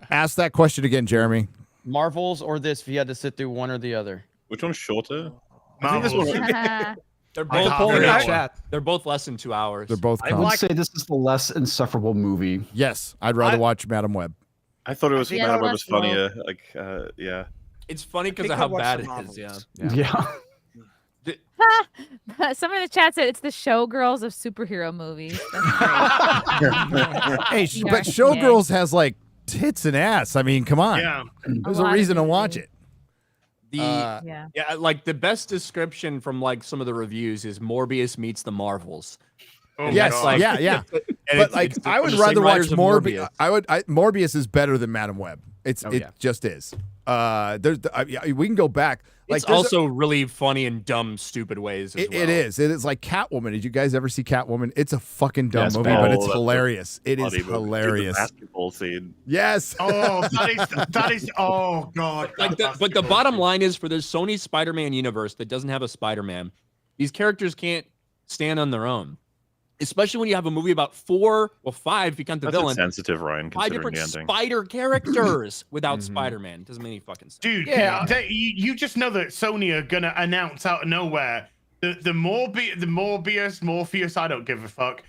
Ask that question again, Jeremy. Marvels or this, if you had to sit through one or the other. which one's shorter? Marvel. They're I both have in that the one. chat. They're both less than 2 hours. They're both. I comedy. would say this is the less insufferable movie. Yes, I'd rather watch Madam Web. I thought it was Yeah, Madam Web that's was funnier. Like, yeah. It's funny because think of I how watched bad the it is. Yeah. Marvels. Yeah. Someone in the chat said it's the showgirls of superhero movies. That's great. Hey, Yeah. but Showgirls has like tits and ass. I mean, come on. Yeah. There's A a lot of reason to nudity. watch it. The Yeah. yeah, like the best description from like some of the reviews is Morbius meets the Marvels. Oh, yes, God. yeah. And But like, I would rather watch Morbius. Morbius. Morbius is better than Madam Web. It just is. We can go back. Like, It's also really funny in dumb, stupid ways. As well. It is. It is like Catwoman. Did you guys ever see Catwoman? It's a fucking dumb Yes, movie, man. but it's Oh, that's hilarious. It is funny movie. Dude, the hilarious. basketball scene. Yes. Oh, that is. Oh God. But the bottom line is, for the Sony Spider-Man universe that doesn't have a Spider-Man, these characters can't stand on their own. Especially when you have a movie about 5 if you count the That's villain. insensitive, Ryan. 5 different Considering the ending. spider characters without Spider-Man. Doesn't make any fucking sense. Dude, you just know that Sony are gonna announce out of nowhere the Morpheus, I don't give a fuck.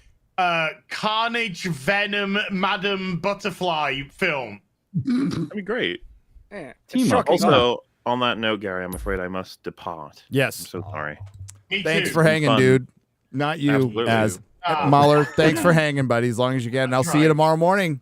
Carnage, Venom, Madam Butterfly film. That'd be great. Yeah. Team up. Also, on that note, Gary, I'm afraid I must depart. Yes. I'm so sorry. Me Thanks too. for hanging, Fun. dude. Not you, Absolutely. as Mahler. Thanks for hanging, buddy. As long as you can. And I'll see you tomorrow morning.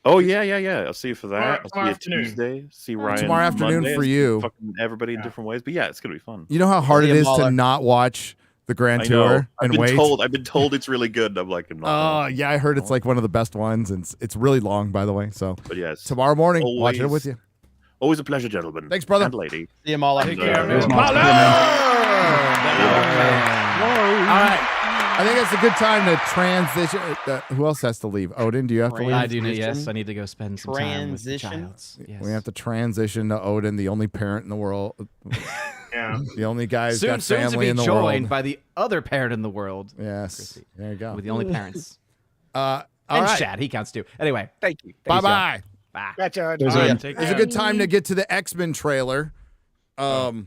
Oh yeah. I'll see you for that. Tomorrow I'll see you Tuesday. See Ryan Tomorrow afternoon Monday. for See you. Fucking everybody in different ways, but yeah, it's gonna be fun. You know how hard See it you, is to Mahler. not watch the Grand I know. Tour I've and been wait. told. I've been told it's really good. I'm like, I'm not. Oh yeah, I heard it's like one of the best ones, and it's really long, by the way. So, But yes, tomorrow morning, watching it with always- you. Always a pleasure, gentlemen. Thanks, brother. And lady. See you, Mahler. Take care, man. All right. I think it's a good time to transition. Who else has to leave? Odin, do you have to leave? I do. Yes, I need to go spend some time with the Transition? child. Yes. We have to transition to Odin, the only parent in the world. Yeah. The only guy who's soon, got soon to family be in the joined world. by the other parent in the world. Yes. Chrissy. There you go. With the only parents. All And right. Chad, he counts too. Anyway, Thank you. Bye-bye. bye. Gotcha. There's All a- right. It's a good time to get to the X-Men trailer. Oh,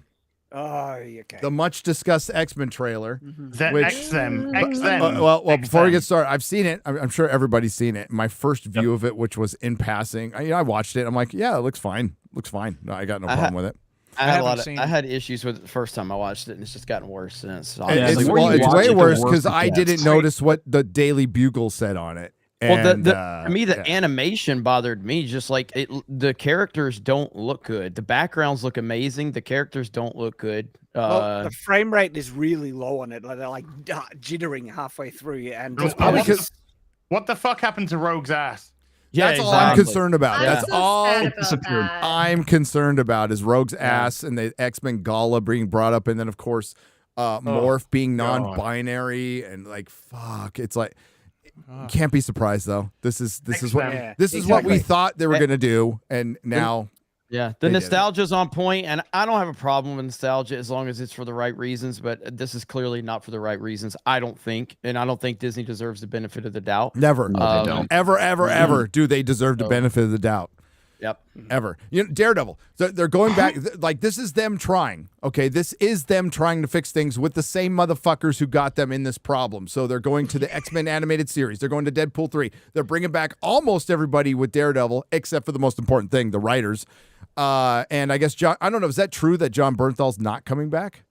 okay. The much discussed X-Men trailer. The Which- X-Men. Well, before we get started, I've seen it. I'm sure everybody's seen it. My first view of it, which was in passing, I watched it. I'm like, yeah, it looks fine. Looks fine. No, I got no problem with it. I had issues with it the first time I watched it, and it's just gotten worse since. It's honestly. way worse because I didn't notice what the Daily Bugle said on it. Well, And, to me, the animation bothered me. Just like the characters don't look good. The backgrounds look amazing. The characters don't look good. Well, the frame rate is really low on it. Like they're like jittering halfway through, and What the fuck happened to Rogue's ass? That's all I'm concerned about. I'm That's so all sad about that. I'm concerned about is Rogue's ass and the X-Men Gala being brought up, and then of course Morph being non-binary and like fuck. It's like can't be surprised though. This is what we thought they were gonna do, and now. Yeah, the they did it. nostalgia's on point, and I don't have a problem with nostalgia as long as it's for the right reasons. But this is clearly not for the right reasons, I don't think, and I don't think Disney deserves the benefit of the doubt. Never, ever do they deserve the No. benefit of the doubt. Yep. Ever. You know, Daredevil. They're going back. Like this is them trying. Okay, this is them trying to fix things with the same motherfuckers who got them in this problem. So they're going to the X-Men animated series. They're going to Deadpool 3. They're bringing back almost everybody with Daredevil, except for the most important thing, the writers. And I guess John. I don't know. Is that true that John Bernthal's not coming back?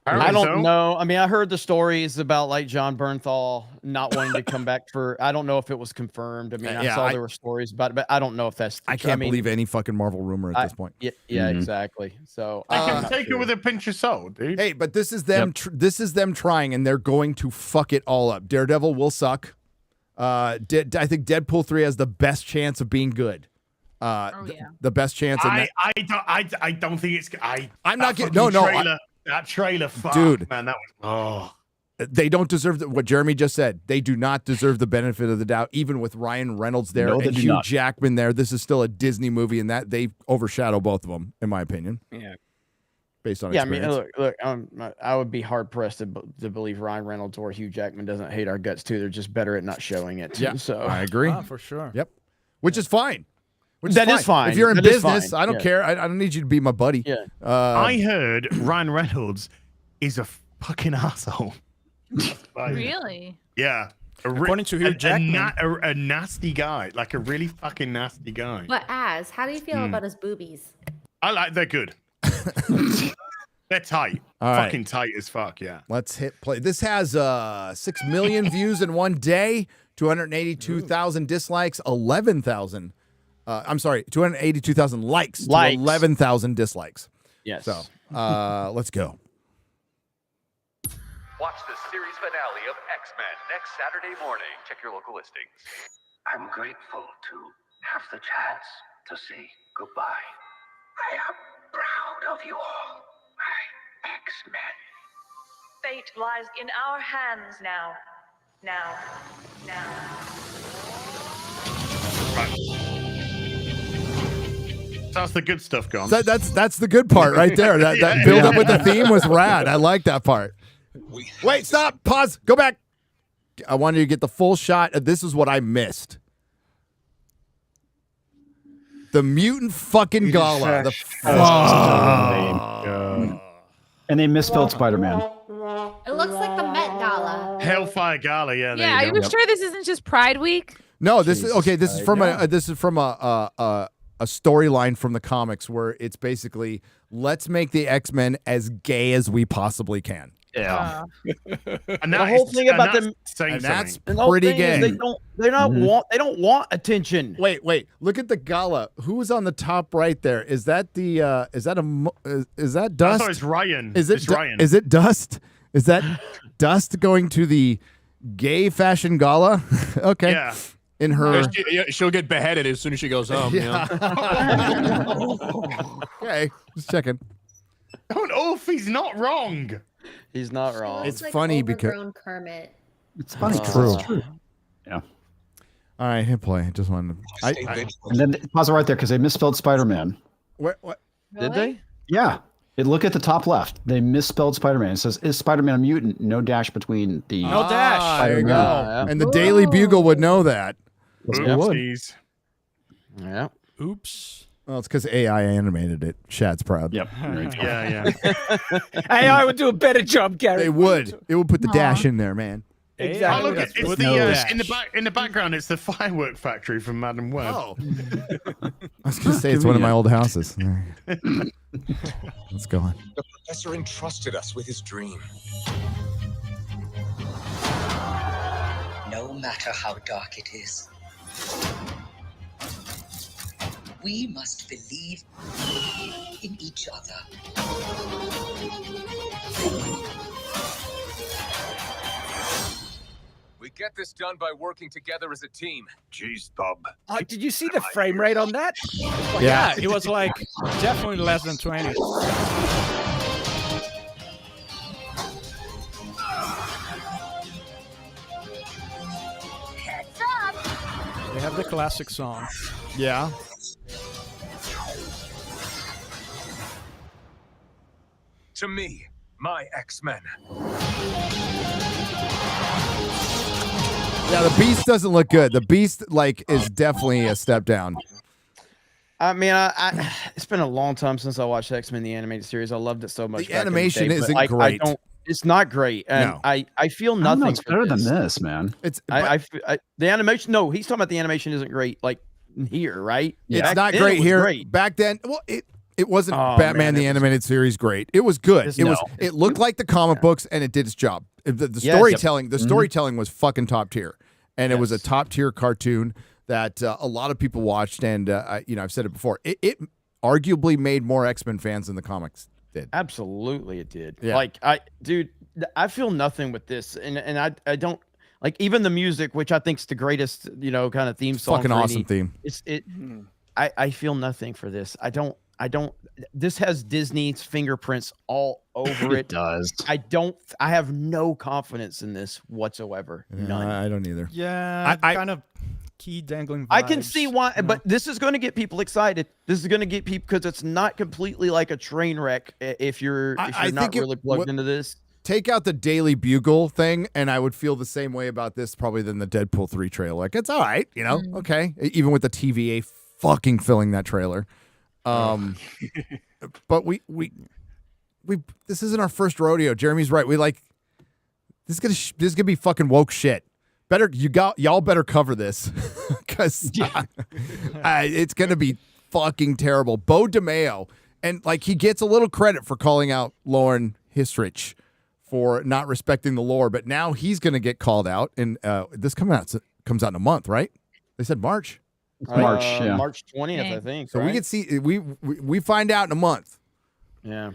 I don't know. I mean, I heard the stories about like John Bernthal not wanting to come back for. I don't know if it was confirmed. I mean, I saw there were stories about it, but I don't know if that's. I can't believe any fucking Marvel rumor at this point. Yeah, exactly. So Take it with a pinch of salt, dude. Hey, but this is them. This is them trying, and they're going to fuck it all up. Daredevil will suck. I think Deadpool 3 has the best chance of being good. The best chance. I don't think it's. I'm not getting. fucking No. trailer, that trailer, fuck, Dude. man, that was. They don't deserve what Jeremy just said. They do not deserve the benefit of the doubt, even with Ryan Reynolds there No, they and do Hugh not. Jackman there. This is still a Disney movie, and that they overshadow both of them, in my opinion. Yeah. Based on yeah, I mean, experience. look, I would be hard pressed to believe Ryan Reynolds or Hugh Jackman doesn't hate our guts too. They're just better at not showing it. Too, Yeah, so I agree. For sure. Yep. Which is fine. That is fine. If you're in That is business, fine. I don't Yeah. care. I don't need you to be my buddy. Yeah. I heard Ryan Reynolds is a fucking asshole. Really? Yeah. According to Hugh Jackman. a nasty guy, like a really fucking nasty guy. But as, how do you feel about his boobies? They're good. They're tight. All right. Fucking tight as fuck, yeah. Let's hit play. This has 6 million views in one day, 282,000 dislikes, 11,000. I'm sorry, 282,000 likes to 11,000 dislikes. Yes. So let's go. Watch the series finale of X-Men next Saturday morning. Check your local listings. I'm grateful to have the chance to say goodbye. I am proud of you all, my X-Men. Fate lies in our hands now. Now. That's the good stuff gone. That's the good part right there. That build up with the theme was rad. I like that part. Wait, stop, pause, go back. I wanted you to get the full shot. This is what I missed. The mutant fucking Gala. The And they misspelled Spider-Man. It looks like the Met Gala. Hellfire Gala, yeah. There Yeah, you are go. you sure this isn't just Pride Week? No, this is okay. This is from a storyline from the comics where it's basically let's make the X-Men as gay as we possibly can. Yeah. And The whole thing about them, saying that's and the whole pretty thing is gay. they don't want attention. Wait. Look at the Gala. Who's on the top right there? Is that is that Dust? I thought it was Ryan. Is it It's Ryan. Is it Dust? Is that Dust going to the gay fashion gala? Okay. Yeah. In her. She'll get beheaded as soon as she goes home. Yeah. Okay, just checking. Oh, he's not wrong. He's not wrong. It's like funny because overgrown Kermit. It's funny. It's true. Yeah. All right, hit play. Just wanted to. And then pause it right there because they misspelled Spider-Man. What? Did they? Yeah. Look at the top left. They misspelled Spider-Man. It says, "Is Spider-Man a mutant?" No dash between the. No dash. There you go. Yeah. And the Daily Bugle would know that. Yes, they would. Oopsies. Yeah. Oops. Well, it's because AI animated it. Shad's proud. Yep. Yeah. Hey, I would do a better job, Gary. They would. It would put the dash in there, man. Oh, Exactly. look, it's With the no dash. in the background. It's the firework factory from Madam Web. Oh. I was going to say it's one of my old houses. Let's go on. The professor entrusted us with his dream. No matter how dark it is, we must believe in each other. We get this done by working together as a team. Jeez, Bob. Did you see the frame rate on that? Yeah, it was like definitely less than 20. They have the classic song. Yeah. To me, my X-Men. Yeah, the Beast doesn't look good. The Beast, is definitely a step down. I mean, I it's been a long time since I watched X-Men the animated series. I loved it so much. The back in animation day, but, isn't great. It's not great, and No. I feel I don't know, nothing. it's better than this, man. It's The animation. No, he's talking about the animation isn't great. Like here, right? It's Back not then, great it was here. great. Back then, well, it wasn't Oh, Batman man, the it was- animated series great. It was good. Just It was. no. It looked like the comic books, and it did its job. The Yes. storytelling, the Mhm. storytelling was fucking top tier, and it was a Yes. top tier cartoon that a lot of people watched. And I've said it before. It arguably made more X-Men fans than the comics did. Absolutely, it did. Yeah. Like I feel nothing with this, and I don't like even the music, which I think is the greatest, kind of theme song. Fucking for awesome any- theme. I feel nothing for this. I don't. This has Disney's fingerprints all over it. It does. I have no confidence in this whatsoever. None. I don't either. Yeah, I- kind of key dangling vibes. I can see why, but this is going to get people excited. This is going to get people because it's not completely like a train wreck if you're I not think it- really plugged what- into this. Take out the Daily Bugle thing, and I would feel the same way about this probably than the Deadpool 3 trailer. Like, it's all right, okay. Even with the TVA fucking filling that trailer. But we this isn't our first rodeo. Jeremy's right. This is gonna be fucking woke shit. Y'all better cover this because it's gonna be fucking terrible. Bo DeMeo, and he gets a little credit for calling out Lauren Hisrich for not respecting the lore, but now he's gonna get called out. And this comes out in a month, right? They said March. March, yeah. March 20th, I think. So we right? can see we find out in a month. Yeah.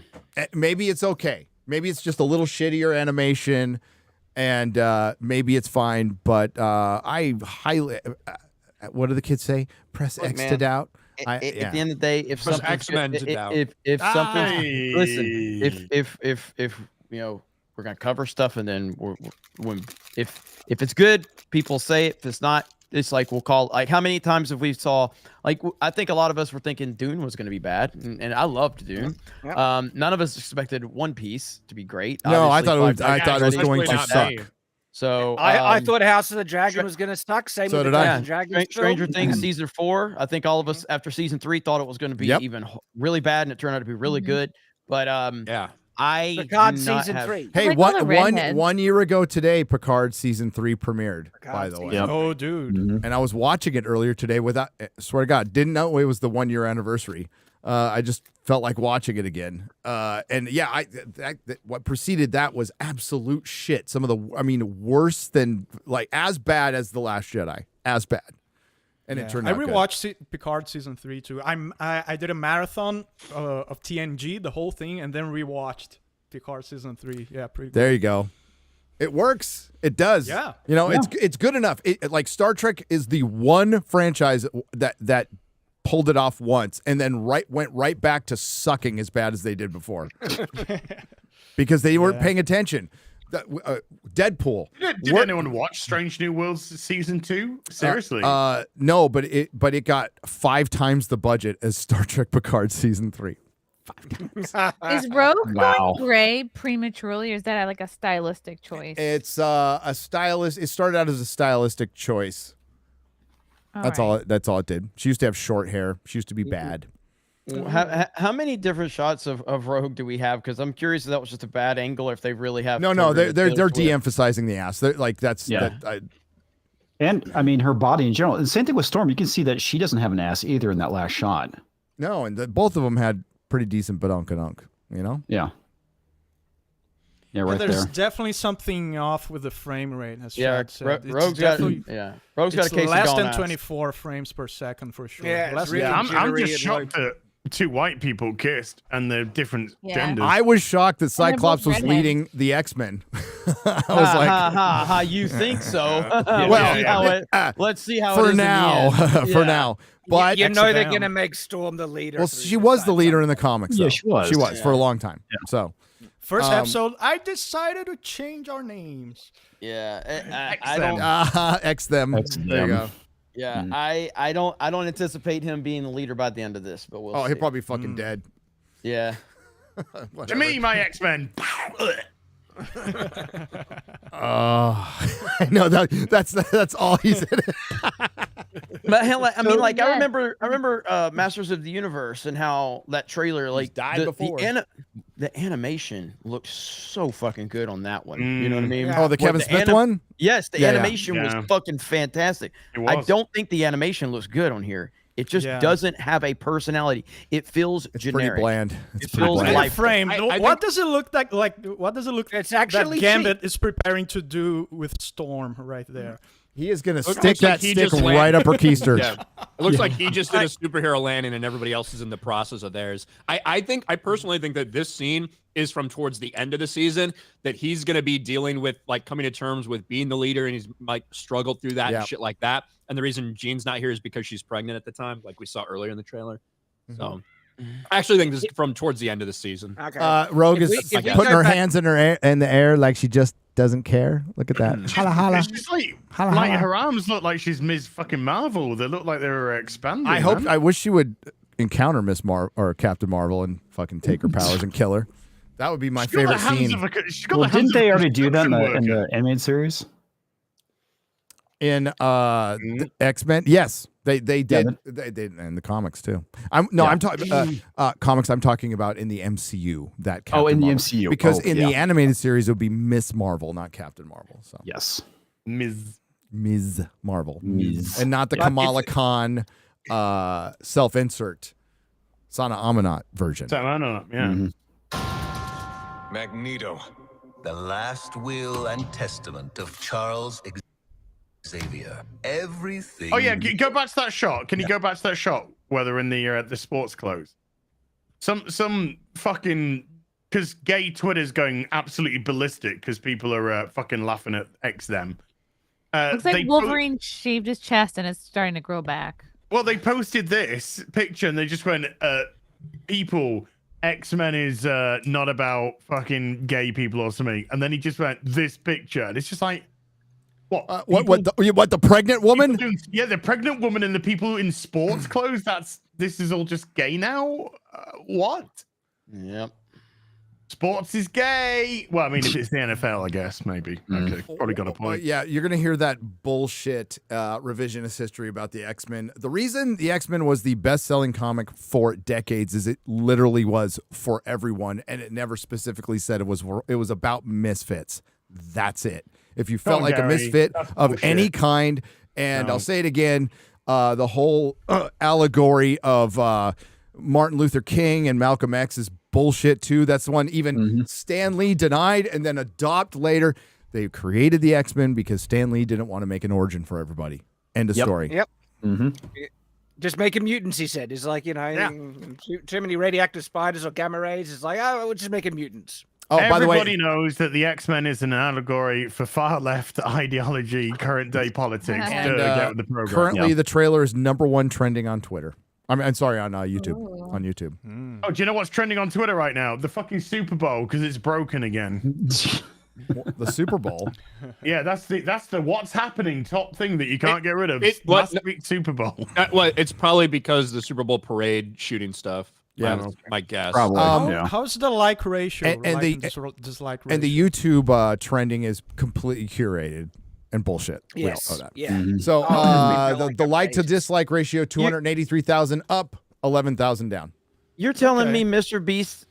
Maybe it's okay. Maybe it's just a little shittier animation, and maybe it's fine. But I highly, what do the kids say? Press Look, X man, to doubt. At the end of the day, if Press something's X-Men good- to doubt. if something's Aye. listen, if you know we're gonna cover stuff, and then if it's good, people say it. If it's not, it's like we'll call. Like, how many times have we saw? Like, I think a lot of us were thinking Dune was going to be bad, and I loved Dune. Yep. None of us expected One Piece to be great. No, I Obviously, thought it was going to suck. So I thought House of the Dragon was going to suck. Same So with did the I. House of the Dragon. Stranger Things season 4. I think all of us after season 3 thought it was going to be even really bad, and it turned out to be really good. But I Picard do not season have- 3. Hey, Like all the redheads. one year ago today, Picard season 3 premiered. By the way, Oh, dude. and I was watching it earlier today. Without, swear to God, didn't know it was the 1 year anniversary. I just felt like watching it again. And yeah, what preceded that was absolute shit. Some of the, worse than, like, as bad as The Last Jedi, as bad. And it turned out good. rewatched Picard season 3 too. I did a marathon of TNG, the whole thing, and then rewatched Picard season 3. Yeah, pretty good. There you go. It works. It does. Yeah. You know, it's good enough. Like, Star Trek is the one franchise that pulled it off once and then went right back to sucking as bad as they did before. Because they weren't paying attention. Deadpool. Did anyone watch Strange New Worlds season 2? Seriously? No, but it got 5 times the budget as Star Trek Picard season 3. 5 times. Is Rogue going gray prematurely, or is that like a stylistic choice? It's a stylist. It started out as a stylistic choice. That's all it did. She used to have short hair. She used to be bad. How many different shots of Rogue do we have? Because I'm curious if that was just a bad angle, or if they really have. No, they're de-emphasizing the ass. They're like that's And I mean, her body in general. The same thing with Storm. You can see that she doesn't have an ass either in that last shot. No, and both of them had pretty decent badunk-a-dunk, you know? Yeah. Yeah, right There's there. definitely something off with the frame rate, as Yeah, Chad said. Rogue's got a case of less gone than ass. 24 frames per second for sure. Yeah, it's Less really than- I'm just shocked that 2 white people kissed and they're different genders. I was shocked that they're both Cyclops was redheads. leading the X-Men. I was like, you think so? Let's see how for it is now, in the end. for now. But you know they're going to make Storm the leader. well, she was the leader in the comics. Yeah, though. she was. She was for a long time. So First episode, I decided to change our names. Yeah, I don't. X them. There you go. Yeah, I don't anticipate him being the leader by the end of this, but we'll. Oh, see. he'll probably be fucking dead. Yeah. To me, my X-Men. I know that's all he said. But hell, I mean, like I remember Masters of the Universe and how that trailer like died before. The animation looked so fucking good on that one. You know what I mean? Oh, the Kevin Smith one? Yes, the Yeah, yeah. animation was fucking fantastic. It was. I don't think the animation looks good on here. It just doesn't have a personality. It feels generic. Pretty bland. It feels Look at the like frame. What does it look like? What does it look? It's actually that Gambit is preparing to do with Storm right there. He is going to Looks stick like that he stick just right up her keister. Yeah. It looks like he just did a superhero landing and everybody else is in the process of theirs. I personally think that this scene is from towards the end of the season, that he's going to be dealing with like coming to terms with being the leader, and he's like struggled through that and shit like that. And the reason Jean's not here is because she's pregnant at the time, like we saw earlier in the trailer. So I actually think this is from towards the end of the season. Okay. Rogue is putting her hands in the air like she just doesn't care. Look at that. Holla, holla. It's just like Holla. her arms look like she's Ms. fucking Marvel. They look like they were expanding. I wish she would encounter or Captain Marvel and fucking take her powers and kill her. That would be my favorite scene. Well, didn't they already do that in the animated series? In X-Men, yes, they did. They did in the comics too. I'm talking comics. I'm talking about in the MCU. That Captain in the Marvel. MCU, because in the animated series it would be Miss Marvel, not Captain Marvel. So yes, Ms. Marvel, and not the Kamala Khan self-insert Sana Amanat version. Magneto, the last will and testament of Charles Xavier. Everything. Oh yeah, go back to that shot. Can you go back to that shot where they're in the sports clothes? Some fucking because gay Twitter's going absolutely ballistic because people are fucking laughing at them. Looks like Wolverine shaved his chest and it's starting to grow back. Well, they posted this picture and they just went, people, X-Men is not about fucking gay people or something. And then he just went, this picture. And it's just like, what? What the pregnant woman? Yeah, the pregnant woman and the people in sports clothes. This is all just gay now? What? Yep. Sports is gay. Well, I mean, if it's the NFL, I guess, maybe. Okay, probably got a point. Yeah, you're going to hear that bullshit revisionist history about the X-Men. The reason the X-Men was the best-selling comic for decades is it literally was for everyone, and it never specifically said it was about misfits. That's it. If you felt like Gary, a misfit of bullshit. any kind, and I'll say it again, the whole allegory of Martin Luther King and Malcolm X is bullshit too. That's the one even Stan Lee denied and then adopt later. They created the X-Men because Stan Lee didn't want to make an origin for everybody. End of story. Yep. Just making mutants, he said. It's like, too many radioactive spiders or gamma rays. It's like, oh, we're just making mutants. Oh, by the way, everybody knows that the X-Men is an allegory for far left ideology, current day politics. and, Get with the program. currently the trailer is #1 trending on Twitter. I'm sorry, on YouTube. On YouTube. Oh, do you know what's trending on Twitter right now? The fucking Super Bowl because it's broken again. The Super Bowl. Yeah, that's the what's happening top thing that you can't get rid of. Last week's Super Bowl. Well, it's probably because the Super Bowl parade shooting stuff. Yeah. That's my guess. Probably. How's the like ratio? And like the- dislike ratio? And the YouTube trending is completely curated and bullshit. Yes. We all know that. Yeah. So Oh, the like to dislike ratio 283,000 up, 11,000 down. You're telling me Mr. Beast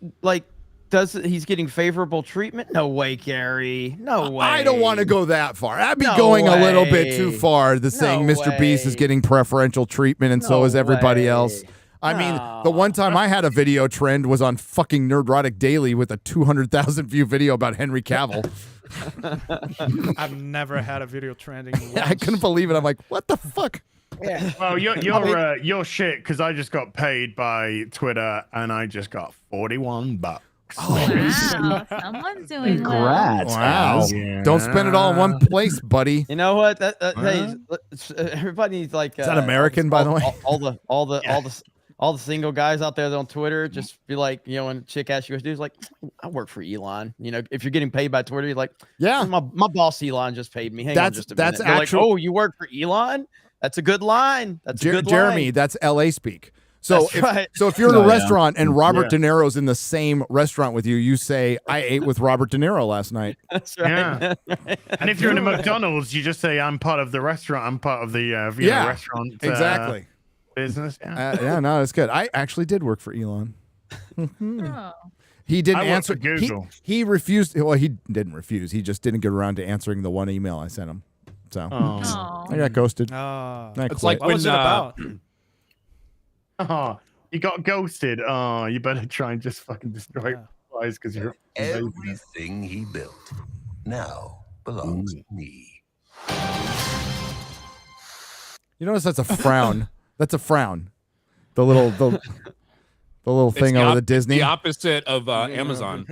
he's getting favorable treatment? No way, Gary. No way. I don't want to go that far. I'd be No going a little way. bit too far. Saying Mr. Beast is getting preferential treatment and so No is everybody way. else. I mean, the one time I had a video trend was on fucking Nerdrotic Daily with a 200,000 view video about Henry Cavill. I've never had a video trending. I couldn't believe it. I'm like, what the fuck? Yeah. Well, you're shit because I just got paid by Twitter and I just got $41. Wow, someone's doing Wow. Yeah. Don't spend it all in one place, buddy. You know what? Hey, everybody needs like. Is that American, by the way? All the single guys out there on Twitter, just be like, when a chick asks you what to do, it's like, I work for Elon. If you're getting paid by Twitter, you're like, yeah, my boss Elon just paid me. Hang on just a minute. That's They're like, actual- oh, you work for Elon? That's a good line. That's a good Jeremy, line. that's LA speak. So That's right. if you're in a Oh, yeah. restaurant and Robert De Niro's in the same restaurant with you, you say, I ate with Robert De Niro last night. That's right. Yeah. And if you're in a McDonald's, you just say, I'm part of the restaurant. I'm part of the restaurant. Exactly. Business. Yeah. Yeah, no, it's good. I actually did work for Elon. Oh. He didn't I worked answer. for Google. He refused. Well, he didn't refuse. He just didn't get around to answering the one email I sent him. So I got ghosted. I It's quit. what was it about? Oh, you got ghosted. Oh, you better try and just fucking destroy lives because you're amazing. Everything he built now belongs to me. You notice that's a frown. That's a frown. The little thing over the Disney. The opposite of Amazon.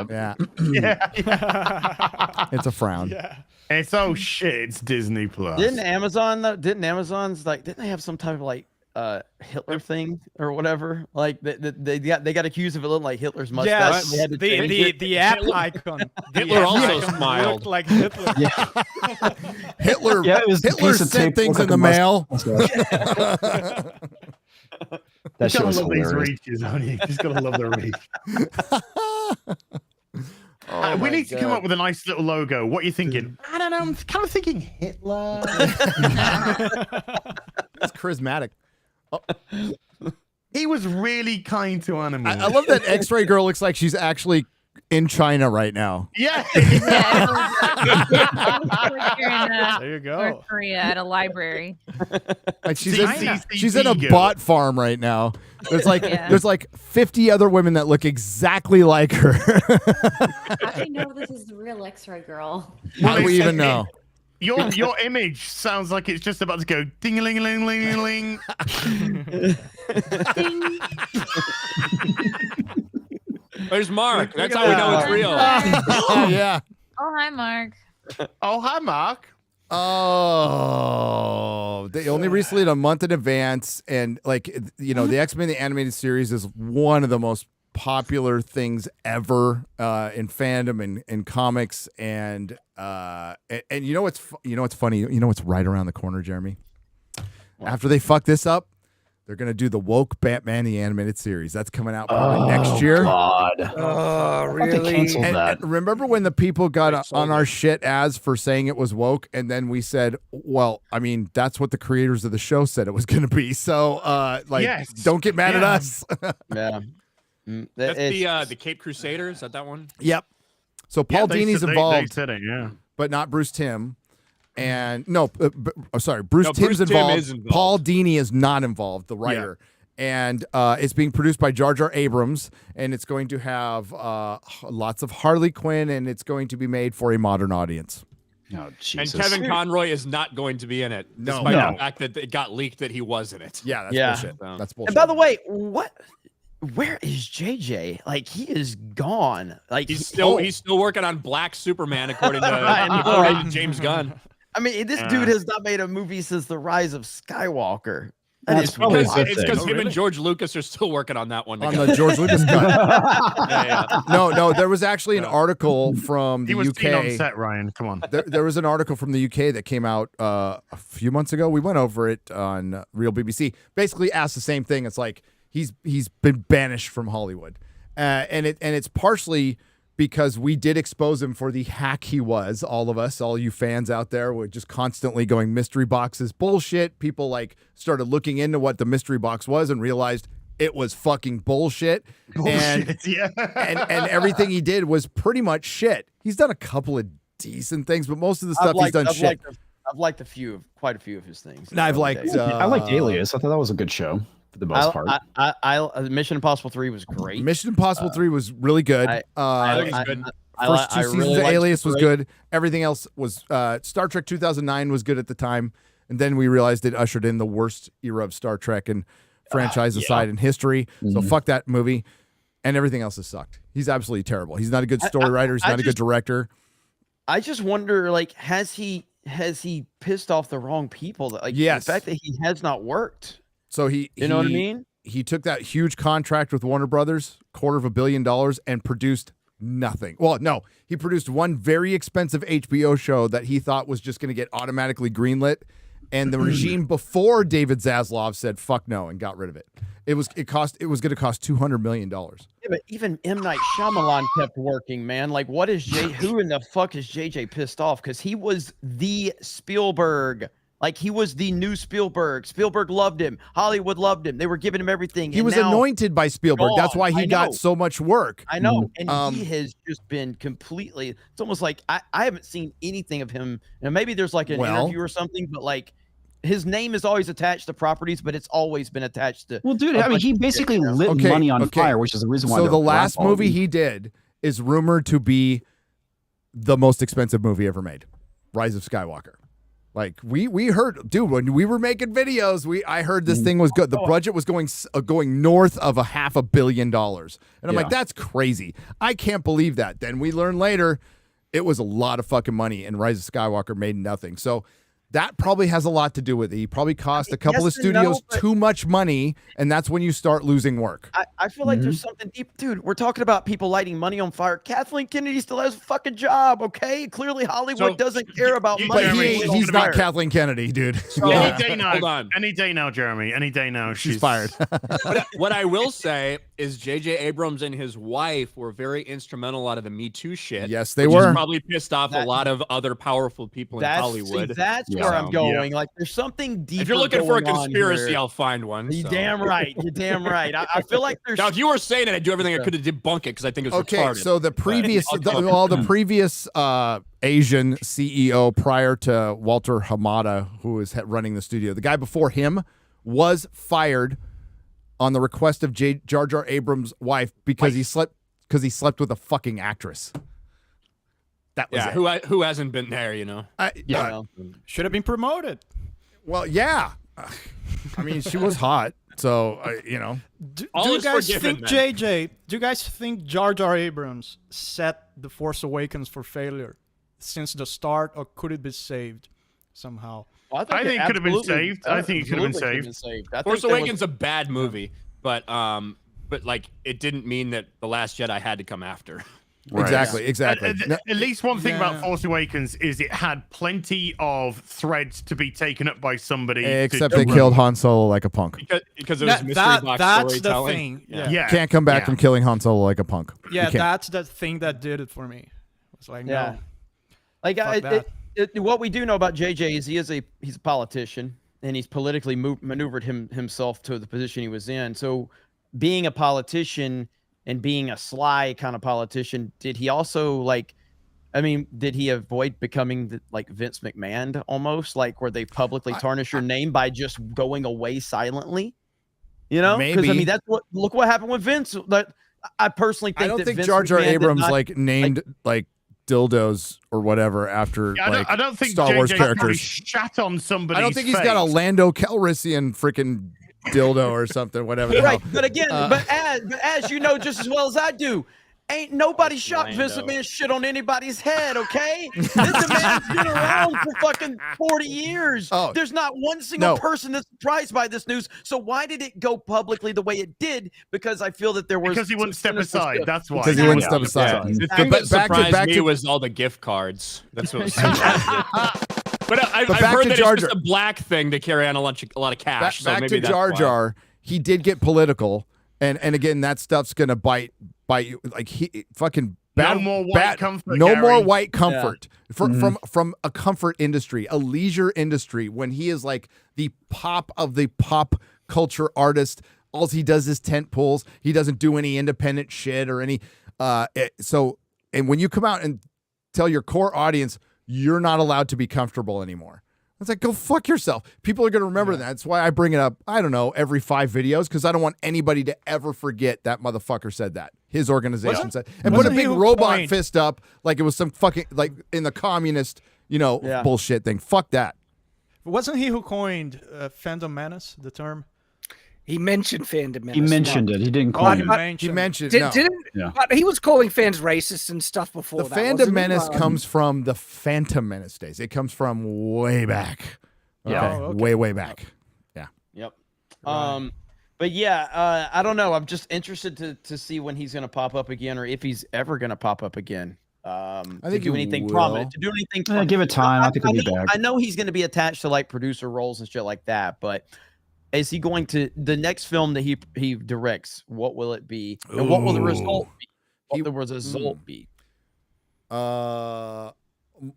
Yeah. Yeah. It's a frown. Yeah. It's shit. It's Disney Plus. Didn't Amazon's didn't they have some type of Hitler thing or whatever? Like they got accused of it looking like Hitler's mustache. Yes, They had to change it. the app icon. Hitler also icon smiled. looked like Hitler. Hitler. Yeah, it was a Hitler piece of sent tape things in looked the like a mail. That shit gotta was love these hilarious. reaches, honey. You just gotta love the reach. We need to come up with a nice little logo. What are you thinking? I don't know. I'm kind of thinking Hitler. That's charismatic. He was really kind to animals. I love that X-ray girl looks like she's actually in China right now. Yeah. There you go. North Korea at a library. Like she's See, she's in a girl. bot farm right now. There's like Yeah. there's like 50 other women that look exactly like her. How do you know this is the real X-ray girl? How do we even know? Your image sounds like it's just about to go ding a ling ling ling ling. There's Mark. That's how we know it's real. Yeah. Oh, hi, Mark. Oh, hi, Mark. Oh, they only released it a month in advance, and like the X-Men the animated series is one of the most popular things ever in fandom and in comics, and you know what's funny? You know what's right around the corner, Jeremy? After they fuck this up, they're gonna do the woke Batman the animated series. That's coming out probably next year. God. Oh, really? And remember when the people got on our shit for saying it was woke, and then we said, well, I mean, that's what the creators of the show said it was going to be. So, don't get mad at us. Yeah. That's the Cape Crusaders. Is that one? Yep. So Paul Dini's involved, They said it, yeah. but not Bruce Timm. And Bruce Timm's Tim involved. is involved. Paul Dini is not involved, the writer. And it's being produced by Jar Jar Abrams, and it's going to have lots of Harley Quinn, and it's going to be made for a modern audience. Oh, Jesus. And Kevin Conroy is not going to be in it, despite the fact that it got leaked that he was in it. Yeah, that's bullshit. That's bullshit. And by the way, where is JJ? Like, he is gone. Like, he's still working on Black Superman, according to James Gunn. I mean, this dude has not made a movie since The Rise of Skywalker. It's because him and George Lucas are still working on that one. On the George Lucas cut. No, there was actually an article from the He was UK. seen on set, Ryan. Come on. There was an article from the UK that came out a few months ago. We went over it on Real BBC. Basically asked the same thing. It's like he's been banished from Hollywood, and it's partially because we did expose him for the hack he was. All of us, all you fans out there, were just constantly going mystery boxes bullshit. People started looking into what the mystery box was and realized it was fucking bullshit. And everything he did was pretty much shit. He's done a couple of decent things, but most of the stuff he's done shit. I've liked quite a few of his things. I've liked. I liked Alias. I thought that was a good show for the most part. Mission Impossible 3 was great. Mission Impossible 3 was really good. First two seasons of Alias was good. Everything else was Star Trek 2009 was good at the time, and then we realized it ushered in the worst era of Star Trek and franchise aside in history. So fuck that movie, and everything else has sucked. He's absolutely terrible. He's not a good story writer. He's not a good director. I just wonder, like, has he pissed off the wrong people? Like, yes. The fact that he has not worked. So you know what I mean? He took that huge contract with Warner Brothers, $250 million, and produced nothing. Well, no, he produced one very expensive HBO show that he thought was just going to get automatically greenlit, and the regime before David Zaslav said fuck no and got rid of it. It was going to cost $200 million. Yeah, but even M. Night Shyamalan kept working, man. Like, who in the fuck is JJ pissed off? Because he was the Spielberg. Like, he was the new Spielberg. Spielberg loved him. Hollywood loved him. They were giving him everything. He was anointed by Spielberg. That's why he got so much work. I know. And he has just been completely, it's almost like I haven't seen anything of him. And maybe there's like an interview or something, but like his name is always attached to properties, but it's always been attached to. Well, dude, I mean, he basically lit money on fire, which is the reason why. So the last movie he did is rumored to be the most expensive movie ever made, Rise of Skywalker. Like we heard, dude, when we were making videos, I heard this thing was good. The budget was going north of $500 million, and I'm like, that's crazy. I can't believe that. Then we learned later, it was a lot of fucking money, and Rise of Skywalker made nothing. So that probably has a lot to do with it. He probably cost a couple of studios too much money, and that's when you start losing work. I feel like there's something deep. Dude, we're talking about people lighting money on fire. Kathleen Kennedy still has a fucking job, okay? Clearly Hollywood doesn't care about money. But he's not Kathleen Kennedy, dude. Any day now. Hold on. Any day now, Jeremy. Any day now. She's fired. What I will say is J.J. Abrams and his wife were very instrumental out of the Me Too shit. Yes, they were. Probably pissed off a lot of other powerful people in Hollywood. That's where I'm going. Like, there's something deeper. If you're looking for a conspiracy, I'll find one. You're damn right. You're damn right. I feel like there's. Now, if you were saying it, I'd do everything I could to debunk it because I think it was retarded. So the previous, the previous Asian CEO prior to Walter Hamada, who was running the studio, the guy before him was fired on the request of Jar Jar Abrams' wife because he slept with a fucking actress. That was it. Who hasn't been there, you know? Should have been promoted. Well, yeah. I mean, she was hot. So you know, Do All you is guys forgiven, think then. JJ? Do you guys think Jar Jar Abrams set The Force Awakens for failure since the start, or could it be saved somehow? I think it could have been saved. I think it could have been absolutely saved. Force Awakens a bad movie, but like it didn't mean that The Last Jedi had to come after. Exactly. At least one thing about Force Awakens is it had plenty of threads to be taken up by somebody. Except they killed Han Solo like a punk. Because it was mystery box that's the storytelling. thing. Yeah. Can't come back from killing Han Solo like a punk. Yeah, You can't. that's the thing that did it for me. It's like Yeah. no. Like Fuck that. what we do know about JJ is he's a politician, and he's politically maneuvered himself to the position he was in. So being a politician and being a sly kind of politician, did he also did he avoid becoming like Vince McMahon almost, like where they publicly tarnish your name by just going away silently? You know, because I Maybe. mean look what happened with Vince. That I personally think I don't that think Vince Jar Jar McMahon did Abrams not- like named like dildos or whatever after I don't think Star Wars JJ probably characters. shat on somebody's I don't think he's got a Lando Calrissian freaking dildo or something, whatever. the Right, hell. but again, but as you know just as well as I do, ain't nobody shot Vince McMahon shit on anybody's head, okay? This man's been around for fucking 40 years. Oh, There's not one single no. person that's surprised by this news. So why did it go publicly the way it did? Because I feel that there was Because he wouldn't step sinister aside. stuff. That's why. Because he wouldn't step aside. The But thing that back to- surprised back me to- was all the gift cards. That's what was But I've back heard to that Jar it's just Jar. a black thing to carry on a lot of cash. So Back maybe to that's Jar why. Jar, he did get political, and again, that stuff's gonna bite you. Like he fucking No more white comfort, No more Gary. white comfort from a comfort industry, a leisure industry. When he is like the pop of the pop culture artist, all he does is tent poles. He doesn't do any independent shit or any. And when you come out and tell your core audience you're not allowed to be comfortable anymore. It's like, go fuck yourself. People are going to remember that. That's why I bring it up, I don't know, every 5 videos, because I don't want anybody to ever forget that motherfucker said that. His organization said. And put a big robot fist up like it was some fucking, like in the communist, bullshit thing. Fuck that. Wasn't he who coined fandom menace, the term? He mentioned fandom menace. He mentioned it. He didn't call it. He mentioned Did, no. didn't, Yeah. but he was calling fans racist and stuff before The that. Fandom wasn't he? Menace comes from the Phantom Menace days. It comes from way back. Yeah. Okay. Oh, okay. Way back. Yeah. Yep. But yeah, I don't know. I'm just interested to see when he's going to pop up again, or if he's ever going to pop up again. I think do he anything will. prominent. To do anything. Give it time. I think he'll be back. I know he's going to be attached to like producer roles and shit like that, but is he going to the next film that he directs? What will it be? And what will the result be? What will the result be?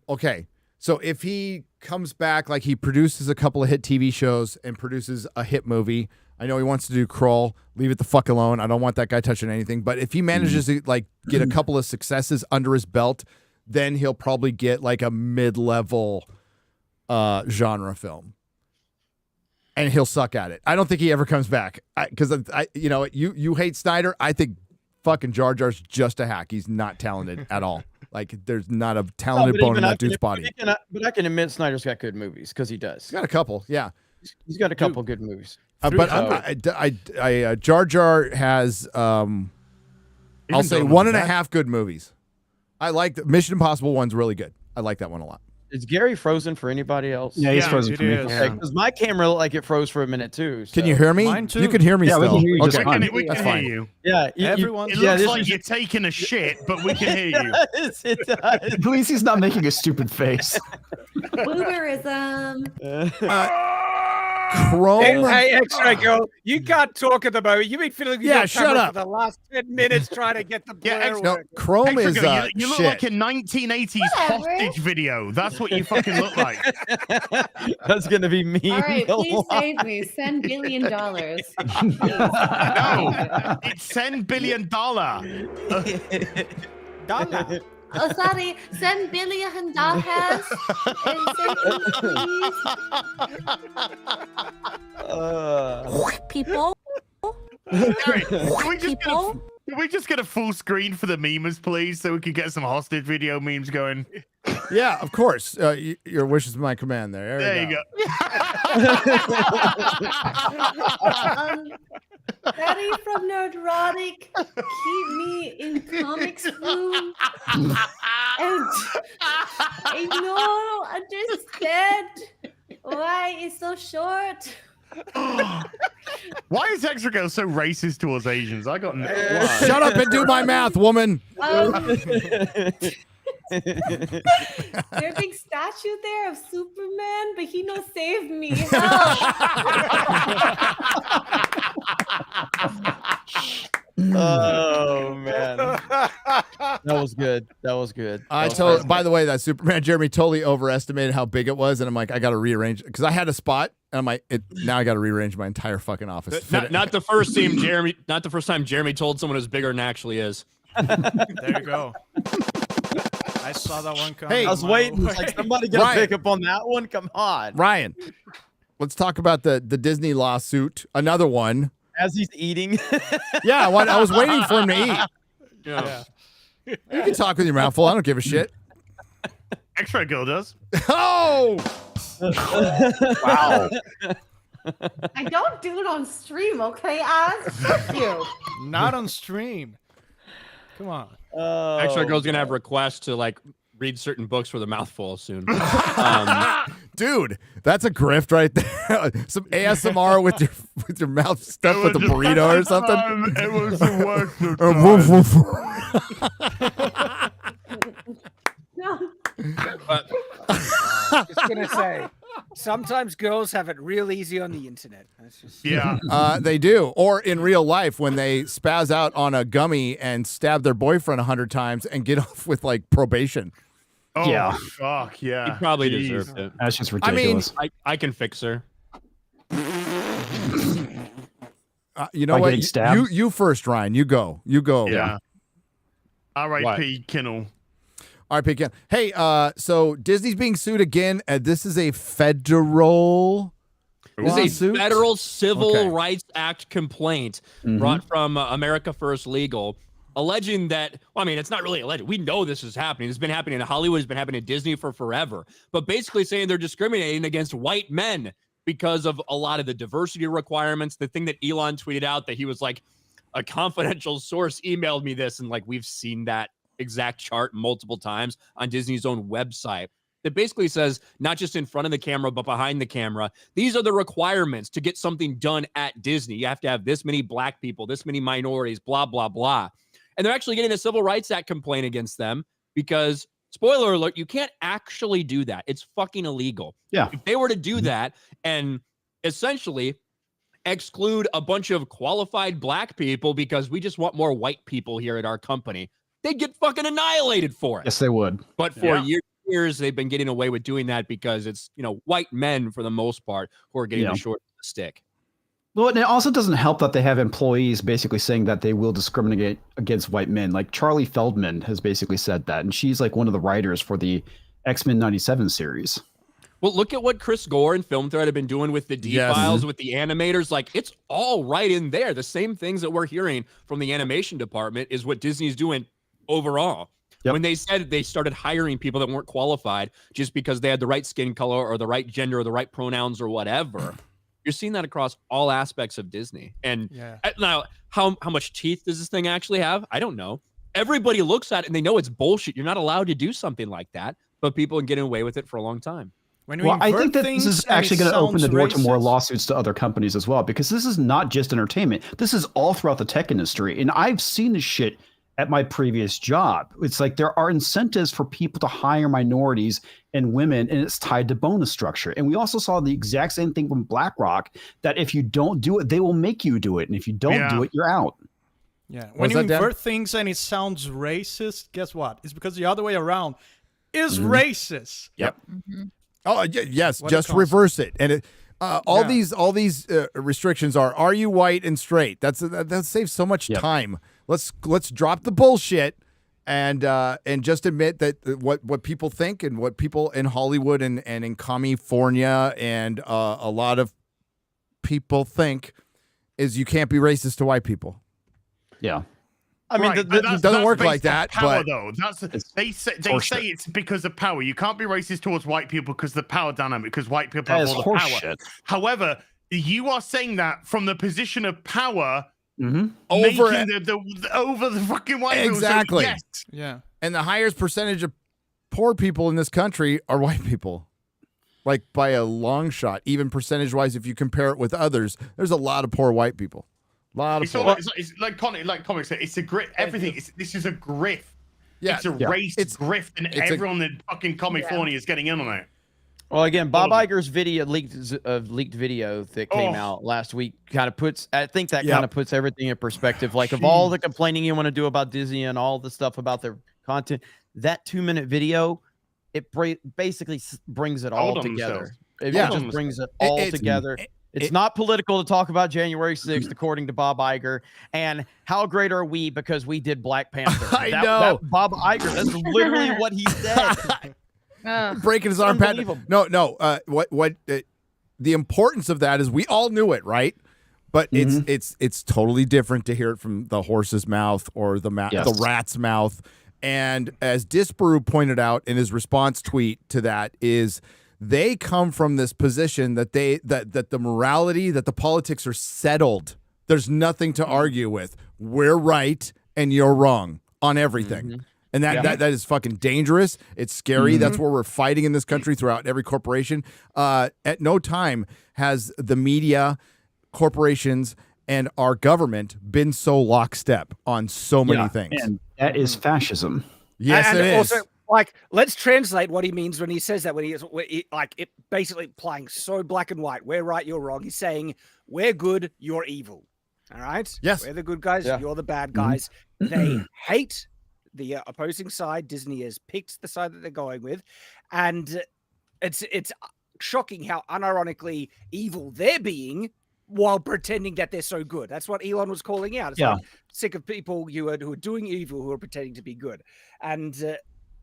Okay. So if he comes back, like he produces a couple of hit TV shows and produces a hit movie, I know he wants to do Kroll. Leave it the fuck alone. I don't want that guy touching anything. But if he manages to like get a couple of successes under his belt, then he'll probably get like a mid-level genre film. And he'll suck at it. I don't think he ever comes back because you hate Snyder. I think fucking Jar Jar's just a hack. He's not talented at all. Like there's not a talented bone in that dude's body. But I can admit Snyder's got good movies because he does. He's got a couple, yeah. He's got a couple good movies. But Jar Jar has I'll say 1.5 good movies. I like Mission Impossible 1's really good. I like that one a lot. Is Gary frozen for anybody else? Yeah, he's frozen for me. Because my camera looked like it froze for a minute too. Can you hear me? Mine too. You can hear me Yeah, we still. can hear you just Okay. fine. We can hear you. Yeah, Everyone. It yeah, looks this like is- you're taking a shit, but we can hear you. Yes, it does. At least he's not making a stupid face. Boomerism. Chrome. Hey, X-Ray girl, you can't talk at the moment. You've been filling with Yeah, your shut camera up. for the last 10 minutes trying to get the blur No, work. Chrome is Hexagon, you look shit. like a 1980s Whatever. hostage video. That's what you fucking look like. That's gonna be me. All right, a please lot. save me. $10 billion. No, it's $10 billion. Dollar. Oh, sorry. $10 billion. People. Gary, can we just get a full screen for the memers, please, so we can get some hostage video memes going? Yeah, of course. Your wish is my command. There you go. Daddy from Nerdrotic, keep me in comics room. And I don't understand why it's so short. Why is Extra Girl so racist towards Asians? I got no. Shut up and do my math, woman. There's a big statue there of Superman, but he no save me. Help. Oh man, that was good. That was good. By the way, that Superman Jeremy totally overestimated how big it was, and I'm like, I got to rearrange because I had a spot, and I'm like, now I got to rearrange my entire fucking office. Not the first time Jeremy told someone it was bigger than it actually is. There you go. I saw that one coming. Hey, I was waiting. Like somebody gonna pick up on that one. Come on, Ryan. Let's talk about the Disney lawsuit. Another one. As he's eating. Yeah, I was waiting for him to eat. Yeah. You can talk with your mouth full. I don't give a shit. Extra Girl does. Oh! Wow. I don't do it on stream, okay, Oz? Fuck you. Not on stream. Come on. Extra Girl's gonna have requests to like read certain books with a mouthful soon. Dude, that's a grift right there. Some ASMR with your mouth stuffed with a burrito or something. It was the worst of Just gonna say, sometimes girls have it real easy on the internet. That's just... Yeah, they do. Or in real life, when they spaz out on a gummy and stab their boyfriend 100 times and get off with like probation. Oh, Yeah. fuck yeah. He probably Jeez. deserved it. That's just I mean, ridiculous. I can fix her. You know By what? getting stabbed? You first, Ryan. You go. Yeah. R.I.P. Kinnell. R.I.P. Kinnell. Hey, so Disney's being sued again. This is a federal This is a lawsuit? federal Civil Okay. Rights Act complaint Mhm. brought from America First Legal, alleging that, well, I mean, it's not really alleged. We know this is happening. It's been happening in Hollywood. It's been happening in Disney for forever. But basically saying they're discriminating against white men because of a lot of the diversity requirements. The thing that Elon tweeted out that he was like, a confidential source emailed me this, and like we've seen that exact chart multiple times on Disney's own website. That basically says, not just in front of the camera, but behind the camera, these are the requirements to get something done at Disney. You have to have this many black people, this many minorities, blah, blah, blah. And they're actually getting a Civil Rights Act complaint against them because, spoiler alert, you can't actually do that. It's fucking illegal. Yeah. If they were to do that and essentially exclude a bunch of qualified black people because we just want more white people here at our company, they'd get fucking annihilated for it. Yes, they would. But for years, they've been getting away with doing that because it's, white men for the most part who are getting the short end of the stick. Well, and it also doesn't help that they have employees basically saying that they will discriminate against white men. Like Charlie Feldman has basically said that, and she's like one of the writers for the Xmen '97 series. Well, look at what Chris Gore and Film Thread have been doing with the D-Files, with the animators. Like, it's all right in there. The same things that we're hearing from the animation department is what Disney's doing overall. When they said they started hiring people that weren't qualified just because they had the right skin color or the right gender or the right pronouns or whatever, you're seeing that across all aspects of Disney. And now, how much teeth does this thing actually have? I don't know. Everybody looks at it and they know it's bullshit. You're not allowed to do something like that, but people are getting away with it for a long time. Well, I think that this is actually going to open the door to more lawsuits to other companies as well, because this is not just entertainment. This is all throughout the tech industry. And I've seen this shit at my previous job. It's like there are incentives for people to hire minorities and women, and it's tied to bonus structure. And we also saw the exact same thing from BlackRock, that if you don't do it, they will make you do it. And if you don't do it, you're out. Yeah. When you invert things and it sounds racist, guess what? It's because the other way around is racist. Yep. Oh, yes. Just reverse it. And all these restrictions are you white and straight? That saves so much time. Let's drop the bullshit and just admit that what people think and what people in Hollywood and in California and a lot of people think is you can't be racist to white people. Yeah. I mean, Right, the, but the, that's- doesn't that's work based like on that, Power, but- though, they say horseshit. it's because of power. You can't be racist towards white people because the power dynamic, because white people That have is all the power. horseshit. However, you are saying that from the position of power, Over- making the over the fucking white people. So Exactly. yes. Yeah. And the highest percentage of poor people in this country are white people. Like by a long shot, even percentage-wise, if you compare it with others, there's a lot of poor white people. A lot of It's, poor. all, it's like comics say, it's a grift. Everything. This is a grift. Yeah, It's a yeah. race grift, and it's a- everyone in fucking California is getting in on it. Well, again, Bob Iger's video leaked video that came out last week kind of puts. I think that kind of puts everything in perspective. Like of all the complaining you want to do about Disney and all the stuff about their content, that 2-minute video, it basically brings it all together. It just brings it all together. It's not political to talk about January 6th, according to Bob Iger. And how great are we because we did Black Panther? I know. That Bob Iger, that's literally what he said. Breaking his arm pad. Unbelievable. No. The importance of that is we all knew it, right? But it's totally different to hear it from the horse's mouth or the rat's mouth. And as Disparu pointed out in his response tweet to that is they come from this position that that the morality, that the politics are settled. There's nothing to argue with. We're right and you're wrong on everything. And that is fucking dangerous. It's scary. That's where we're fighting in this country throughout every corporation. At no time has the media, corporations, and our government been so lockstep on so many things. And that is fascism. Yes, and it is. also, like, let's translate what he means when he says that. When he is like, it basically playing so black and white. We're right, you're wrong. He's saying we're good, you're evil. All right. Yes. We're the good guys. You're the bad guys. They hate the opposing side. Disney has picked the side that they're going with, and it's shocking how unironically evil they're being while pretending that they're so good. That's what Elon was calling out. It's like, sick of people who are doing evil who are pretending to be good. And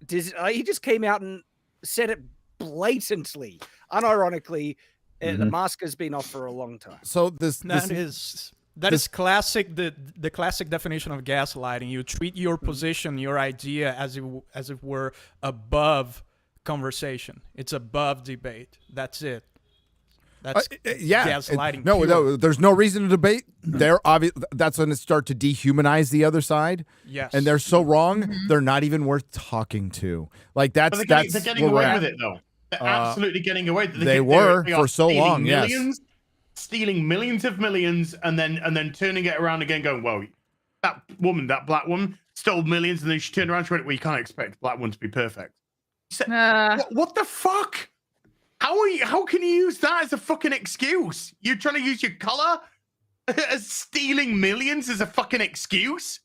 he just came out and said it blatantly, unironically. The mask has been off for a long time. So that is classic. The classic definition of gaslighting. You treat your position, your idea, as if were above conversation. It's above debate. That's it. That's gaslighting. No, there's no reason to debate. They're obvious. That's when it start to dehumanize the other side. Yes, and they're so wrong. They're not even worth talking to. Like they're getting away with it though. They're absolutely getting away with it. They were for so long. Millions, stealing millions of millions, and then turning it around again, going, "Well, that black woman, stole millions," and then she turned around and went, "Well, you can't expect a black woman to be perfect." What the fuck? How can you use that as a fucking excuse? You're trying to use your color as stealing millions as a fucking excuse?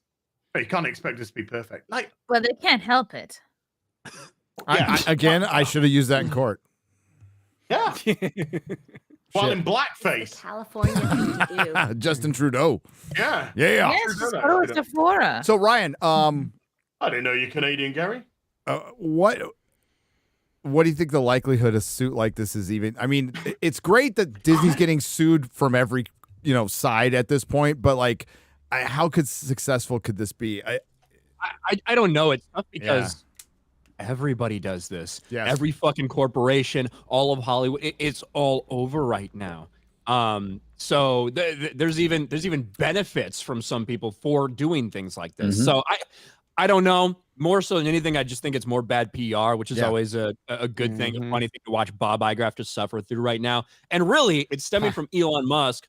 But you can't expect us to be perfect. Like, well, they can't help it. I should have used that in court. Yeah. While in blackface. California thing to do. Justin Trudeau. Yeah. Yeah. Yes, just go to Sephora. So Ryan, I didn't know you're Canadian, Gary. What do you think the likelihood a suit like this is even? I mean, it's great that Disney's getting sued from every side at this point, but like, how successful could this be? I don't know. It's tough because everybody does this. Yes. Every fucking corporation, all of Hollywood, it's all over right now. So there's even benefits from some people for doing things like this. So I don't know. More so than anything, I just think it's more bad PR, which is always a good thing, a funny thing to watch Bob Iger have to suffer through right now. And really, it's stemming from Elon Musk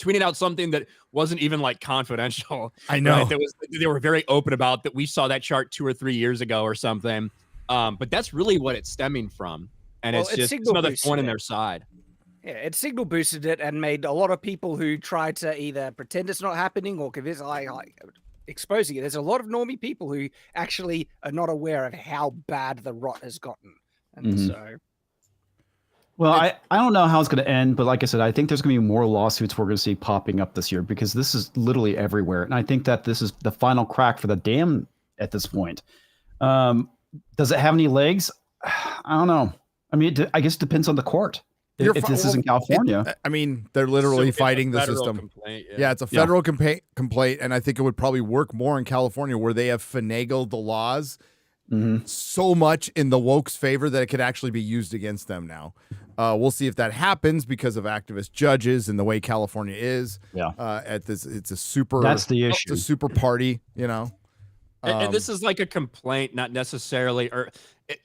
tweeting out something that wasn't even like confidential. I know. Right? They were very open about that. We saw that chart 2 or 3 years ago or something. But that's really what it's stemming from. And it's just another thorn in their side. Yeah, it signal boosted it and made a lot of people who tried to either pretend it's not happening or convince exposing it. There's a lot of normie people who actually are not aware of how bad the rot has gotten. And so well, I don't know how it's going to end, but like I said, I think there's going to be more lawsuits we're going to see popping up this year because this is literally everywhere. And I think that this is the final crack for the dam at this point. Does it have any legs? I don't know. I mean, I guess it depends on the court. If this is in California. I mean, they're literally It's a fighting the federal system. complaint, Yeah, it's a federal complaint, and I think it would probably work more in California where they have finagled the laws so much in the woke's favor that it could actually be used against them now. We'll see if that happens because of activist judges and the way California is. Yeah. At this, it's a super. That's the issue. It's a super party, you know. And this is like a complaint, not necessarily, or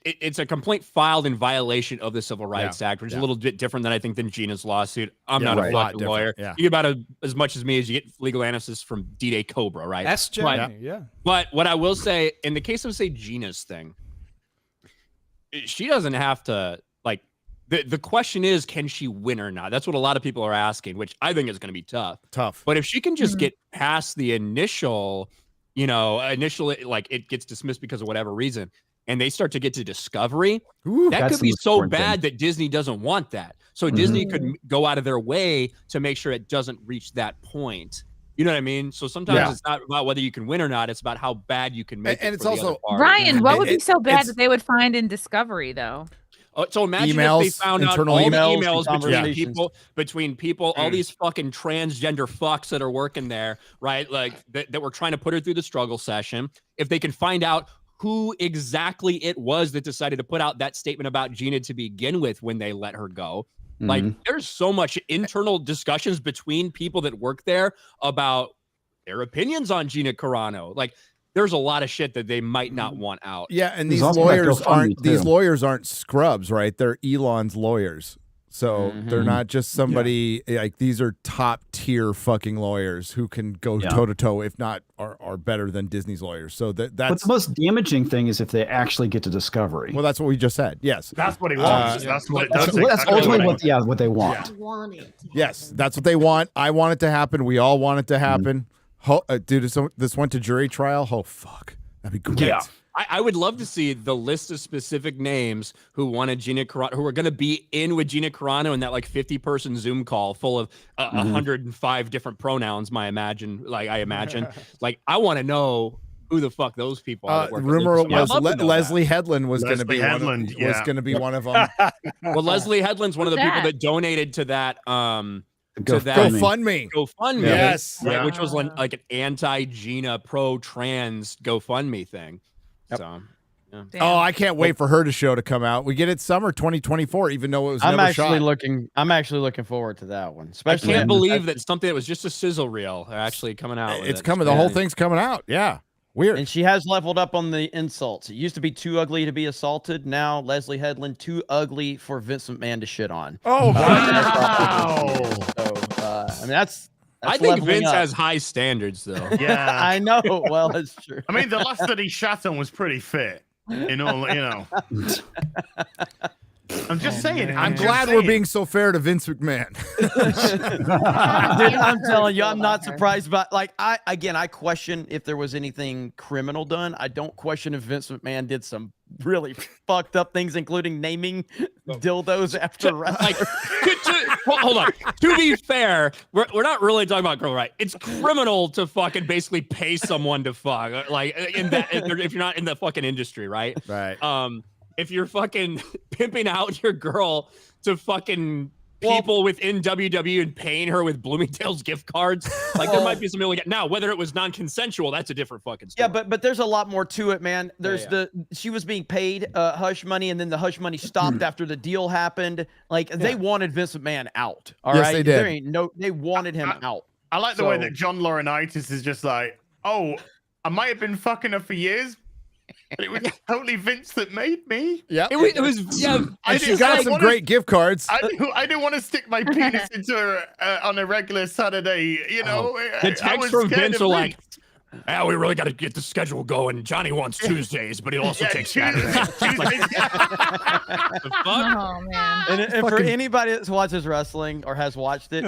it's a complaint filed in violation of the Civil Rights Act, which is a little bit different than I think than Gina's lawsuit. I'm not a fucking lawyer. Yeah. You get about as much as me as you get legal analysis from D-Day Cobra, right? That's Jenny, yeah. But what I will say, in the case of, say, Gina's thing, she doesn't have to, like, the question is, can she win or not? That's what a lot of people are asking, which I think is going to be tough. But if she can just get past the initial, like it gets dismissed because of whatever reason, and they start to get to discovery, that could be so bad that Disney doesn't want that. So Disney could go out of their way to make sure it doesn't reach that point. You know what I mean? So sometimes it's not about whether you can win or not. It's about how bad you can make it. And it's for the also other party. Ryan, what would be so bad that they would find in Discovery, though? So imagine Emails, if they found out internal all the emails, emails between people, all these fucking transgender fucks that are working there, right? Like that were trying to put her through the struggle session. If they can find out who exactly it was that decided to put out that statement about Gina to begin with when they let her go. Like there's so much internal discussions between people that work there about their opinions on Gina Carano. Like there's a lot of shit that they might not want out. Yeah, and these lawyers aren't scrubs, right? They're Elon's lawyers. So they're not just somebody like these are top tier fucking lawyers who can go toe to toe, if not are better than Disney's lawyers. So that's But the most damaging thing is if they actually get to Discovery. well, that's what we just said. Yes, That's what he wants. That's what it does. That's ultimately what they want. yes, that's what they want. I want it to happen. We all want it to happen. Dude, this went to jury trial. Oh fuck, that'd be great. Yeah. I would love to see the list of specific names who wanted Gina Carano, who are going to be in with Gina Carano in that like 50-person Zoom call full of 105 different pronouns. I imagine. Like I want to know who the fuck those people are. Rumor was Leslie Headland was going to be one of them. Well, Leslie Headland's one of the people that donated to that. GoFundMe. Yes, right, which was like an anti-Gina, pro-trans GoFundMe thing. Yep. So, yeah. Oh, I can't wait for her to come out. We get it summer 2024, even though it was never shot. I'm actually looking forward to that one. Especially I can't believe that something that was just a sizzle reel are actually coming out. It's coming. The whole thing's coming out. Yeah. Weird. And she has leveled up on the insults. It used to be too ugly to be assaulted. Now Leslie Headland too ugly for Vince McMahon to shit on. Oh wow! I mean that's I think Vince has high standards though. Yeah, I know. Well, that's true. I mean, the last that he shat on was pretty fit. In all, I'm just saying. I'm glad we're being so fair to Vince McMahon. Dude, I'm telling you, I'm not surprised. But like, I question if there was anything criminal done. I don't question if Vince McMahon did some really fucked up things, including naming dildos after wrestlers. Hold on. To be fair, we're not really talking about criminal, right? It's criminal to fucking basically pay someone to fuck, like if you're not in the fucking industry, right? Right. If you're fucking pimping out your girl to fucking people within WWE and paying her with Bloomingdale's gift cards, like there might be some illegal. Now, whether it was non-consensual, that's a different fucking story. Yeah, but there's a lot more to it, man. There's she was being paid hush money, and then the hush money stopped after the deal happened. Like they wanted Vince McMahon out. All right, they did. There ain't they wanted him out. I like the way that John Laurinaitis is just like, oh, I might have been fucking her for years, but it was totally Vince that made me. Yeah, it was. Yeah, and she got some great gift cards. I didn't want to stick my penis into her on a regular Saturday. You know, the texts from Vince are like, we really got to get the schedule going. Johnny wants Tuesdays, but he also takes Saturdays. Oh man! And for anybody that watches wrestling or has watched it,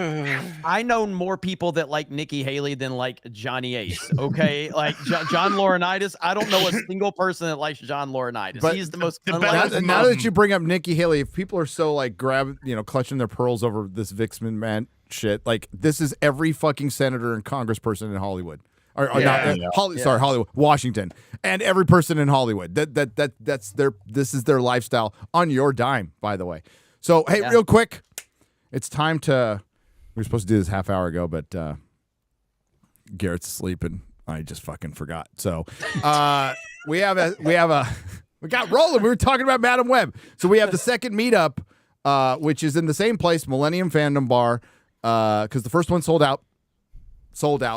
I know more people that like Nikki Haley than like Johnny Ace. Okay, like John Laurinaitis. I don't know a single person that likes John Laurinaitis. But he's the most. now that you bring up Nikki Haley, if people are so like clutching their pearls over this Vince McMahon shit, like this is every fucking senator and congressperson in Hollywood. Hollywood, Washington, and every person in Hollywood. This is their lifestyle on your dime, by the way. So, hey, Yeah. real quick, it's time to. We were supposed to do this half hour ago, but Garrett's asleep and I just fucking forgot. So, we got rolling. We were talking about Madam Web. So we have the second meetup, which is in the same place, Millennium Fandom Bar, because the first one sold out.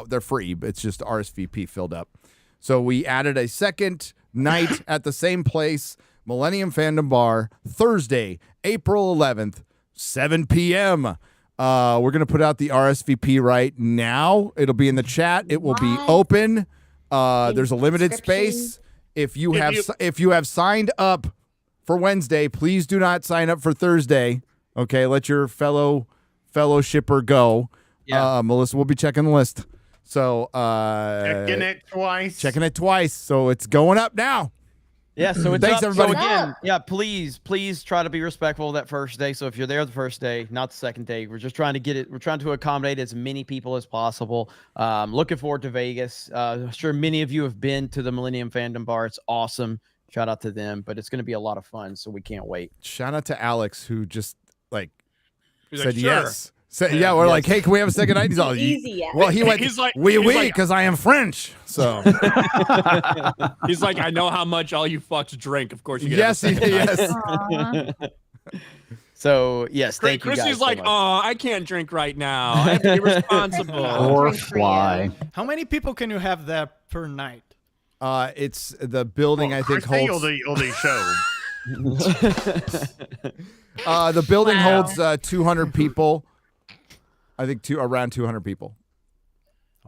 They're free. It's just RSVP filled up. So we added a second night at the same place, Millennium Fandom Bar, Thursday, April 11th, 7 p.m. We're going to put out the RSVP right now. It'll be in the chat. It will be open. There's a limited space. If you have signed up for Wednesday, please do not sign up for Thursday. Okay, let your fellow shipper go. Yeah. Melissa will be checking the list. So Checking it twice. So it's going up now. Yeah, so it's Thanks, up. everybody. So again, yeah, please try to be respectful of that first day. So if you're there the first day, not the second day, we're just trying to get it. We're trying to accommodate as many people as possible. Looking forward to Vegas. I'm sure many of you have been to the Millennium Fandom Bar. It's awesome. Shout out to them, but it's going to be a lot of fun. So we can't wait. Shout out to Alex, who just He's said like, "Sure." yes. Yeah, we're like, hey, can we have a second night? He's all Easy, yeah. Well, he went, He's like- oui, he's oui, like- because I am French. So He's like, I know how much all you fucks drink. Of course you get. Yes, yes. So yes, thank you guys. Chrissy's so like, much. oh, I can't drink right now. I have to be responsible. Or fly. How many people can you have there per night? It's the building, I think, Christy holds. or the show. The building holds 200 people. I think around 200 people.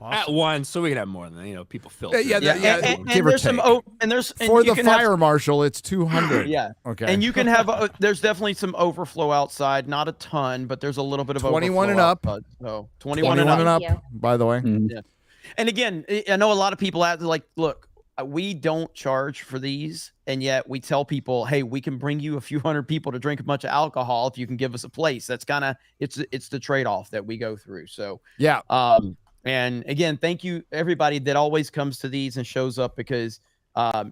At once, so we can have more than people filter. Yeah, and give or there's some take. and there's and For you the can have- fire marshal, it's 200. Yeah. Okay. And you can have there's definitely some overflow outside, not a ton, but there's a little bit of 21 overflow and up. outside. So 21 and up. By the way. Yeah. And again, I know a lot of people ask, like, look, we don't charge for these, and yet we tell people, hey, we can bring you a few hundred people to drink a bunch of alcohol if you can give us a place. That's kind of it's the trade-off that we go through. So yeah. And again, thank you everybody that always comes to these and shows up, because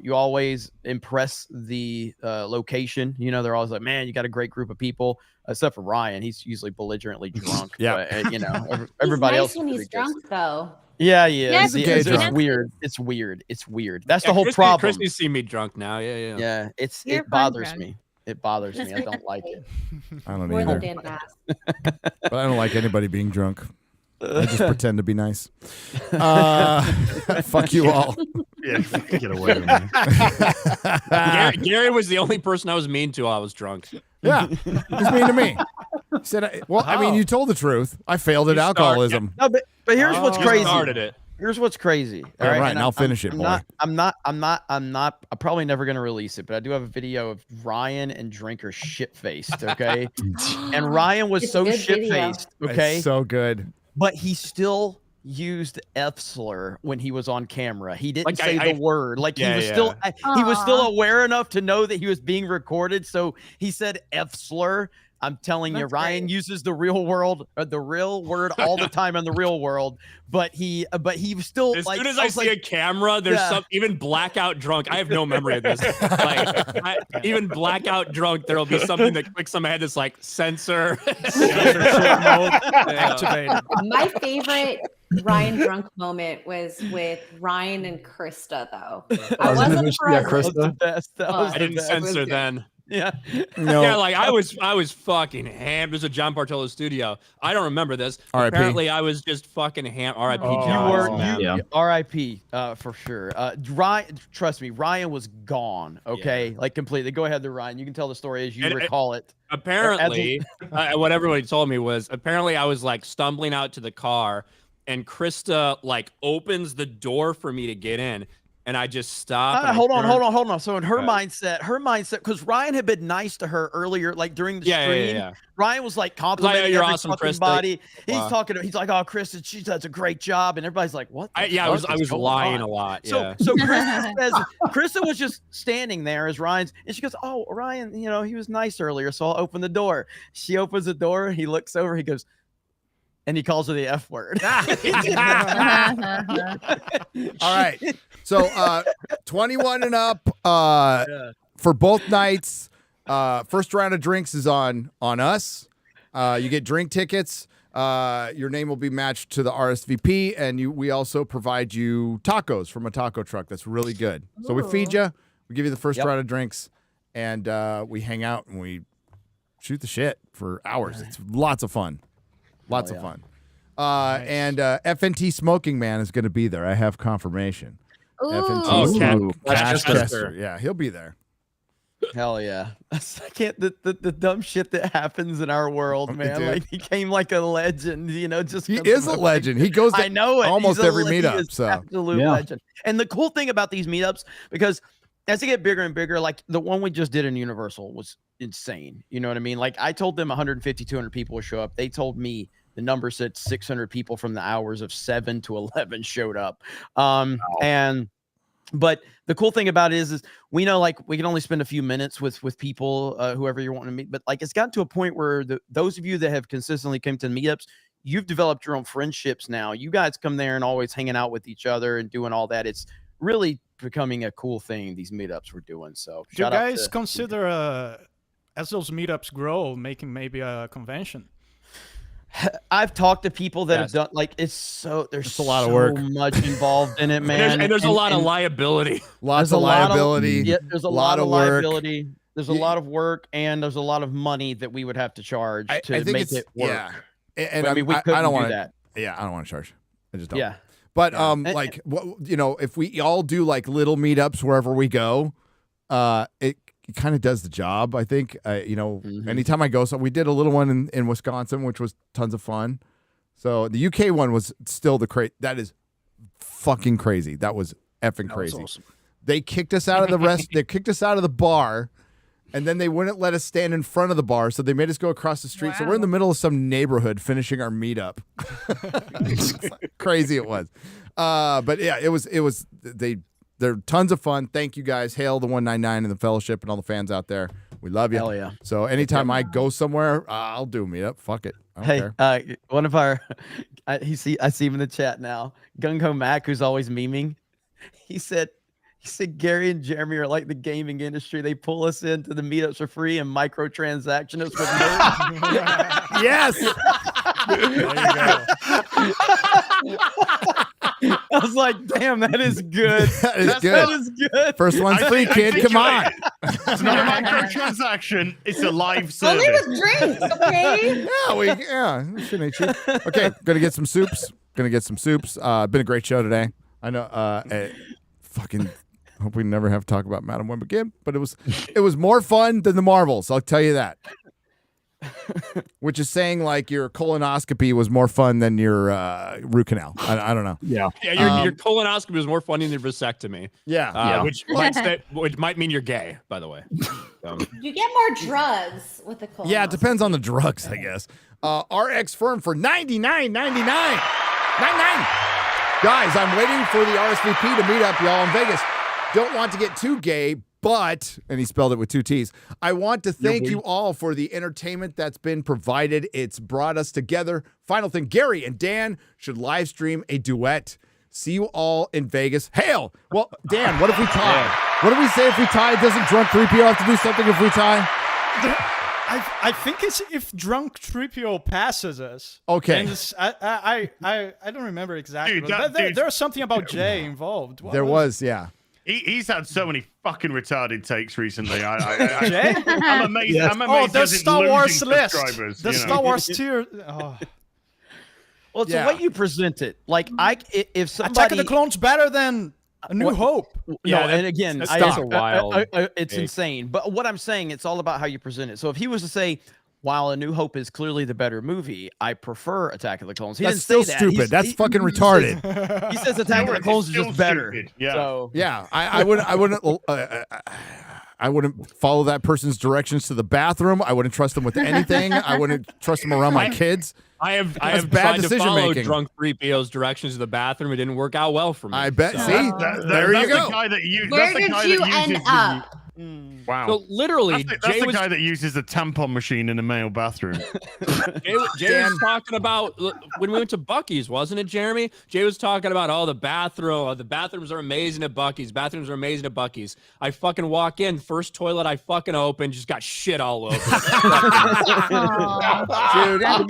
you always impress the location. They're always like, man, you got a great group of people, except for Ryan. He's usually belligerently drunk. Yeah. But, everybody nice else. when is he's pretty good. drunk, though. Yeah, he is. Yeah, It's because drunk. weird. It's weird. That's Yeah, the whole Christy, problem. Christy's seen me drunk now. Yeah. Yeah, You're it fun bothers drunk. me. It bothers me. I don't like it. I don't More either. than Dan Bass. But I don't like anybody being drunk. I just pretend to be nice. Fuck you all. Yeah, get away with me. Gary was the only person I was mean to while I was drunk. Yeah, he's mean to me. He said, I mean, you told the truth. I failed at alcoholism. No, but here's what's You crazy. started it. Here's what's crazy. All right, and I'll finish it, boy. I'm probably never gonna release it, but I do have a video of Ryan and Drinker shit faced. Okay, and Ryan was It's a so good shit video. faced. Okay, It's so good. but he still used F slur when he was on camera. He didn't Like, say I- the word. Like Yeah, he was yeah. still he was still aware enough to know that he was being recorded. So he said F slur. I'm telling you, That's Ryan great. uses the real word all the time in the real world. But he was still As like, soon as I was see like, a camera, there's Yeah. some even blackout drunk. I have no memory of this. Even blackout drunk, there'll be something that clicks on my head that's like censor. Activated. My favorite Ryan drunk moment was with Ryan and Krista, though. I wasn't Yeah, present. Krista. I didn't It was censor good. then. Yeah. No. Yeah, like I was fucking hammed. It was a John Bartolo studio. I don't remember this. R.I.P. Apparently, I was just fucking hammed. R.I.P. You John. were man. Yeah. R.I.P. For sure. Ryan, trust me, Ryan was gone. Okay, like completely. Go ahead, there, Ryan. You can tell the story as you And- recall it. Apparently, what everybody told me was apparently I was like stumbling out to the car, and Krista like opens the door for me to get in, and I just stop. and I Hold turn- on. So in her Okay. mindset, because Ryan had been nice to her earlier, like during the Yeah, stream. yeah. Ryan was like complimenting you're every awesome, fucking Krista. body. He's Wow. talking to, he's like, oh, Krista, she does a great job, and everybody's like, what? the I fuck was is going lying on? a lot. Yeah. So Krista says, Krista was just standing there as Ryan's, and she goes, oh, Ryan, he was nice earlier, so I'll open the door. She opens the door, he looks over, he goes, and he calls her the F word. All right. So 21 and up for both nights. First round of drinks is on us. You get drink tickets. Your name will be matched to the RSVP, and we also provide you tacos from a taco truck. That's really good. So we feed you. We give you the first round of drinks, and we hang out and we shoot the shit for hours. It's lots of fun. Lots of fun. And FNT Smoking Man is going to be there. I have confirmation. FNT Cash Chester. Yeah, he'll be there. Hell yeah. I can't the dumb shit that happens in our world, man. Dude. Like he became like a legend, just He is a legend. He goes to I know it. almost He's a every he meetup. is So absolute legend. And the cool thing about these meetups, because as they get bigger and bigger, like the one we just did in Universal was insane. You know what I mean? Like I told them 150, 200 people would show up. They told me the number said 600 people from the hours of 7 to 11 showed up. But the cool thing about it is we know like we can only spend a few minutes with people, whoever you're wanting to meet. But like it's gotten to a point where those of you that have consistently come to meetups, you've developed your own friendships now. You guys come there and always hanging out with each other and doing all that. It's really becoming a cool thing, these meetups we're doing. So do you guys consider as those meetups grow, making maybe a convention? I've talked to people that have done there's a lot of work, much involved in it, man. And there's a lot of liability. Lots of liability. There's a lot of liability. There's a lot of work, and there's a lot of money that we would have to charge to make it work. Yeah, and I mean, we couldn't do that. Yeah, I don't want to charge. I just don't. Yeah. But if we all do like little meetups wherever we go, it kind of does the job. I think. Anytime I go, so we did a little one in Wisconsin, which was tons of fun. So the UK one was still that is fucking crazy. That was effing crazy. Was awesome. They kicked us out of they kicked us out of the bar, and then they wouldn't let us stand in front of the bar, so they made us go across the street. Wow. So we're in the middle of some neighborhood finishing our meetup. Crazy it was. But yeah, it was they're tons of fun. Thank you guys. Hail the 199 and the fellowship and all the fans out there. We love you. Hell yeah. So anytime I go somewhere, I'll do a meetup. Fuck it. I don't care. One of our I see him in the chat now. Gung-Ho Mac, who's always memeing. He said Gary and Jeremy are like the gaming industry. They pull us into the meetups for free and microtransaction us with nerds. Yes. There you go. I was like, damn, that is good. That is good. First one's free, kid. Come on. It's not a microtransaction. It's a live service. Only with drinks, okay? Shit ain't cheap. Okay, gonna get some soups. Been a great show today. I know. Fucking hope we never have to talk about Madam Web again, but it was more fun than the Marvels. I'll tell you that. Which is saying like your colonoscopy was more fun than your root canal. I don't know. Yeah, your colonoscopy was more fun than your vasectomy. Yeah, which might mean you're gay, by the way. You get more drugs with the colonoscopy. Yeah, it depends on the drugs, I guess. RX Firm for $99.99. Guys, I'm waiting for the RSVP to meet up, y'all, in Vegas. Don't want to get too gay, but, and he spelled it with 2 T's, I want to thank you all for the entertainment that's been provided. It's brought us together. Final thing, Gary and Dan should live stream a duet. See you all in Vegas. Hail! Well, Dan, what if we tie? What do we say if we tie? Doesn't Drunk 3PO have to do something if we tie? I think it's if Drunk 3PO passes us. Okay. And I don't remember exactly. Dude, there was something about Jay involved. There was, yeah. He's had so many fucking retarded takes recently. Jay? I'm amazed. Yes. I'm amazed. The Star Wars list. The Star Wars tier. Oh. Well, it's the way you present it. Like if somebody Attack of the Clones better than A New Hope. Yeah, and again, it's wild. It's insane. But what I'm saying, it's all about how you present it. So if he was to say, while A New Hope is clearly the better movie, I prefer Attack of the Clones. He That's didn't still say that. stupid. That's fucking retarded. He says Attack of the Clones is just better. Stupid. Yeah. So, yeah, I wouldn't follow that person's directions to the bathroom. I wouldn't trust them with anything. I wouldn't trust them around my kids. I have bad tried to decision follow making. Drunk 3PO's directions to the bathroom. It didn't work out well for me. I bet. So. See, there you go. The guy that Where did you end up? Wow. So literally, that's Jay the was guy that uses a tampon machine in a male bathroom. Jay was talking about when we went to Buc-ee's, wasn't it, Jeremy? Jay was talking about the bathrooms are amazing at Buc-ee's. Bathrooms are amazing at Buc-ee's. I fucking walk in, first toilet I fucking opened, just got shit all over. Dude, to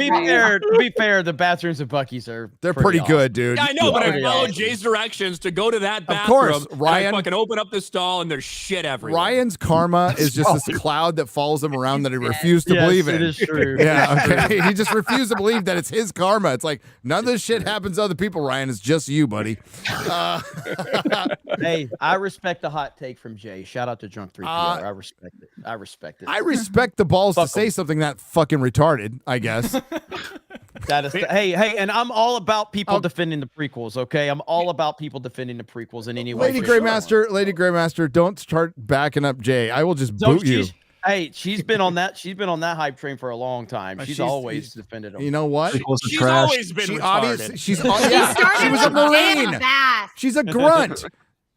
be fair, the bathrooms at Buc-ee's they're pretty good, dude. Yeah, I know, but I followed Jay's directions to go to that bathroom. Of course, and Ryan. I fucking open up the stall and there's shit everywhere. Ryan's karma is just this cloud that follows him around that he refused to believe in. It is true. Yeah, okay. He just refused to believe that it's his karma. It's like none of this shit happens to other people, Ryan. It's just you, buddy. Hey, I respect the hot take from Jay. Shout out to Drunk 3PR. I respect it. I respect it. I respect the balls to say something that fucking retarded, I guess. That is hey, and I'm all about people defending the prequels, okay? I'm all about people defending the prequels in any way. Lady Greymaster, don't start backing up Jay. I will just boot you. Hey, she's been on that hype train for a long time. She's always defended them. You know what? She's always been retarded. She was a with Marine. Badass. She's a grunt.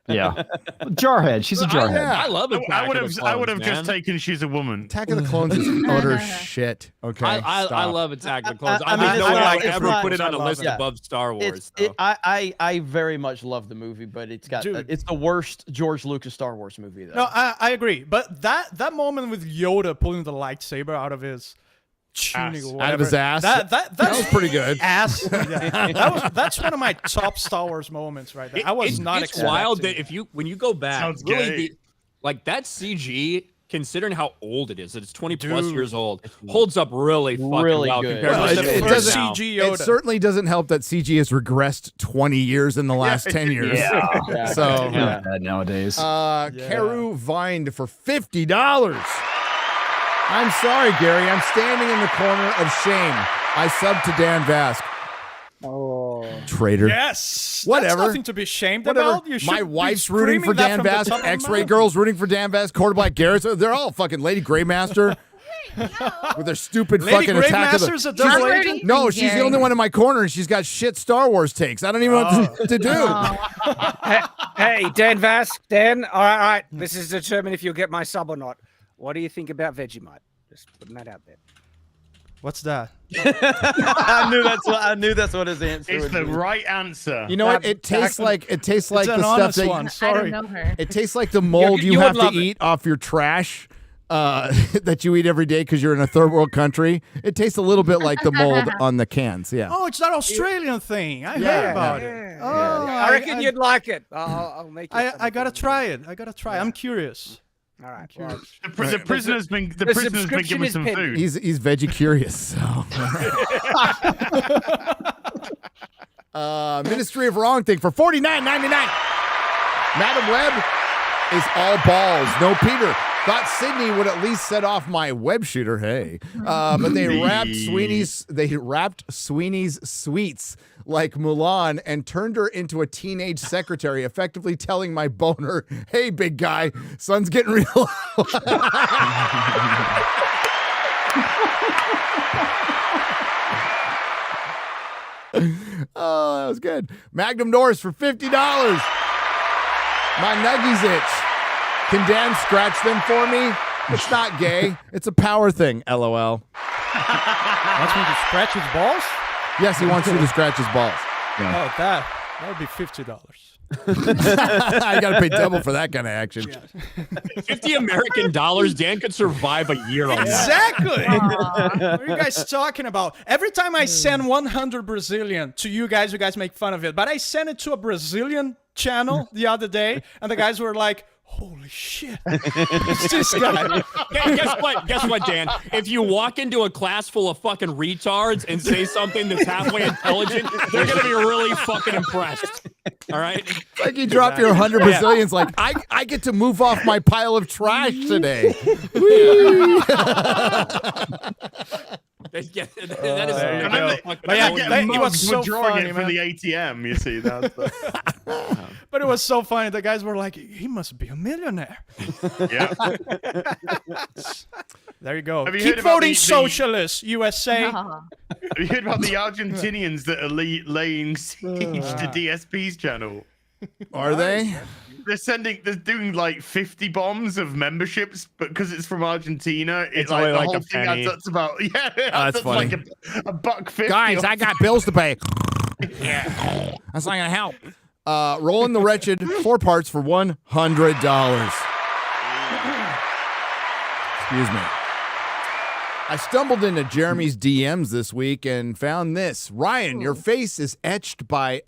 Yeah, jarhead. She's a jarhead. I love it. I would have just taken she's a woman. Attack of the Clones is utter shit. Okay, I love Attack of the Clones. I mean, I it's don't know not- if I it's ever not- put it on a list yeah. above Star Wars. I very much love the movie, but it's got it's the worst George Lucas Star Wars movie though. No, I agree. But that moment with Yoda pulling the lightsaber out of his tuning or out of his whatever, ass. that was pretty good. Ass. Yeah. That's one of my top Star Wars moments right there. I was not It's expecting wild it. that when you go back, Sounds really, gay. like that CG. Considering how old it is, that it's 20 plus years old, holds up really fucking well good. compared Well, to it the doesn't- now. CG Yoda. It certainly doesn't help that CG has regressed 20 years in the last 10 years. Yeah. So, Bad nowadays. Carew Vined for $50. I'm sorry, Gary. I'm standing in the corner of shame. I subbed to Dan Vask. Oh. Traitor. Yes. Whatever. That's nothing to be ashamed Whatever. about. You My should be wife's rooting for screaming that Dan from the Vask. top of the X-Ray mountain. girls rooting for Dan Vask. Quarter Black Garrett. They're all fucking Lady Greymaster. With their stupid Lady fucking attack of the... Greymaster's a double agent? No, she's the only one in my corner, and she's got shit Star Wars takes. I don't even know what to do. Hey, Dan Vask. Dan, all right. This is to determine if you'll get my sub or not. What do you think about Vegemite? Just putting that out there. What's that? I knew that's what his answer It's would the be. right answer. You know what? It tastes like an the stuff honest that one. I Sorry. don't know her. it tastes like the mold You you would have to love it. eat off your trash that you eat every day because you're in a third world country. It tastes a little bit like the mold on the cans. Yeah. Oh, it's that Australian thing. I heard about it. Oh, I reckon you'd like it. I'll make it. I gotta try it. I'm curious. All right. Well, The prisoner's been subscription given is some pending. food. He's veggie curious. So. Ministry of Wrong Thing for $49.99. Madam Web is all balls. No Peter. Thought Sydney would at least set off my web shooter. Hey, but they wrapped Sweeney's sweets like Mulan and turned her into a teenage secretary, effectively telling my boner, "Hey, big guy, sun's getting real." Oh, that was good. Magnum Doors for $50. My nuggies itch. Can Dan scratch them for me? It's not gay. It's a power thing, LOL. Wants me to scratch his balls? Yes, he wants you to scratch his balls. Oh, that would be $50. I got to pay double for that kind of action. $50 American dollars, Dan could survive a year on that. Exactly. What are you guys talking about? Every time I send 100 Brazilian to you guys make fun of it. But I sent it to a Brazilian channel the other day, and the guys were like, holy shit. It's this guy. Okay, guess what, Dan? If you walk into a class full of fucking retards and say something that's halfway intelligent, they're going to be really fucking impressed. All right? It's like you dropped your 100 Brazilians like, I get to move off my pile of trash today. Yeah, that is it was so drawing funny, it from man. the ATM. You see that? But it was so funny. The guys were like, he must be a millionaire. Yeah. There you go. Have you Keep heard about voting the- socialists, USA. Have you heard about the Argentinians that are laying siege to DSP's channel? Are they? They're doing like 50 bombs of memberships, but because it's from Argentina, It's like only the like whole a thing penny. adds up to about that's that's funny. like a $1.50. Guys, I got bills to pay. That's not gonna help. Rolling the Wretched 4 parts for $100. Excuse me. I stumbled into Jeremy's DMs this week and found this. Ryan, your face is etched by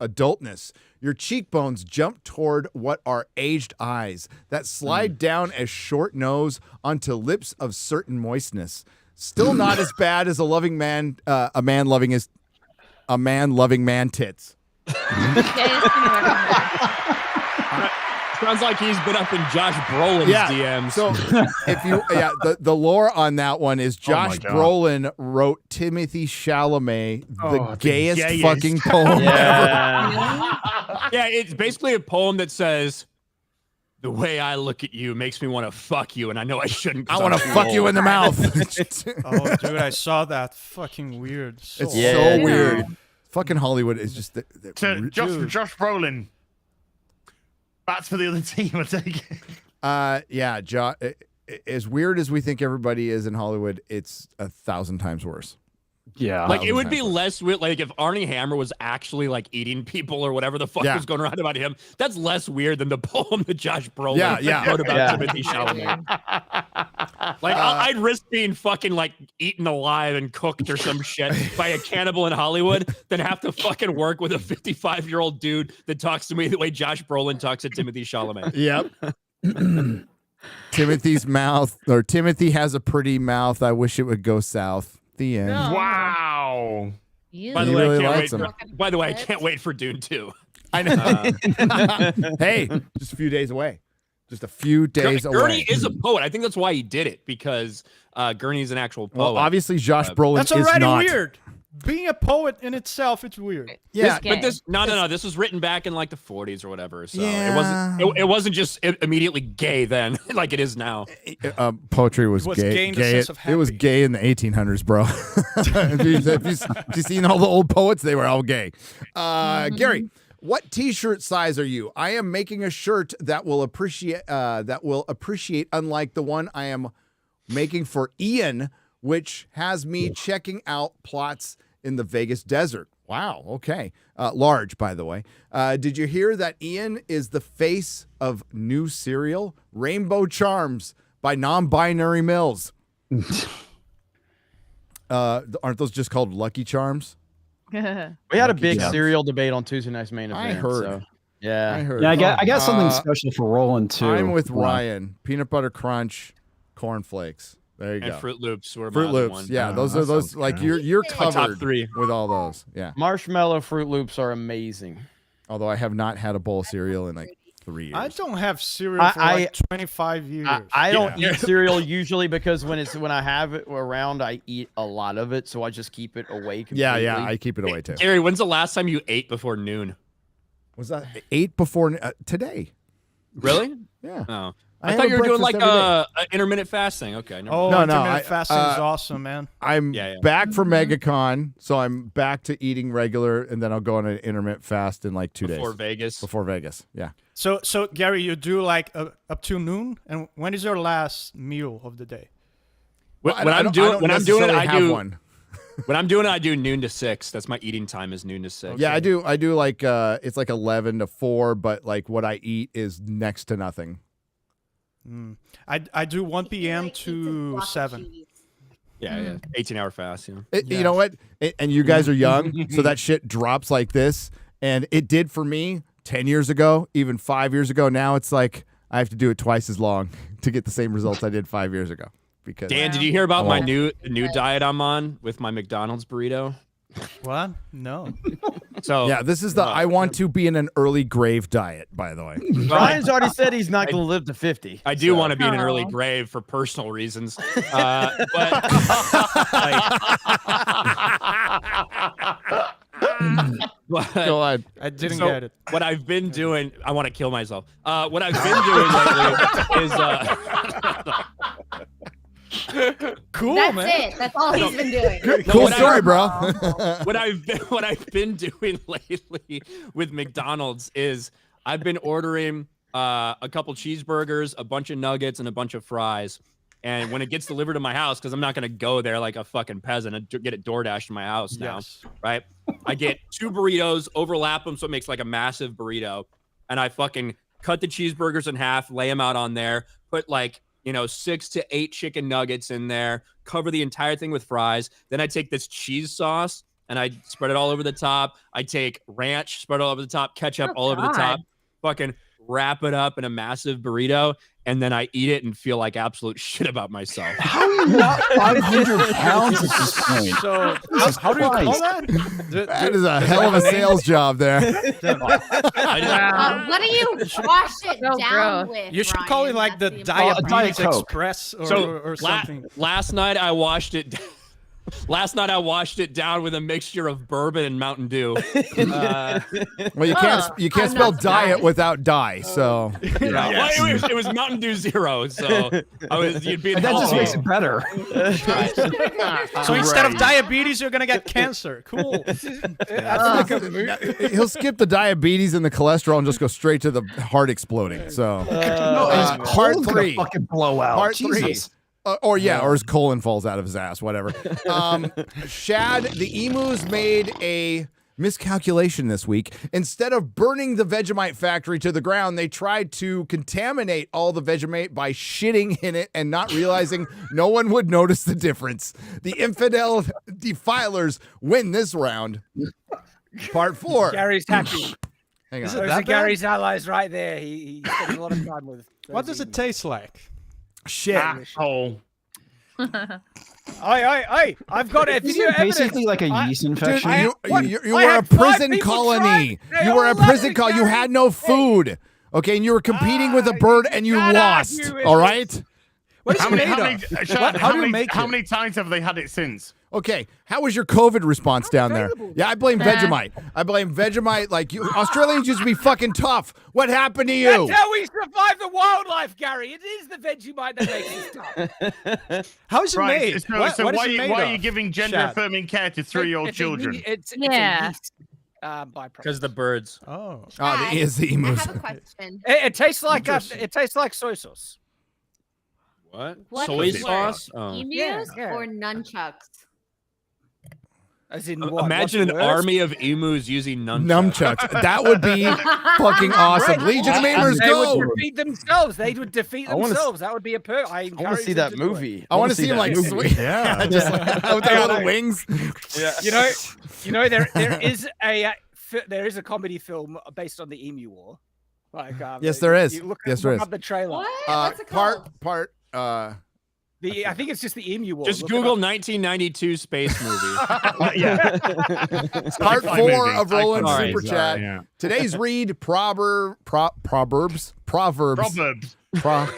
adultness. Your cheekbones jump toward what are aged eyes that slide down a short nose onto lips of certain moistness. Still not as bad as a man loving man tits. Sounds like he's been up in Josh Brolin's DMs. So if you the lore on that one is Josh God. Brolin wrote Timothy Chalamet the Oh, the gayest gayest. fucking poem Yeah. Yeah, it's basically a poem that says, "The way I look at you makes me want to fuck you, and I know I shouldn't. I want to fuck you in the mouth." Oh, dude, I saw that. Fucking weird. So It's so weird. Fucking Hollywood is just So Josh Brolin. That's for the other team, I take it. as weird as we think everybody is in Hollywood, it's 1,000 times worse. Yeah. Like, it would be less weird. Like, if Arnie Hammer was actually, like, eating people or whatever the fuck Yeah. was going around about him, that's less weird than the poem that Josh Brolin wrote about Yeah. Timothy Chalamet. Like, I'd risk being fucking, like, eaten alive and cooked or some shit by a cannibal in Hollywood than have to fucking work with a 55-year-old dude that talks to me the way Josh Brolin talks to Timothy Chalamet. Yep. Timothy's mouth, or Timothy has a pretty mouth. I wish it would go south. The end. Wow. By the He way, really I can't likes wait him. by the way, I can't wait for Dune 2. I know. Hey, just a few days away. Just a few days away. Gurney is a poet. I think that's why he did it, because Gurney's an actual poet. Well, obviously, Josh Brolin That's is already not. weird. Being a poet in itself, it's weird. Yeah, but this no. This was written back in like the 40s or whatever. So Yeah. it wasn't just immediately gay then, like it is now. Poetry was, It was gay. gay in the sense of it was gay in the 1800s, bro. Have you seen all the old poets? They were all gay. Gary, what T-shirt size are you? I am making a shirt that will appreciate. Unlike the one I am making for Ian, which has me checking out plots in the Vegas desert. Wow. Okay. Large, by the way. Did you hear that Ian is the face of new cereal, Rainbow Charms by Non-Binary Mills? Aren't those just called Lucky Charms? We had a Lucky big Charms. cereal debate on Tuesday night's main event. I heard. So, yeah. I heard. Yeah, I got something Uh, special for Roland too. I'm with Wow. Ryan. Peanut Butter Crunch, Corn Flakes. There you And go. Fruit Loops were my Fruit other Loops. one. Yeah, Oh, those that are those. sounds Like good. you're My top covered three. with all those. Yeah. Marshmallow Fruit Loops are amazing. Although I have not had a bowl of cereal in like 3 years. I don't have cereal for like 25 years. I don't eat cereal usually because when I have it around, I eat a lot of it, so I just keep it away completely. Yeah, I keep it away too. Gary, when's the last time you ate before noon? Was that 8 before today? Really? Yeah. Oh. I I have thought a you were doing breakfast like every day. intermittent fasting. Okay. never Oh, mind. intermittent fasting is awesome, man. I'm Yeah. back from MegaCon, so I'm back to eating regular, and then I'll go on an intermittent fast in like 2 days. Before Vegas. Before Vegas, yeah. So Gary, you do like up to noon, and when is your last meal of the day? When Well, I I'm don't doing it, necessarily I have do one. When I'm doing it, I do noon to 6. That's my eating time is noon to 6. Yeah, I do like it's like 11 to 4, but like what I eat is next to nothing. I do 1 p.m. to 7. Yeah. 18-hour fast. Yeah. You know what? And you guys are young, so that shit drops like this. And it did for me 10 years ago, even 5 years ago. Now it's like I have to do it twice as long to get the same results I did 5 years ago. Because Dan, did you hear about my new diet I'm on with my McDonald's burrito? What? No. So yeah, this is the I want to be in an early grave diet, by the way. Ryan's already said he's not going to live to 50. I do want to be in an early grave for personal reasons. But Go on. I didn't so get it. What I've been doing, I want to kill myself. What I've been doing lately is cool, That's man. it. That's all he's been doing. Cool story, bro. what I've been doing lately with McDonald's is I've been ordering a couple cheeseburgers, a bunch of nuggets, and a bunch of fries. And when it gets delivered to my house, because I'm not gonna go there like a fucking peasant and get it DoorDashed to my house now, right? I get 2 burritos, overlap them so it makes like a massive burrito, and I fucking cut the cheeseburgers in half, lay them out on there, put like 6 to 8 chicken nuggets in there, cover the entire thing with fries. Then I take this cheese sauce and I spread it all over the top. I take ranch, spread it all over the top, ketchup all over the top, fucking wrap it up in a massive burrito, and then I eat it and feel like absolute shit about myself. How are you not 500 pounds at this point? So how do you call that? That is a hell of a sales job there. What do you wash it down with? You should Ryan? call it like the Diabetes Express or something. Last night I washed it. Last night I washed it down with a mixture of bourbon and Mountain Dew. Well, you can't spell diet without die. So well, it was Mountain Dew Zero. So you'd be. And that just makes it better. So instead of diabetes, you're gonna get cancer. Cool. he'll skip the diabetes and the cholesterol and just go straight to the heart exploding. So part 3, fucking blow out. Part Jesus. 3. Or his colon falls out of his ass, whatever. Shad, the emus made a miscalculation this week. Instead of burning the Vegemite factory to the ground, they tried to contaminate all the Vegemite by shitting in it and not realizing no one would notice the difference. The infidel defilers win this round. Part 4. Gary's happy. Hang on. Those are Gary's allies right there. He spends a lot of time with. What does it taste like? Shit. Oh. I've got it. Isn't it basically like a yeast infection? Dude, you were a prison colony. You were a prison colony. You had no food. Okay, and you were competing with a bird and you lost. All right? What is How it many, made of? how many times have they had it since? Okay, how was your COVID response down there? Yeah, I blame Vegemite. I blame Vegemite. Like, you Australians used to be fucking tough. What happened to you? That's how we survive the wildlife, Gary. It is the Vegemite that makes us tough. How is it made? So, What is it made why are of? you giving gender Shad. affirming care to 3-year-old children? It's Yeah. a yeast byproduct. Because the birds. Oh. It is the emus. I have a question. It tastes like soy sauce. What? What Soy is sauce? worse, Oh. emus Yeah. or nunchucks? As in what? Imagine an What's worse? army of emus using nunchucks. Nunchucks. That would be fucking awesome. Legion of Memers, They go! would defeat themselves. They would defeat I wanna themselves. That would be a perk. I want to see that movie. I want to see him like sweet. Yeah. Just like, with their little wings. Yeah. You know, there is a comedy film based on the Emu War. Like, Yes, there is. you look Yes, there look is. up the trailer. What? What's it called? I think it's just the Emu War. Just Look it Google up. 1992 space movie. Part 4 of Roland's Sorry, Super sorry, Chat. yeah. Today's read Proverbs. Proverbs. Proverbs. Proverbs.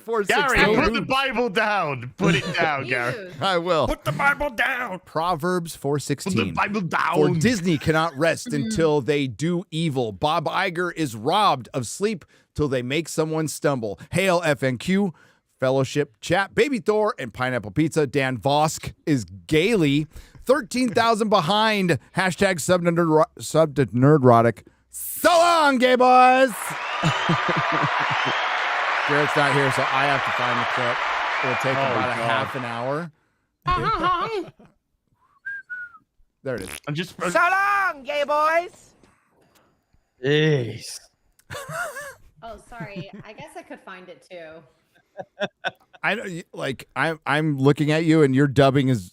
Gary, 4:16. put the Bible down. Put it down, Gary. I will. Put the Bible down. Proverbs 4:16. Put the Bible down. For Disney cannot rest until they do evil. Bob Iger is robbed of sleep till they make someone stumble. Hail FNQ, Fellowship Chat, Baby Thor, and Pineapple Pizza. Dan Vosk is gaily 13,000 behind. Hashtag sub to Nerdrotic. So long, gay boys. Garrett's not here, so I have to find the clip. It'll take about a half an hour. There it is. I'm just. So long, gay boys. Jeez. Oh, sorry. I guess I could find it too. I'm looking at you, and your dubbing is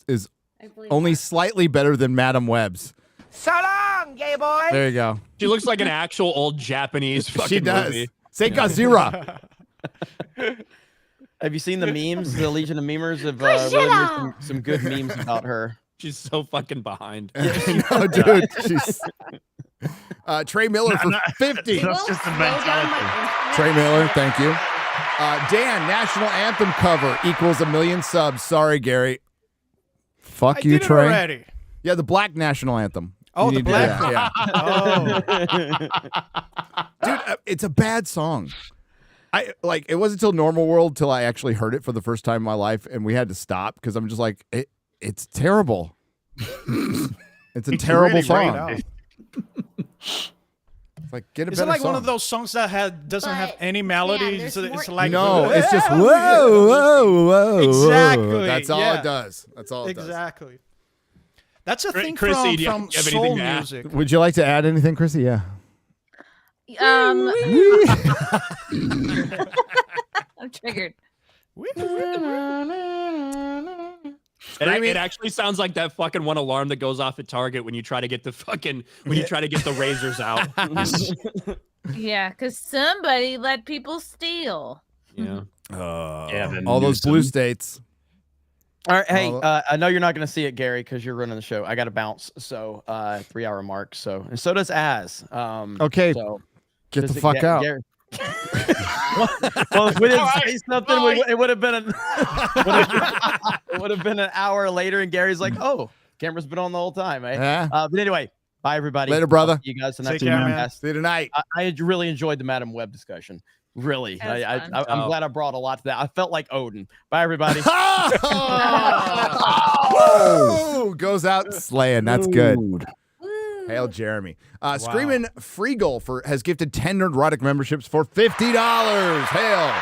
I believe only that. slightly better than Madam Webb's. So long, gay boys. There you go. She looks like an actual old Japanese fucking She does. movie. Seikazira. Have you seen the memes? The Legion of Memers have really made some good memes about her. She's so fucking behind. No, dude. She's Trey Miller for 50. That's just a mentality. Trey Miller, thank you. Dan, national anthem cover equals 1 million subs. Sorry, Gary. Fuck I you, did it Trey. already. Yeah, the black national anthem. Oh, You the need to do black. that, yeah. Dude, it's a bad song. It wasn't until Normal World till I actually heard it for the first time in my life, and we had to stop because I'm just like, it's terrible. It's a terrible really song. right Like, get a Is it better like one song. of those songs that doesn't have any melody? there's It's more- like No, it's just whoa, whoa, whoa. Exactly. That's all yeah. it does. That's all it does. Exactly. That's a thing Chrissy, do you from have anything soul to add? music. Would you like to add anything, Chrissy? Yeah. I'm triggered. It actually sounds like that fucking one alarm that goes off at Target when you try to get the razors out. Yeah, because somebody let people steal. Yeah. All those blue states. All right, hey, All I know you're not going to see it, Gary, because you're running the show. I got to bounce, so 3-hour mark. So and so does Az. Okay, so get does the it fuck out. Gary- well, if we didn't say something, it would have been it would have been an hour later, and Gary's like, "Oh, camera's been on the whole time, eh?" Yeah. But anyway, bye everybody. Later, brother. I'll see you guys the Take next care, time. man. See you tonight. I really enjoyed the Madam Web discussion. Really, That was fun. I'm glad I brought a lot to that. I felt like Odin. Bye everybody. Oh, goes out slaying. That's good. Hail Jeremy. Screaming Freegal has gifted 10 Nerdrotic memberships for $50. Hail.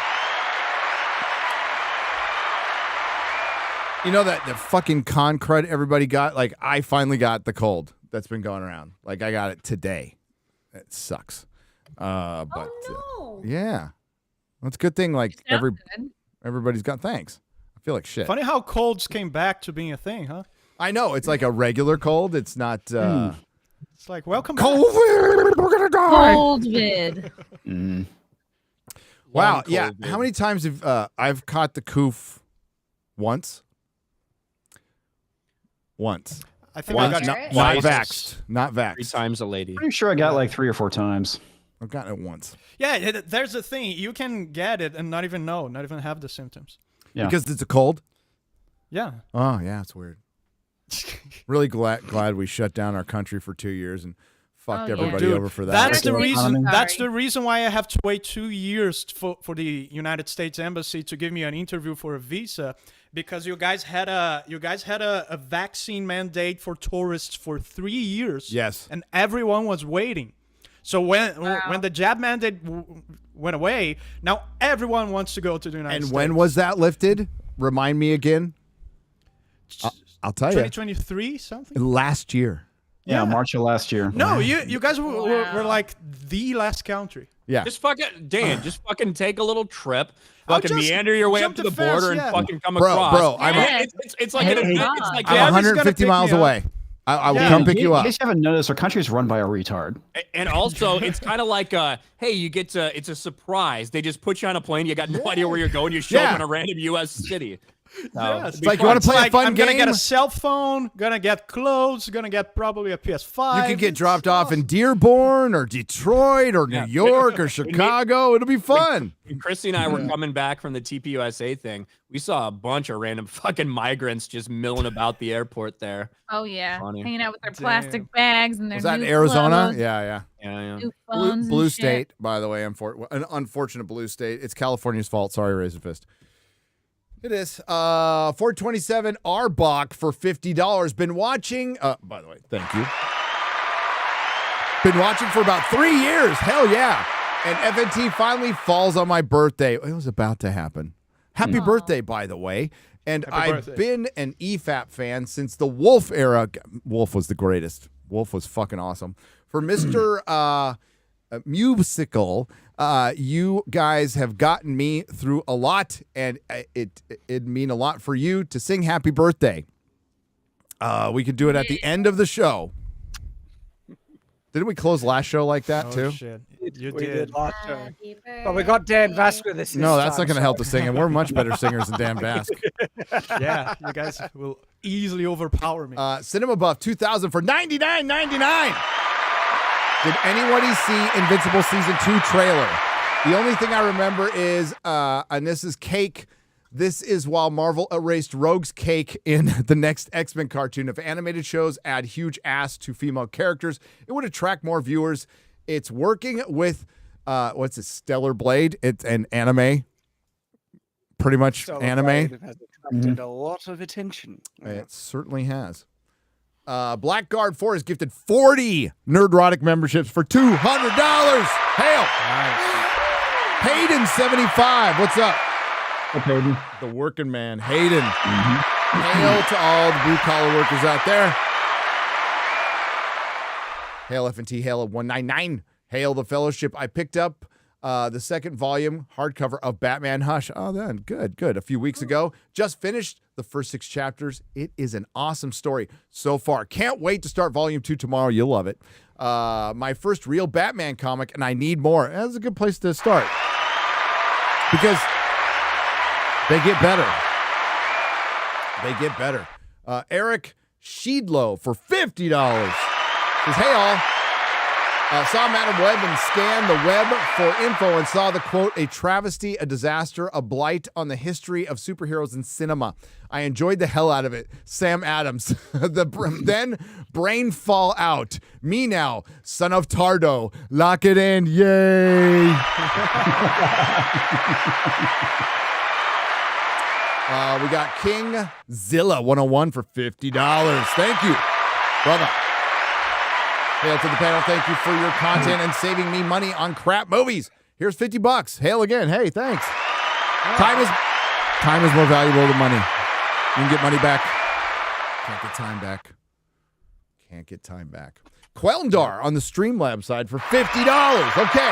You know that the fucking con crud everybody got? Like, I finally got the cold that's been going around. Like, I got it today. It sucks. But yeah. That's a good thing. Like, everybody's got thanks. I feel like shit. Funny how colds came back to being a thing, huh? I know. It's like a regular cold. It's not. It's like, welcome back. COVID. We're going to die. Cold vid. Wow. Long Yeah. COVID. How many times have I've caught the coof? Once. I think Once. I got Not Twice. vaxxed. Not 3 vaxxed. times a lady. Pretty sure I got like 3 or 4 times. I've gotten it once. Yeah, there's a thing. You can get it and not even know, not even have the symptoms. Yeah. Because it's a cold? Yeah. Oh, yeah. It's weird. Really glad we shut down our country for 2 years and fucked everybody Dude, over for that. That's the Like, reason. economy. That's the reason why I have to wait 2 years for the United States Embassy to give me an interview for a visa, because you guys had a vaccine mandate for tourists for 3 years. Yes. And everyone was waiting. So when the jab mandate went away, now everyone wants to go to the United States. And when was that lifted? Remind me again. I'll tell you. 2023 something? Last year. Yeah, March of last year. No, you guys were like the last country. Yeah. Just fucking just fucking take a little trip. I'll Fucking just meander your way up jump to the the border fence, yeah. and fucking come Bro, across. I'm It's like an event. It's like I'm Gabby's gonna 150 pick miles me up. away. I will Yeah. come pick you In up. case you haven't noticed, our country is run by a retard. And also, it's kind of like, hey, you get to, it's a surprise. They just put you on a plane. You got no idea where you're going. You show up in a random U.S. city. Yes. It's like, you want to play a fun I'm game? gonna get a cell phone, gonna get clothes, gonna get probably a PS5. You could get dropped off in Dearborn or Detroit or New York or Chicago. It'll be fun. When Chrissy and I were coming back from the TPUSA thing, we saw a bunch of random fucking migrants just milling about the airport there. Oh yeah, Funny. hanging out with their plastic bags and their. Was that in new Arizona? clothes, Yeah. new Blue, phones and blue shit. state, by the way. An unfortunate blue state. It's California's fault. Sorry, Razor Fist. It is. 427 Arbach for $50. Been watching. By the way, thank you. Been watching for about 3 years. Hell yeah. And FNT finally falls on my birthday. It was about to happen. Happy birthday, by the way. And Happy I've birthday. been an EFAP fan since the Wolf era. Wolf was the greatest. Wolf was fucking awesome. For Mr. Musical, you guys have gotten me through a lot, and it'd mean a lot for you to sing happy birthday. We could do it at the end of the show. Didn't we close last show like that too? Shit. You We did. last show. But we got Dan Vask with us. No, this that's time, not going to so- help the singing. We're much better singers than Dan Bask. Yeah, you guys will easily overpower me. Cinema Buff 2000 for $99.99. Did anybody see Invincible Season 2 trailer? The only thing I remember is, and this is cake. This is while Marvel erased Rogue's cake in the next X-Men cartoon. If animated shows add huge ass to female characters, it would attract more viewers. It's working with, what's it, Stellar Blade? It's an anime. Pretty much Stellar anime. Blade has attracted a lot of attention. It certainly has. Blackguard 4 has gifted 40 Nerdrotic memberships for $200. Hail. Hayden 75. What's up? Hey, Hayden. The working man, Hayden. Hail to all the blue collar workers out there. Hail FNT, hail 199. Hail the Fellowship. I picked up the second volume hardcover of Batman Hush. Oh, then good. A few weeks ago. Just finished the first 6 chapters. It is an awesome story so far. Can't wait to start volume 2 tomorrow. You'll love it. My first real Batman comic, and I need more. That's a good place to start because they get better. Eric Sheedlow for $50 says, hey all, saw Madam Web and scanned the web for info and saw the quote, a travesty, a disaster, a blight on the history of superheroes in cinema. I enjoyed the hell out of it. Sam Adams. Then brain fall out. Me now, son of Tardo. Lock it in. Yay. We got King Zilla 101 for $50. Thank you, brother. Hail to the panel. Thank you for your content and saving me money on crap movies. Here's $50. Hail again. Hey, thanks. Time is more valuable than money. You can get money back. Can't get time back. Quelndar on the Streamlab side for $50. Okay.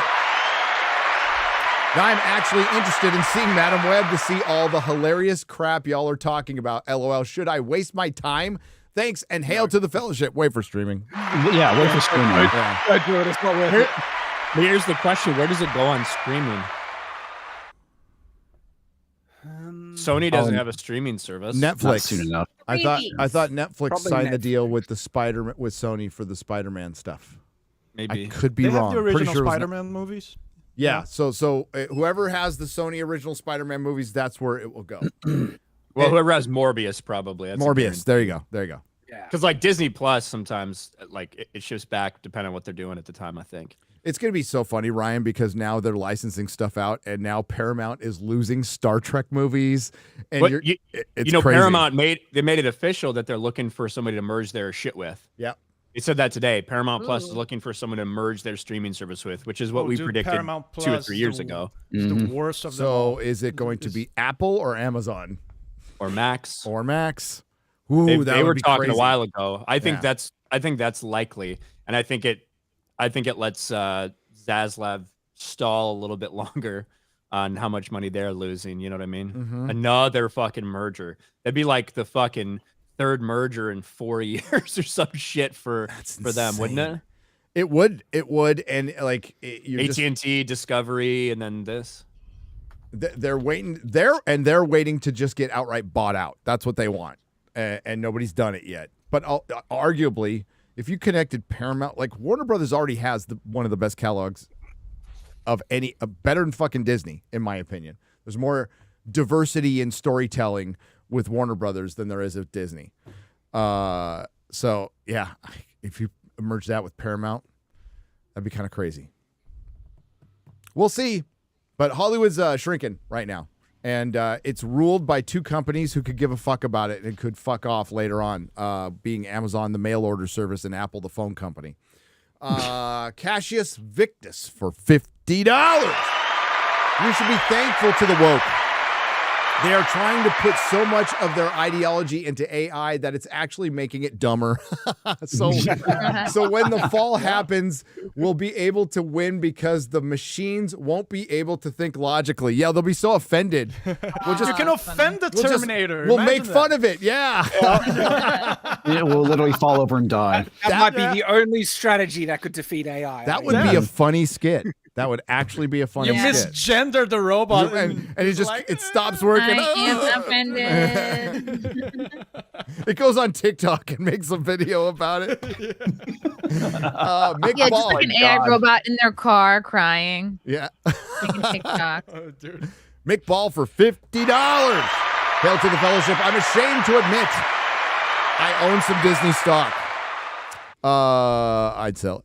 Now I'm actually interested in seeing Madam Web to see all the hilarious crap y'all are talking about. LOL. Should I waste my time? Thanks, and hail to the Fellowship. Wait for streaming. Yeah, wait for streaming. Here's the question: where does it go on streaming? Sony doesn't have a streaming service. Netflix. Not soon enough. I thought Netflix Probably signed the Netflix. deal with with Sony for the Spider-Man stuff. Maybe. I could be They wrong. have the Pretty original sure it was Spider-Man movies. Yeah. So whoever has the Sony original Spider-Man movies, that's where it will go. Well, whoever has Morbius probably. That's Morbius. There you go. Yeah. Because like Disney Plus, sometimes like it shifts back depending on what they're doing at the time. I think. It's going to be so funny, Ryan, because now they're licensing stuff out, and now Paramount is losing Star Trek movies. And But it's crazy. Paramount made it official that they're looking for somebody to merge their shit with. Yeah. They said that today. Paramount Plus is looking for someone to merge their streaming service with, which is what we predicted Paramount 2 or Plus 3 years ago. Is the worst of them all. So is it going to be Apple or Amazon Or Max. Ooh, They were would be talking crazy. a while ago. I think Yeah. that's likely, and I think it lets Zaslav stall a little bit longer on how much money they're losing. You know what I mean? Mhm. Another fucking merger. That'd be like the fucking third merger in 4 years or some shit for them, wouldn't it? It would, and like you're AT&T, Discovery, and then this. They're waiting. They're waiting to just get outright bought out. That's what they want, and nobody's done it yet. But arguably, if you connected Paramount, like Warner Brothers already has one of the best catalogs of any, better than fucking Disney, in my opinion. There's more diversity in storytelling with Warner Brothers than there is with Disney. So yeah, if you merge that with Paramount, that'd be kind of crazy. We'll see, but Hollywood's shrinking right now, and it's ruled by 2 companies who could give a fuck about it and could fuck off later on, being Amazon, the mail order service, and Apple, the phone company. Cassius Victus for $50. You should be thankful to the woke. They are trying to put so much of their ideology into AI that it's actually making it dumber. So when the fall happens, we'll be able to win because the machines won't be able to think logically. Yeah, they'll be so offended. You can offend the Terminator. We'll make Imagine fun of it. Yeah. It will literally fall over and die. That might be the only strategy that could defeat AI. That would be a funny skit. That would actually be a funny You skit. misgendered the robot. And it just it stops working. I am offended. It goes on TikTok and makes a video about it. Mick Yeah, just Ball. like an AI robot in their car crying. Yeah. Making TikTok. Oh, dude. Mick Ball for $50. Hail to the Fellowship. I'm ashamed to admit I own some Disney stock. I'd sell it.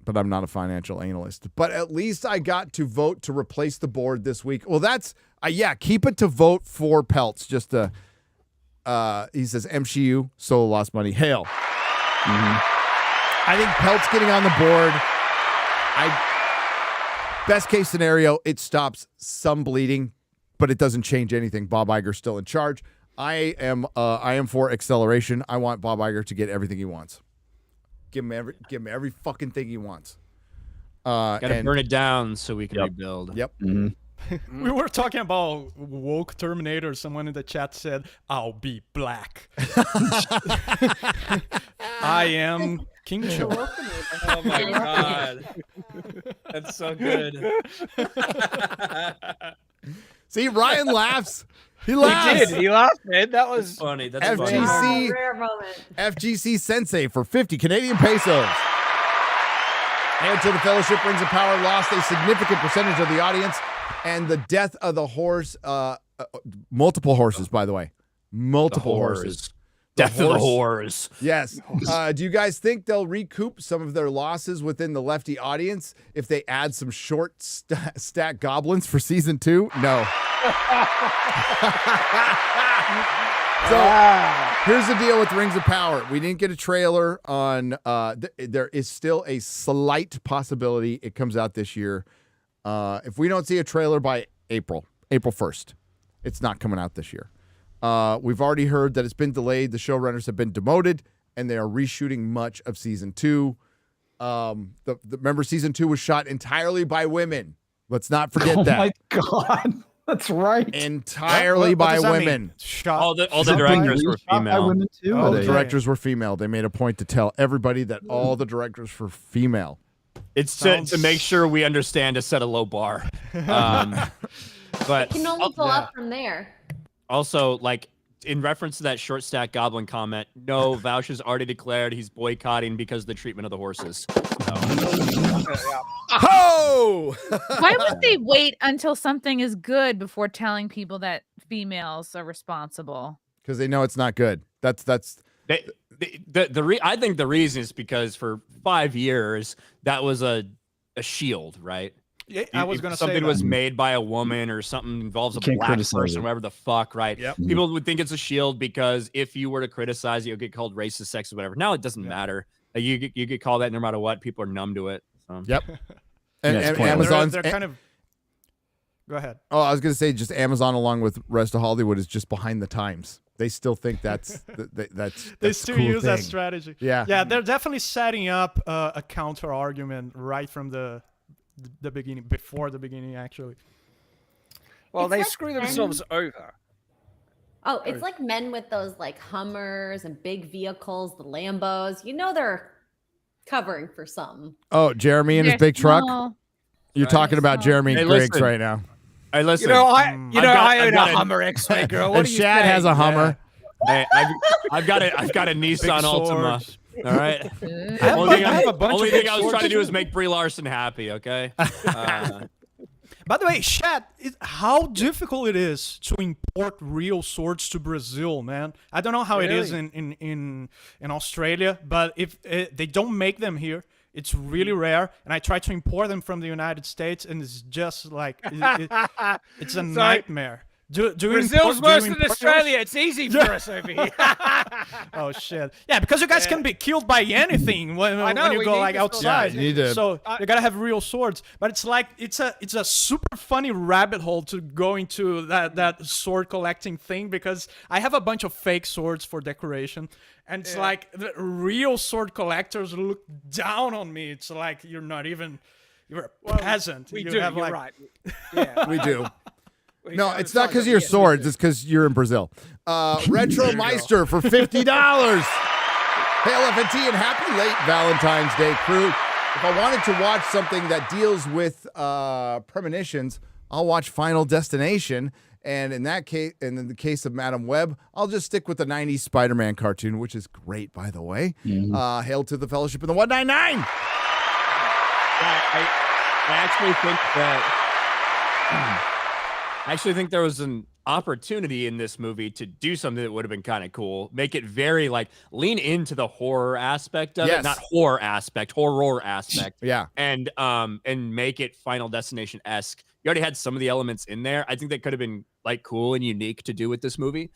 But I'm not a financial analyst. But at least I got to vote to replace the board this week. Well, that's, keep it to vote for Pelts. Just to he says MCU Solo lost money. Hail. I think Pelt's getting on the board. Best case scenario, it stops some bleeding, but it doesn't change anything. Bob Iger's still in charge. I am for acceleration. I want Bob Iger to get everything he wants. Give him every fucking thing he wants. Gotta burn it down so we can rebuild. Yep. We were talking about woke Terminator. Someone in the chat said, "I'll be black." I am King Cho. Oh my god, that's so good. See, Ryan laughs. He laughs. He did. He laughed, man. That was funny. That's FGC, funny. Rare moment. FGC Sensei for 50 Canadian pesos. And to the Fellowship Rings of Power lost a significant percentage of the audience, and the death of the horse, multiple horses, by the way. Multiple horses. Death of the whores. Yes. Do you guys think they'll recoup some of their losses within the lefty audience if they add some short stack goblins for season 2? No. So here's the deal with Rings of Power. We didn't get a trailer on. There is still a slight possibility it comes out this year. If we don't see a trailer by April 1st, it's not coming out this year. We've already heard that it's been delayed. The showrunners have been demoted, and they are reshooting much of season 2. Remember, season 2 was shot entirely by women. Let's not forget that. Oh my god, that's right. Entirely by women. All the directors were female. Women too. All the directors were female. They made a point to tell everybody that all the directors were female. It's to make sure we understand to set a low bar. But It can only go up from there. Also, like, in reference to that short stack goblin comment, no, Vaush has already declared he's boycotting because of the treatment of the horses. Ho! Why would they wait until something is good before telling people that females are responsible? Because they know it's not good. I think the reason is because for 5 years that was a shield, right? Yeah, I was going to say something that. was made by a woman or something involves a Can't black criticize person, it. whatever the fuck, right? Yep. People would think it's a shield because if you were to criticize it, you'll get called racist, sexist, whatever. Now it doesn't matter. Like, you get called that no matter what. People are numb to it. So. Yep. And They're Amazon's kind of. Go ahead. Oh, I was going to say, just Amazon, along with rest of Hollywood, is just behind the times. They still think that's They still cool use that thing. strategy. Yeah. Yeah, they're definitely setting up a counter argument right from the beginning, before the beginning, actually. Well, It's they like screw men- themselves over. Oh, it's like men with those like Hummers and big vehicles, the Lambos. You know they're covering for something. Oh, Jeremy and his They're big truck? small. You're talking about Jeremy Hey, and Griggs listen. right now. Hey, listen. You know, I've I own a got Hummer X-Ray, girl. What And do you Shad say? has a Hummer. Hey, I've got a Nissan Altima. swords. All right. I Only have a bunch only of thing big I was trying to swords. do is make Brie Larson happy. Okay. By the way, Shad, how difficult it is to import real swords to Brazil, man. I don't know how it is in Australia, but if they don't make them here, it's really rare. And I try to import them from the United States, and it's just like it's a nightmare. Brazil's worse than Australia. It's easy for us over here. Oh shit! Yeah, because you guys can be killed by anything when you we go need like to stop outside. Yeah, you need to- So you gotta have real swords. But it's like it's a super funny rabbit hole to go into that sword collecting thing, because I have a bunch of fake swords for decoration, and it's like the real sword collectors look down on me. It's like you're a peasant. We You do. have, You're like- right. Yeah. We do. No, it's not because of your swords. It's because you're in Brazil. Retro Meister for $50. Hail FNT and happy late Valentine's Day, crew. If I wanted to watch something that deals with premonitions, I'll watch Final Destination. And in that case, and in the case of Madam Web, I'll just stick with the 90s Spider-Man cartoon, which is great, by the way. Hail to the Fellowship in the 199. I actually think that. I actually think there was an opportunity in this movie to do something that would have been kind of cool. Make it very lean into the horror aspect of it, not horror aspect. Yeah. And make it Final Destination-esque. You already had some of the elements in there. I think that could have been cool and unique to do with this movie.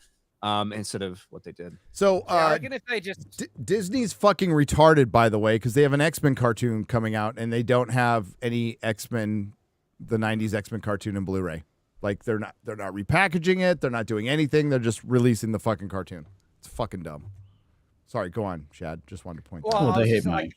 instead of what they did. So I reckon if they just Disney's fucking retarded, by the way, because they have an X-Men cartoon coming out and they don't have any X-Men, the 90s X-Men cartoon in Blu-ray. Like they're not repackaging it. They're not doing anything. They're just releasing the fucking cartoon. It's fucking dumb. Sorry, go on, Shad. Just wanted to point that out. Well,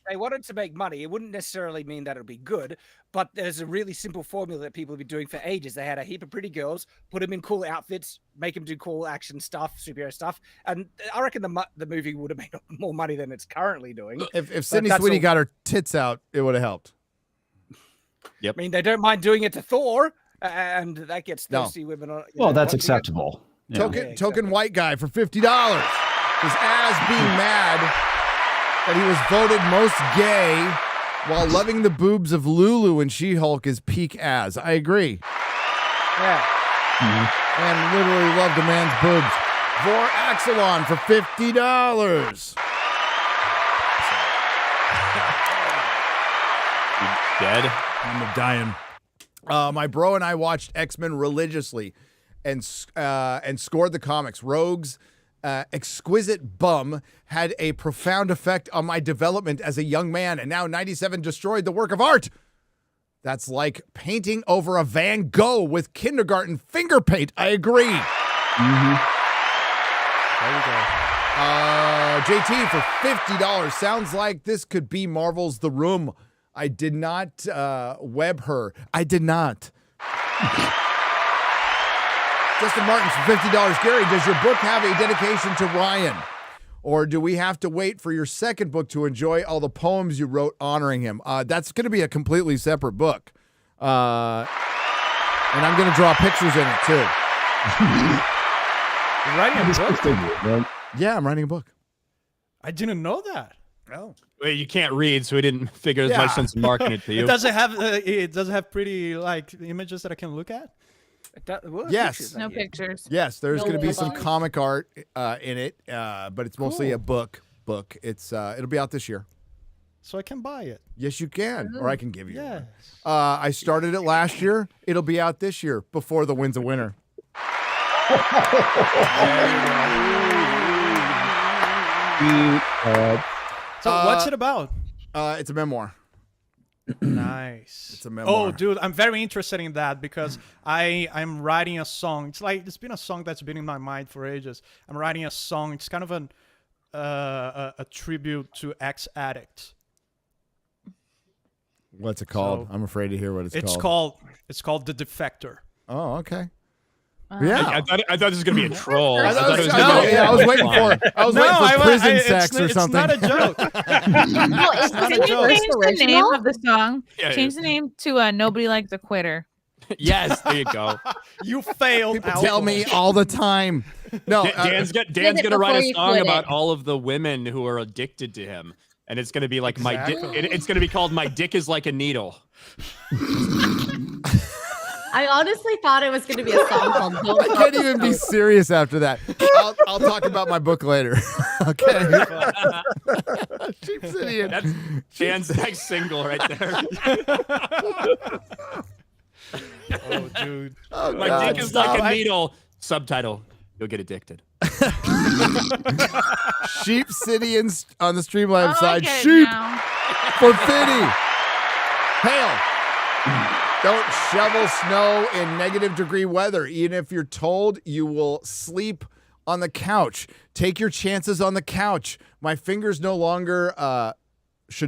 they wanted to make money. It wouldn't necessarily mean that it'll be good, but there's a really simple formula that people have been doing for ages. They had a heap of pretty girls, put them in cool outfits, make them do cool action stuff, superhero stuff, and I reckon the movie would have made more money than it's currently doing. If Sydney Sweeney got her tits out, it would have helped. Yep. I mean, they don't mind doing it to Thor, and that gets thirsty women. Well, that's acceptable. Yeah. Token white guy for $50. His ass being mad that he was voted most gay while loving the boobs of Lulu and She-Hulk is peak as. I agree. Yeah. And literally loved a man's boobs. Vor Axelon for $50. Dead? I'm dying. My bro and I watched X-Men religiously and scored the comics. Rogue's exquisite bum had a profound effect on my development as a young man, and now 97 destroyed the work of art. That's like painting over a Van Gogh with kindergarten finger paint. I agree. There you go. JT for $50. Sounds like this could be Marvel's The Room. I did not web her. I did not. Justin Martins for $50. Gary, does your book have a dedication to Ryan? Or do we have to wait for your second book to enjoy all the poems you wrote honoring him? That's going to be a completely separate book. And I'm going to draw pictures in it, too. You're writing a book? Yeah, I'm writing a book. I didn't know that. No. Well, you can't read, so we didn't figure as much sense in marketing it to you. It does have pretty like images that I can look at. Yes. No pictures. Yes, there's No going to be some bars. comic art in it, but it's mostly a book. It's it'll be out this year. So I can buy it. Yes, you can, or I can give you. Yes. I started it last year. It'll be out this year before the win's a winner. So what's it about? It's a memoir. Nice. It's a memoir. Oh, dude, I'm very interested in that because I'm writing a song. It's been a song that's been in my mind for ages. I'm writing a song. It's kind of a tribute to ex-addicts. What's it called? So, I'm afraid to hear what it's called. It's called The Defector. Oh, okay. Yeah. I thought this was gonna be a troll. I thought it was no, gonna be I was waiting for. I was waiting for prison sex or something. It's not a joke. No, It's not a can you joke. change the name of the song? Yeah, Change the name to Nobody Likes a Quitter. Yes, there you go. You failed. People tell me all the time. No, Dan's Say gonna it write before a you song quit about it. all of the women who are addicted to him, and it's gonna be like my dick. Exactly. It's gonna be called "My Dick Is Like a Needle." I honestly thought it was going to be a song called Don't I can't even be serious after that. I'll talk about my book later. Okay. Cheap City. That's Dan's next single right there. Oh, dude. Oh, My God, dick is stop. like a needle. Subtitle: You'll get addicted. Sheep City on the Streamlabs Oh, side. I get it Sheep now. for Fitty. Hail. Don't shovel snow in negative degree weather. Even if you're told you will sleep on the couch. Take your chances on the couch. My fingers should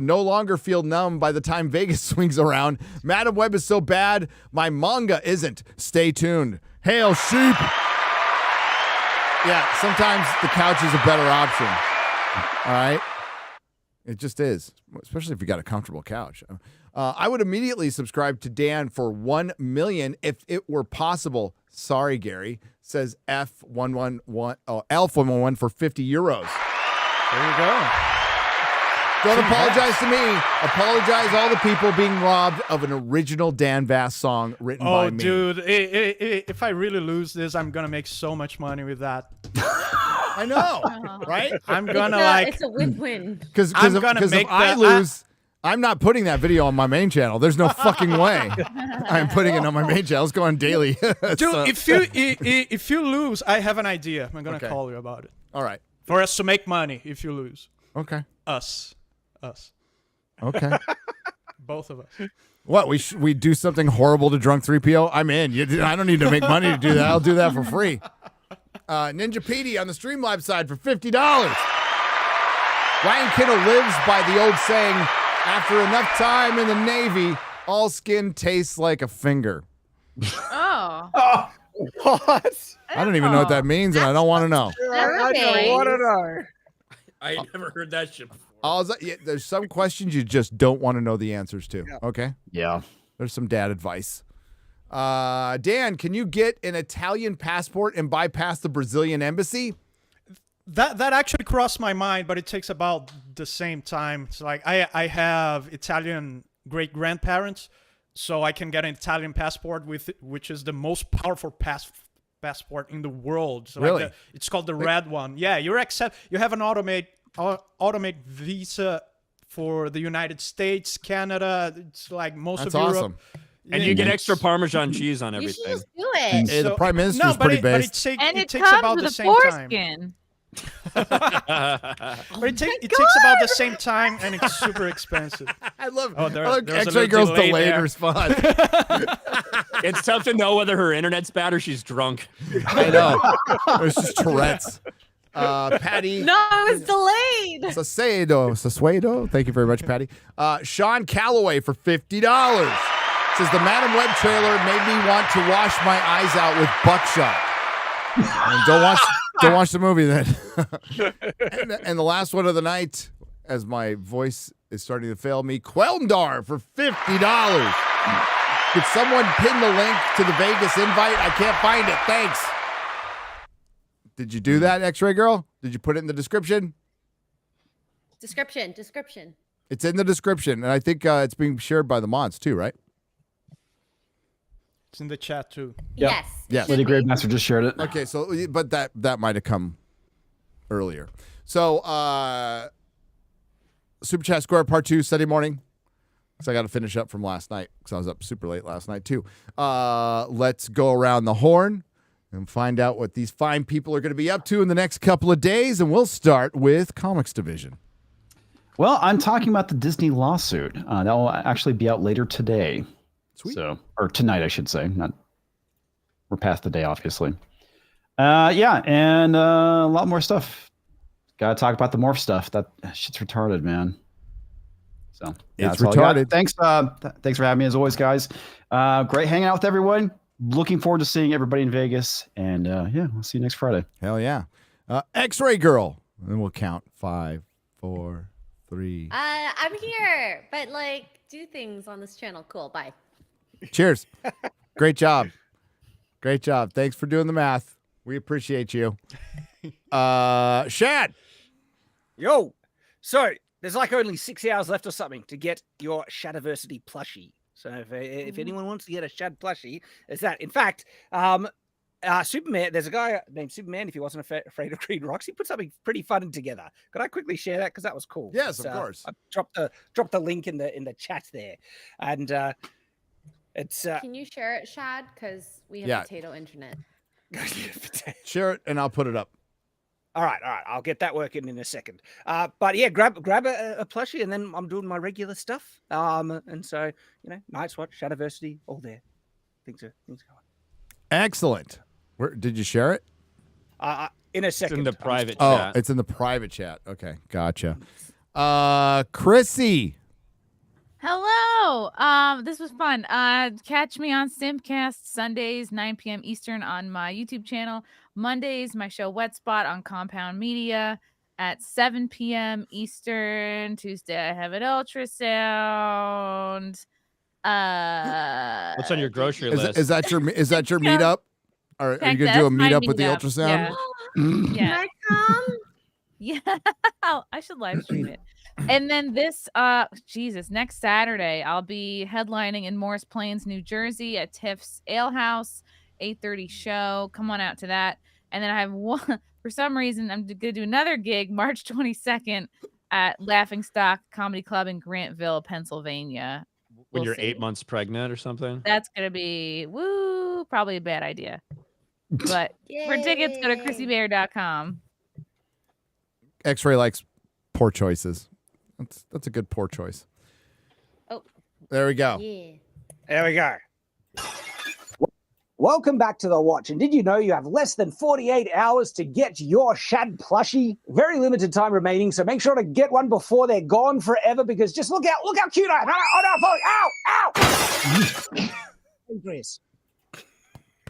no longer feel numb by the time Vegas swings around. Madam Web is so bad, my manga isn't. Stay tuned. Hail, sheep. Yeah, sometimes the couch is a better option. All right? It just is, especially if you got a comfortable couch. I would immediately subscribe to Dan for 1 million if it were possible. Sorry, Gary, says Elf111 for 50 euros. There you go. Don't apologize to me. Apologize all the people being robbed of an original Dan Vass song written by Oh, me. dude, if I really lose this, I'm gonna make so much money with that. I know, right? I'm gonna It's a win-win. Because I'm gonna if make I the- lose, I'm not putting that video on my main channel. There's no fucking way I'm putting it on my main channel. It's going daily. Dude, if you lose, I have an idea. I'm gonna call you about it. All right. For us to make money if you lose. Okay. Us. Okay. Both of us. What, we do something horrible to Drunk 3PO? I'm in. I don't need to make money to do that. I'll do that for free. Ninja PD on the Streamlabs side for $50. Ryan Kittle lives by the old saying, after enough time in the Navy, all skin tastes like a finger. Oh. What? I don't even know what that means, and I don't want to know. I don't want to know. I ain't never heard that shit before. There's some questions you just don't want to know the answers to. Okay? Yeah. There's some dad advice. Dan, can you get an Italian passport and bypass the Brazilian embassy? That actually crossed my mind, but it takes about the same time. It's like I have Italian great grandparents, so I can get an Italian passport which is the most powerful passport in the world. So Really? It's called the red one. Yeah, you have an automate visa for the United States, Canada. It's like most That's of Europe. awesome. And you get extra Parmesan cheese on everything. You should just do it. Hey, the Prime Minister's but pretty based. it takes comes about with the a same time. foreskin. But it takes about the same time, and it's super expensive. I love there's a X-Ray little Girl's delay delayed there. response. It's tough to know whether her internet's bad or she's drunk. I know. It's just Tourette's. Patty. No, it was delayed. Sasuedo. Thank you very much, Patty. Sean Calloway for $50. Says the Madam Web trailer made me want to wash my eyes out with buckshot. And don't watch the movie then. and the last one of the night, as my voice is starting to fail me, Quelndar for $50. Could someone pin the link to the Vegas invite? I can't find it. Thanks. Did you do that, X-Ray Girl? Did you put it in the description? Description. It's in the description, and I think it's being shared by the mods too, right? It's in the chat too. Yep. Yes. Lady Gravemaster just shared it. Okay, so but that might have come earlier. So Super Chat Square Part 2 Sunday morning. Because I got to finish up from last night because I was up super late last night too. Let's go around the horn and find out what these fine people are going to be up to in the next couple of days. And we'll start with Comics Division. Well, I'm talking about the Disney lawsuit. That will actually be out later today. Sweet. Or tonight, I should say. We're past the day, obviously. Yeah, and a lot more stuff. Got to talk about the morph stuff. That shit's retarded, man. So yeah, it's that's all I got. retarded. Thanks for having me as always, guys. Great hanging out with everyone. Looking forward to seeing everybody in Vegas. And yeah, we'll see you next Friday. Hell yeah. X-Ray Girl. And we'll count 5, 4, 3. I'm here, but do things on this channel. Cool. Bye. Cheers. Great job. Great job. Thanks for doing the math. We appreciate you. Shad. Yo. So there's only 6 hours left or something to get your Shadiversity plushie. So if anyone wants to get a Shad plushie, it's that. In fact, Superman, there's a guy named Superman, if he wasn't afraid of green rocks, he put something pretty fun together. Could I quickly share that? Because that was cool. Yes, of course. I dropped the link in the chat there. And it's Can you share it, Shad? Because we have potato internet. Share it and I'll put it up. All right. I'll get that working in a second. But yeah, grab a plushie, and then I'm doing my regular stuff. And so Night Swatch, Shadiversity, all there. Things are going. Excellent. Where did you share it? In a second. It's in the private chat. Oh, it's in the private chat. Okay, gotcha. Chrissy. Hello. This was fun. Catch me on Simpcast Sundays, 9 p.m. Eastern on my YouTube channel. Mondays, my show Wet Spot on Compound Media at 7 p.m. Eastern. Tuesday, I have an ultrasound. What's on your grocery list? Is that your meetup? Or are you gonna do a meetup with the ultrasound? Yeah. Yeah. I should live stream it. And then this next Saturday I'll be headlining in Morris Plains, New Jersey at Tiff's Ale House, 8:30 show. Come on out to that. And then I have one, for some reason I'm gonna do another gig March 22nd at Laughing Stock Comedy Club in Grantville, Pennsylvania. When We'll you're see. 8 months pregnant or something. That's gonna be probably a bad idea. But for tickets, go to ChrissyBear.com. X-Ray likes poor choices. That's a good poor choice. Oh. There we go. Yeah. There we go. Welcome back to The Watch. And did you know you have less than 48 hours to get your Shad plushie? Very limited time remaining, so make sure to get one before they're gone forever, because just look how cute I am. Oh, no, ow! Chris.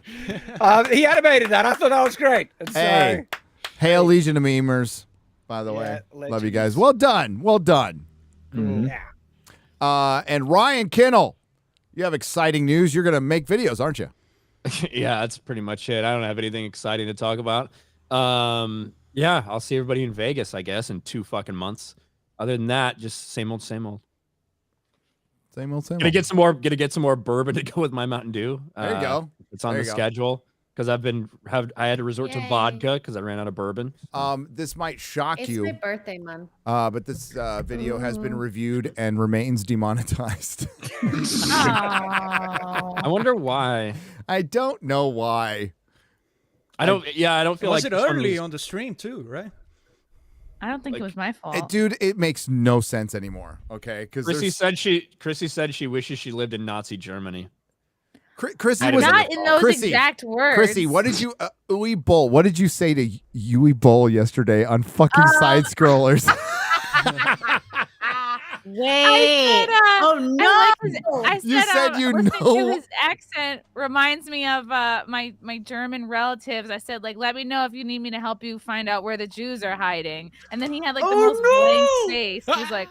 He animated that. I thought that was great. And so, Hey, hail Legion of Memers, by the way. Love you guys. Well done. Well done. Yeah. And Ryan Kinnell, you have exciting news. You're going to make videos, aren't you? Yeah, that's pretty much it. I don't have anything exciting to talk about. Yeah, I'll see everybody in Vegas, I guess, in 2 fucking months. Other than that, just same old, same old. Same old, same Gonna old. get some more bourbon to go with my Mountain Dew. There you go. It's on There the you go. schedule because I had to resort to Yay. vodka because I ran out of bourbon. This might shock It's you. my birthday month. But this video has been reviewed and remains demonetized. I wonder why. I don't know why. I don't feel Was like it this one early was- on the stream too, right? I don't think it was my fault. Dude, it makes no sense anymore. Okay, because Chrissy said she wishes she lived in Nazi Germany. Chrissy was not in those Chrissy, exact words. Chrissy, what did you Uwe Boll? What did you say to Uwe Boll yesterday on fucking side scrollers? Wait. Oh no. I said, You said you listening know- to his accent reminds me of my German relatives. I said, like, let me know if you need me to help you find out where the Jews are hiding. And then he had like the most blank face. He was like,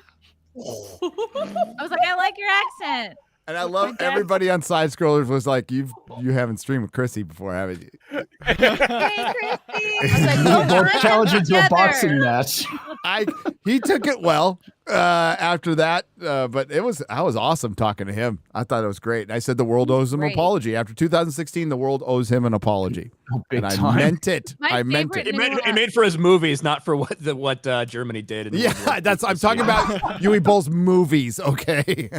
I was like, I like your accent. And I love everybody on side scrollers was like, you haven't streamed with Chrissy before, haven't you? Hey, Chrissy. We'll challenge you to a boxing match. He took it well after that, but I was awesome talking to him. I thought it was great. And I said the world owes him an apology. After 2016, the world owes him an apology. Big and time. I meant it. I meant it. It made for his movies, not for what Germany did. Yeah, I'm talking about Uwe Boll's movies. Okay.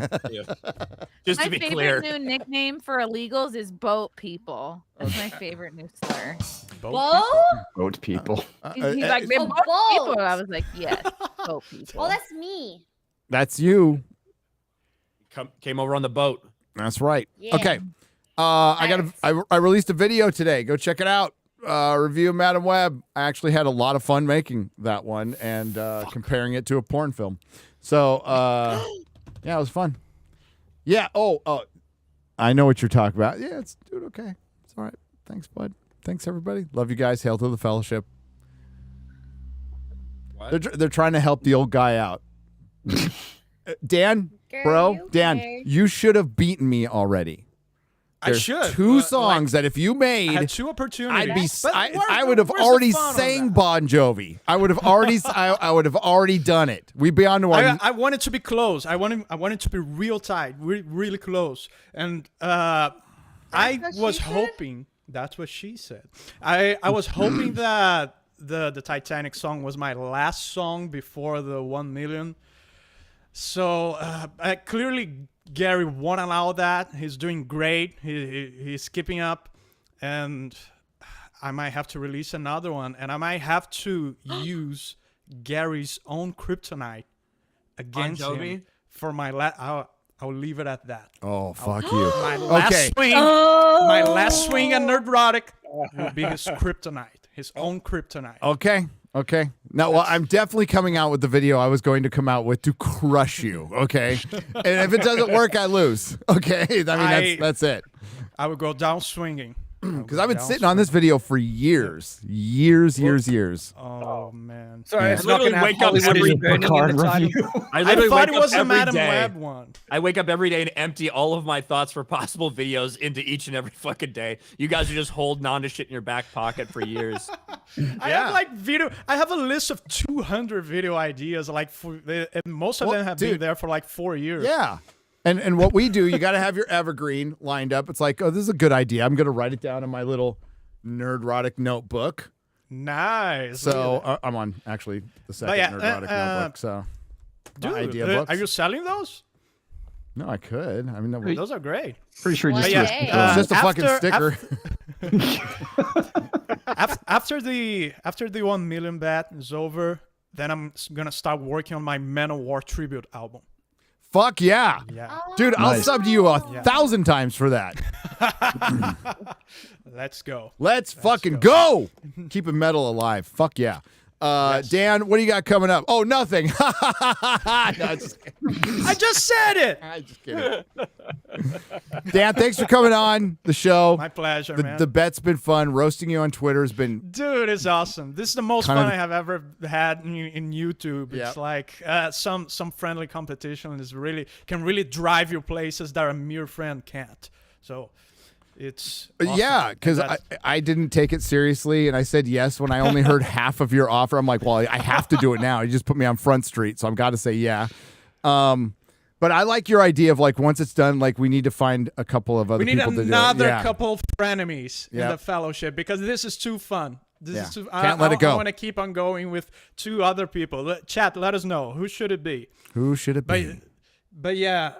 Just My to be favorite clear. new nickname for illegals is boat people. That's my favorite new slur. Boat people. He's like, they're boat people. I was like, yes, boat people. Oh, that's me. That's you. Came over on the boat. That's right. Yeah. Okay. I released a video today. Go check it out. Review of Madam Web. I actually had a lot of fun making that one and comparing it to a porn film. So yeah, it was fun. Yeah. Oh, I know what you're talking about. Yeah, it's dude. Okay, it's all right. Thanks, bud. Thanks, everybody. Love you guys. Hail to the fellowship. They're trying to help the old guy out. Dan, Dan, you should have beaten me already. I There's should. 2 songs that if you made, I had 2 opportunities. I would have already sang Bon Jovi. I would have already, I would have already done it. We'd be on to our. I wanted to be close. I wanted to be real tight, really close. And I was hoping. That's what she said. I was hoping that the Titanic song was my last song before the 1 million. So clearly Gary won't allow that. He's doing great. He's keeping up, and I might have to release another one, and I might have to use Gary's own kryptonite against him for my I'll leave it at that. Oh, fuck you. My last swing, my last swing at Nerdrotic will be his kryptonite, his own kryptonite. Okay. Now, well, I'm definitely coming out with the video I was going to come out with to crush you. Okay. And if it doesn't work, I lose. Okay. I mean, that's it. I would go down swinging. Because I've been sitting on this video for years. Oh man! Sorry, it's I literally not wake up every I literally thought wake it was up a every Madam day. Web one. I wake up every day and empty all of my thoughts for possible videos into each and every fucking day. You guys are just holding on to shit in your back pocket for years. I have a list of 200 video ideas. And most of them have been there for like 4 years. Yeah. And what we do, you got to have your evergreen lined up. It's like, oh, this is a good idea. I'm going to write it down in my little Nerdrotic notebook. Nice. So I'm on actually the second Nerdrotic notebook. So dude, idea books. are you selling those? No, I could. I mean, Those are great. Pretty sure it's just a fucking sticker. After the 1 million bet is over, then I'm gonna start working on my Manowar tribute album. Fuck yeah. Dude, I'll sub to you 1,000 times for that. Let's go. Let's fucking go. Keeping metal alive. Fuck yeah. Dan, what do you got coming up? Oh, nothing. No, I just said it. I'm just kidding. Dan, thanks for coming on the show. My pleasure, man. The bet's been fun. Roasting you on Twitter has been... Dude, it's awesome. This is the most fun I have ever had in YouTube. It's like some friendly competition can really drive you places that a mere friend can't. So... It's awesome. Yeah, because I didn't take it seriously, and I said yes when I only heard half of your offer. I'm like, well, I have to do it now. You just put me on Front Street, so I've got to say yeah. But I like your idea of like once it's done, like we need to find a couple of other people to do it. We need another couple of frenemies in the fellowship because this is too fun. This is too. Can't let it go. I want to keep on going with 2 other people. Chat, let us know who should it be. Who should it be? But yeah,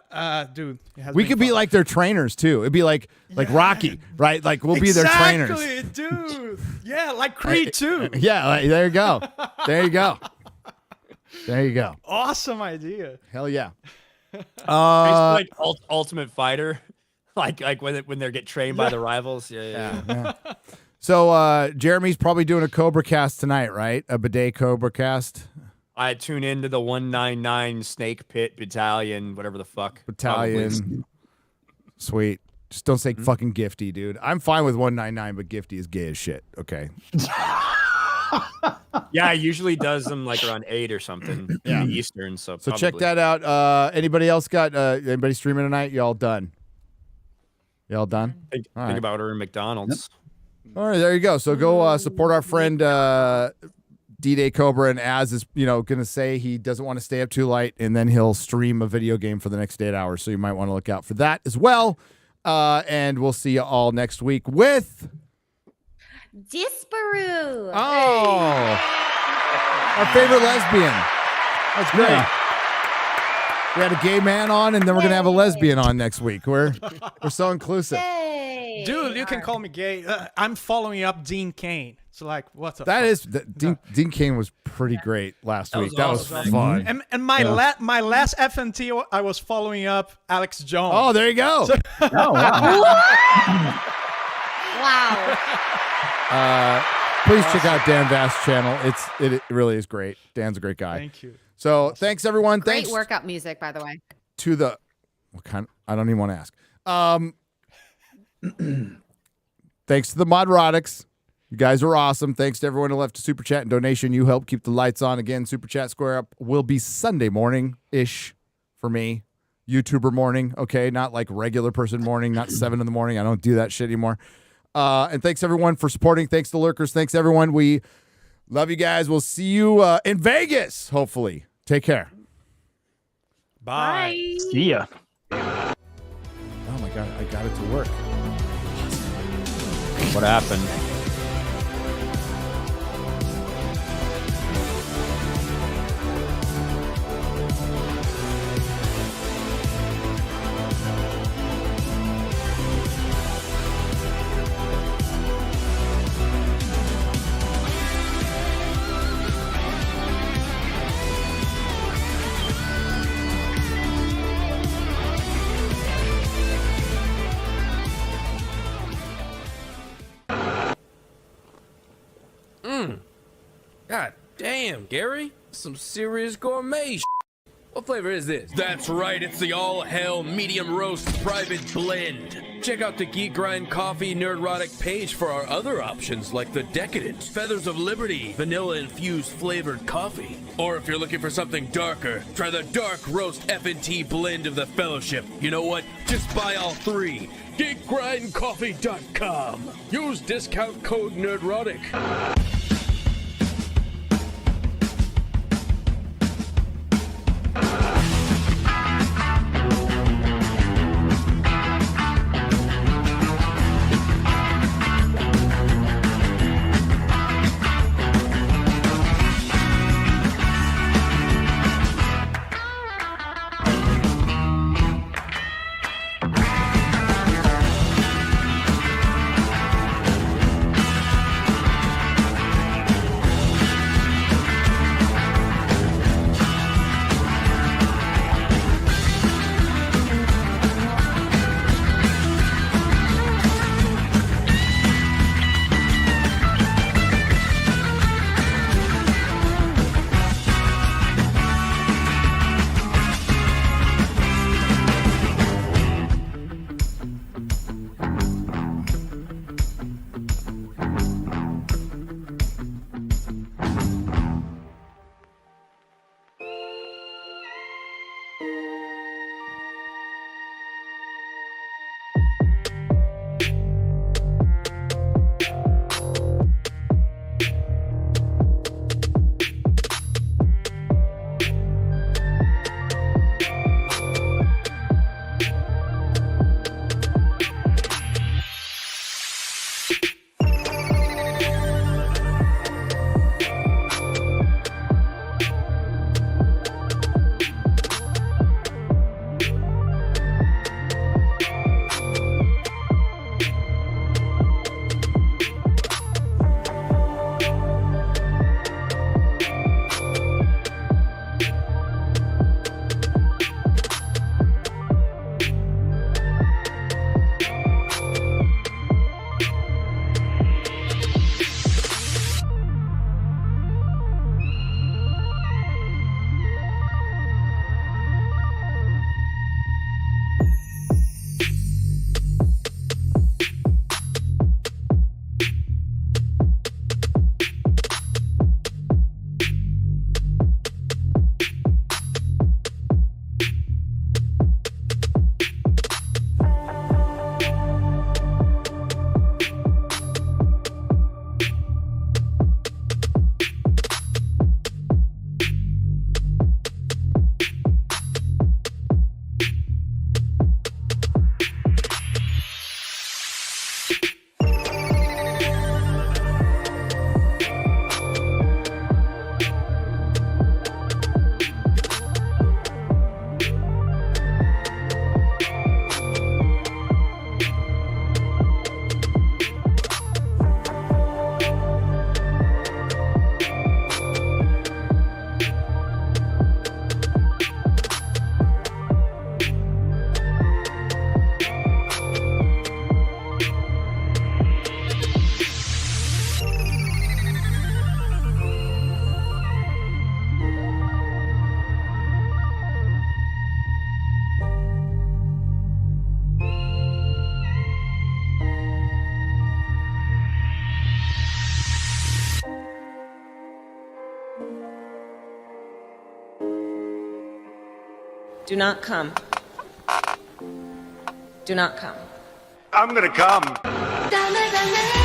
dude. We could be like their trainers too. It'd be like Rocky, right? Like we'll be their trainers. Exactly, dude. Yeah, like Creed too. Yeah, there you go. There you go. There you go. Awesome idea. Hell yeah. Like Ultimate Fighter, like when they get trained by the rivals. Yeah. So Jeremy's probably doing a Cobra cast tonight, right? A bidet Cobra cast. I tune into the 199 Snake Pit Battalion, whatever the fuck. Battalion. Probably. Sweet. Just don't say fucking Gifty, dude. I'm fine with 199, but Gifty is gay as shit. Okay. Yeah, he usually does them like around 8 or something in the Eastern. So check that out. Anybody else got anybody streaming tonight? Y'all done? Y'all done? Think about ordering McDonald's. Yep. All right, there you go. So go support our friend D-Day Cobra, and Az is, going to say he doesn't want to stay up too late, and then he'll stream a video game for the next 8 hours. So you might want to look out for that as well. And we'll see you all next week with Disparu. Oh, our favorite lesbian. That's great. Yeah. We had a gay man on, and then we're gonna have a lesbian on next week. We're so inclusive. Yay. Dude, you can call me gay. I'm following up Dean Cain. So like, what's up? Dean Cain was pretty great last week. That was fun. And my last FNT, I was following up Alex Jones. Oh, there you go. So wow. Please check out Dan Vast's channel. It really is great. Dan's a great guy. Thank you. So thanks everyone. Great Thanks workout music, by the way. to the what kind? I don't even want to ask. Thanks to the Nerdrotics. You guys are awesome. Thanks to everyone who left a super chat and donation. You help keep the lights on. Again, super chat square up will be Sunday morning-ish for me. YouTuber morning, okay? Not like regular person morning, not 7 in the morning. I don't do that shit anymore. And thanks everyone for supporting. Thanks to Lurkers. Thanks everyone. We love you guys. We'll see you in Vegas, hopefully. Take care. Bye. See ya. Oh my God, I got it to work. What happened? God damn, Gary. Some serious gourmet shit. What flavor is this? That's right, it's the all-hell medium roast private blend. Check out the Geek Grind Coffee Nerdrotic page for our other options like the Decadent, Feathers of Liberty, vanilla-infused flavored coffee. Or if you're looking for something darker, try the Dark Roast FNT blend of the Fellowship. You know what? Just buy all 3. GeekGrindCoffee.com. Use discount code Nerdrotic. Do not come. Do not come. I'm gonna come.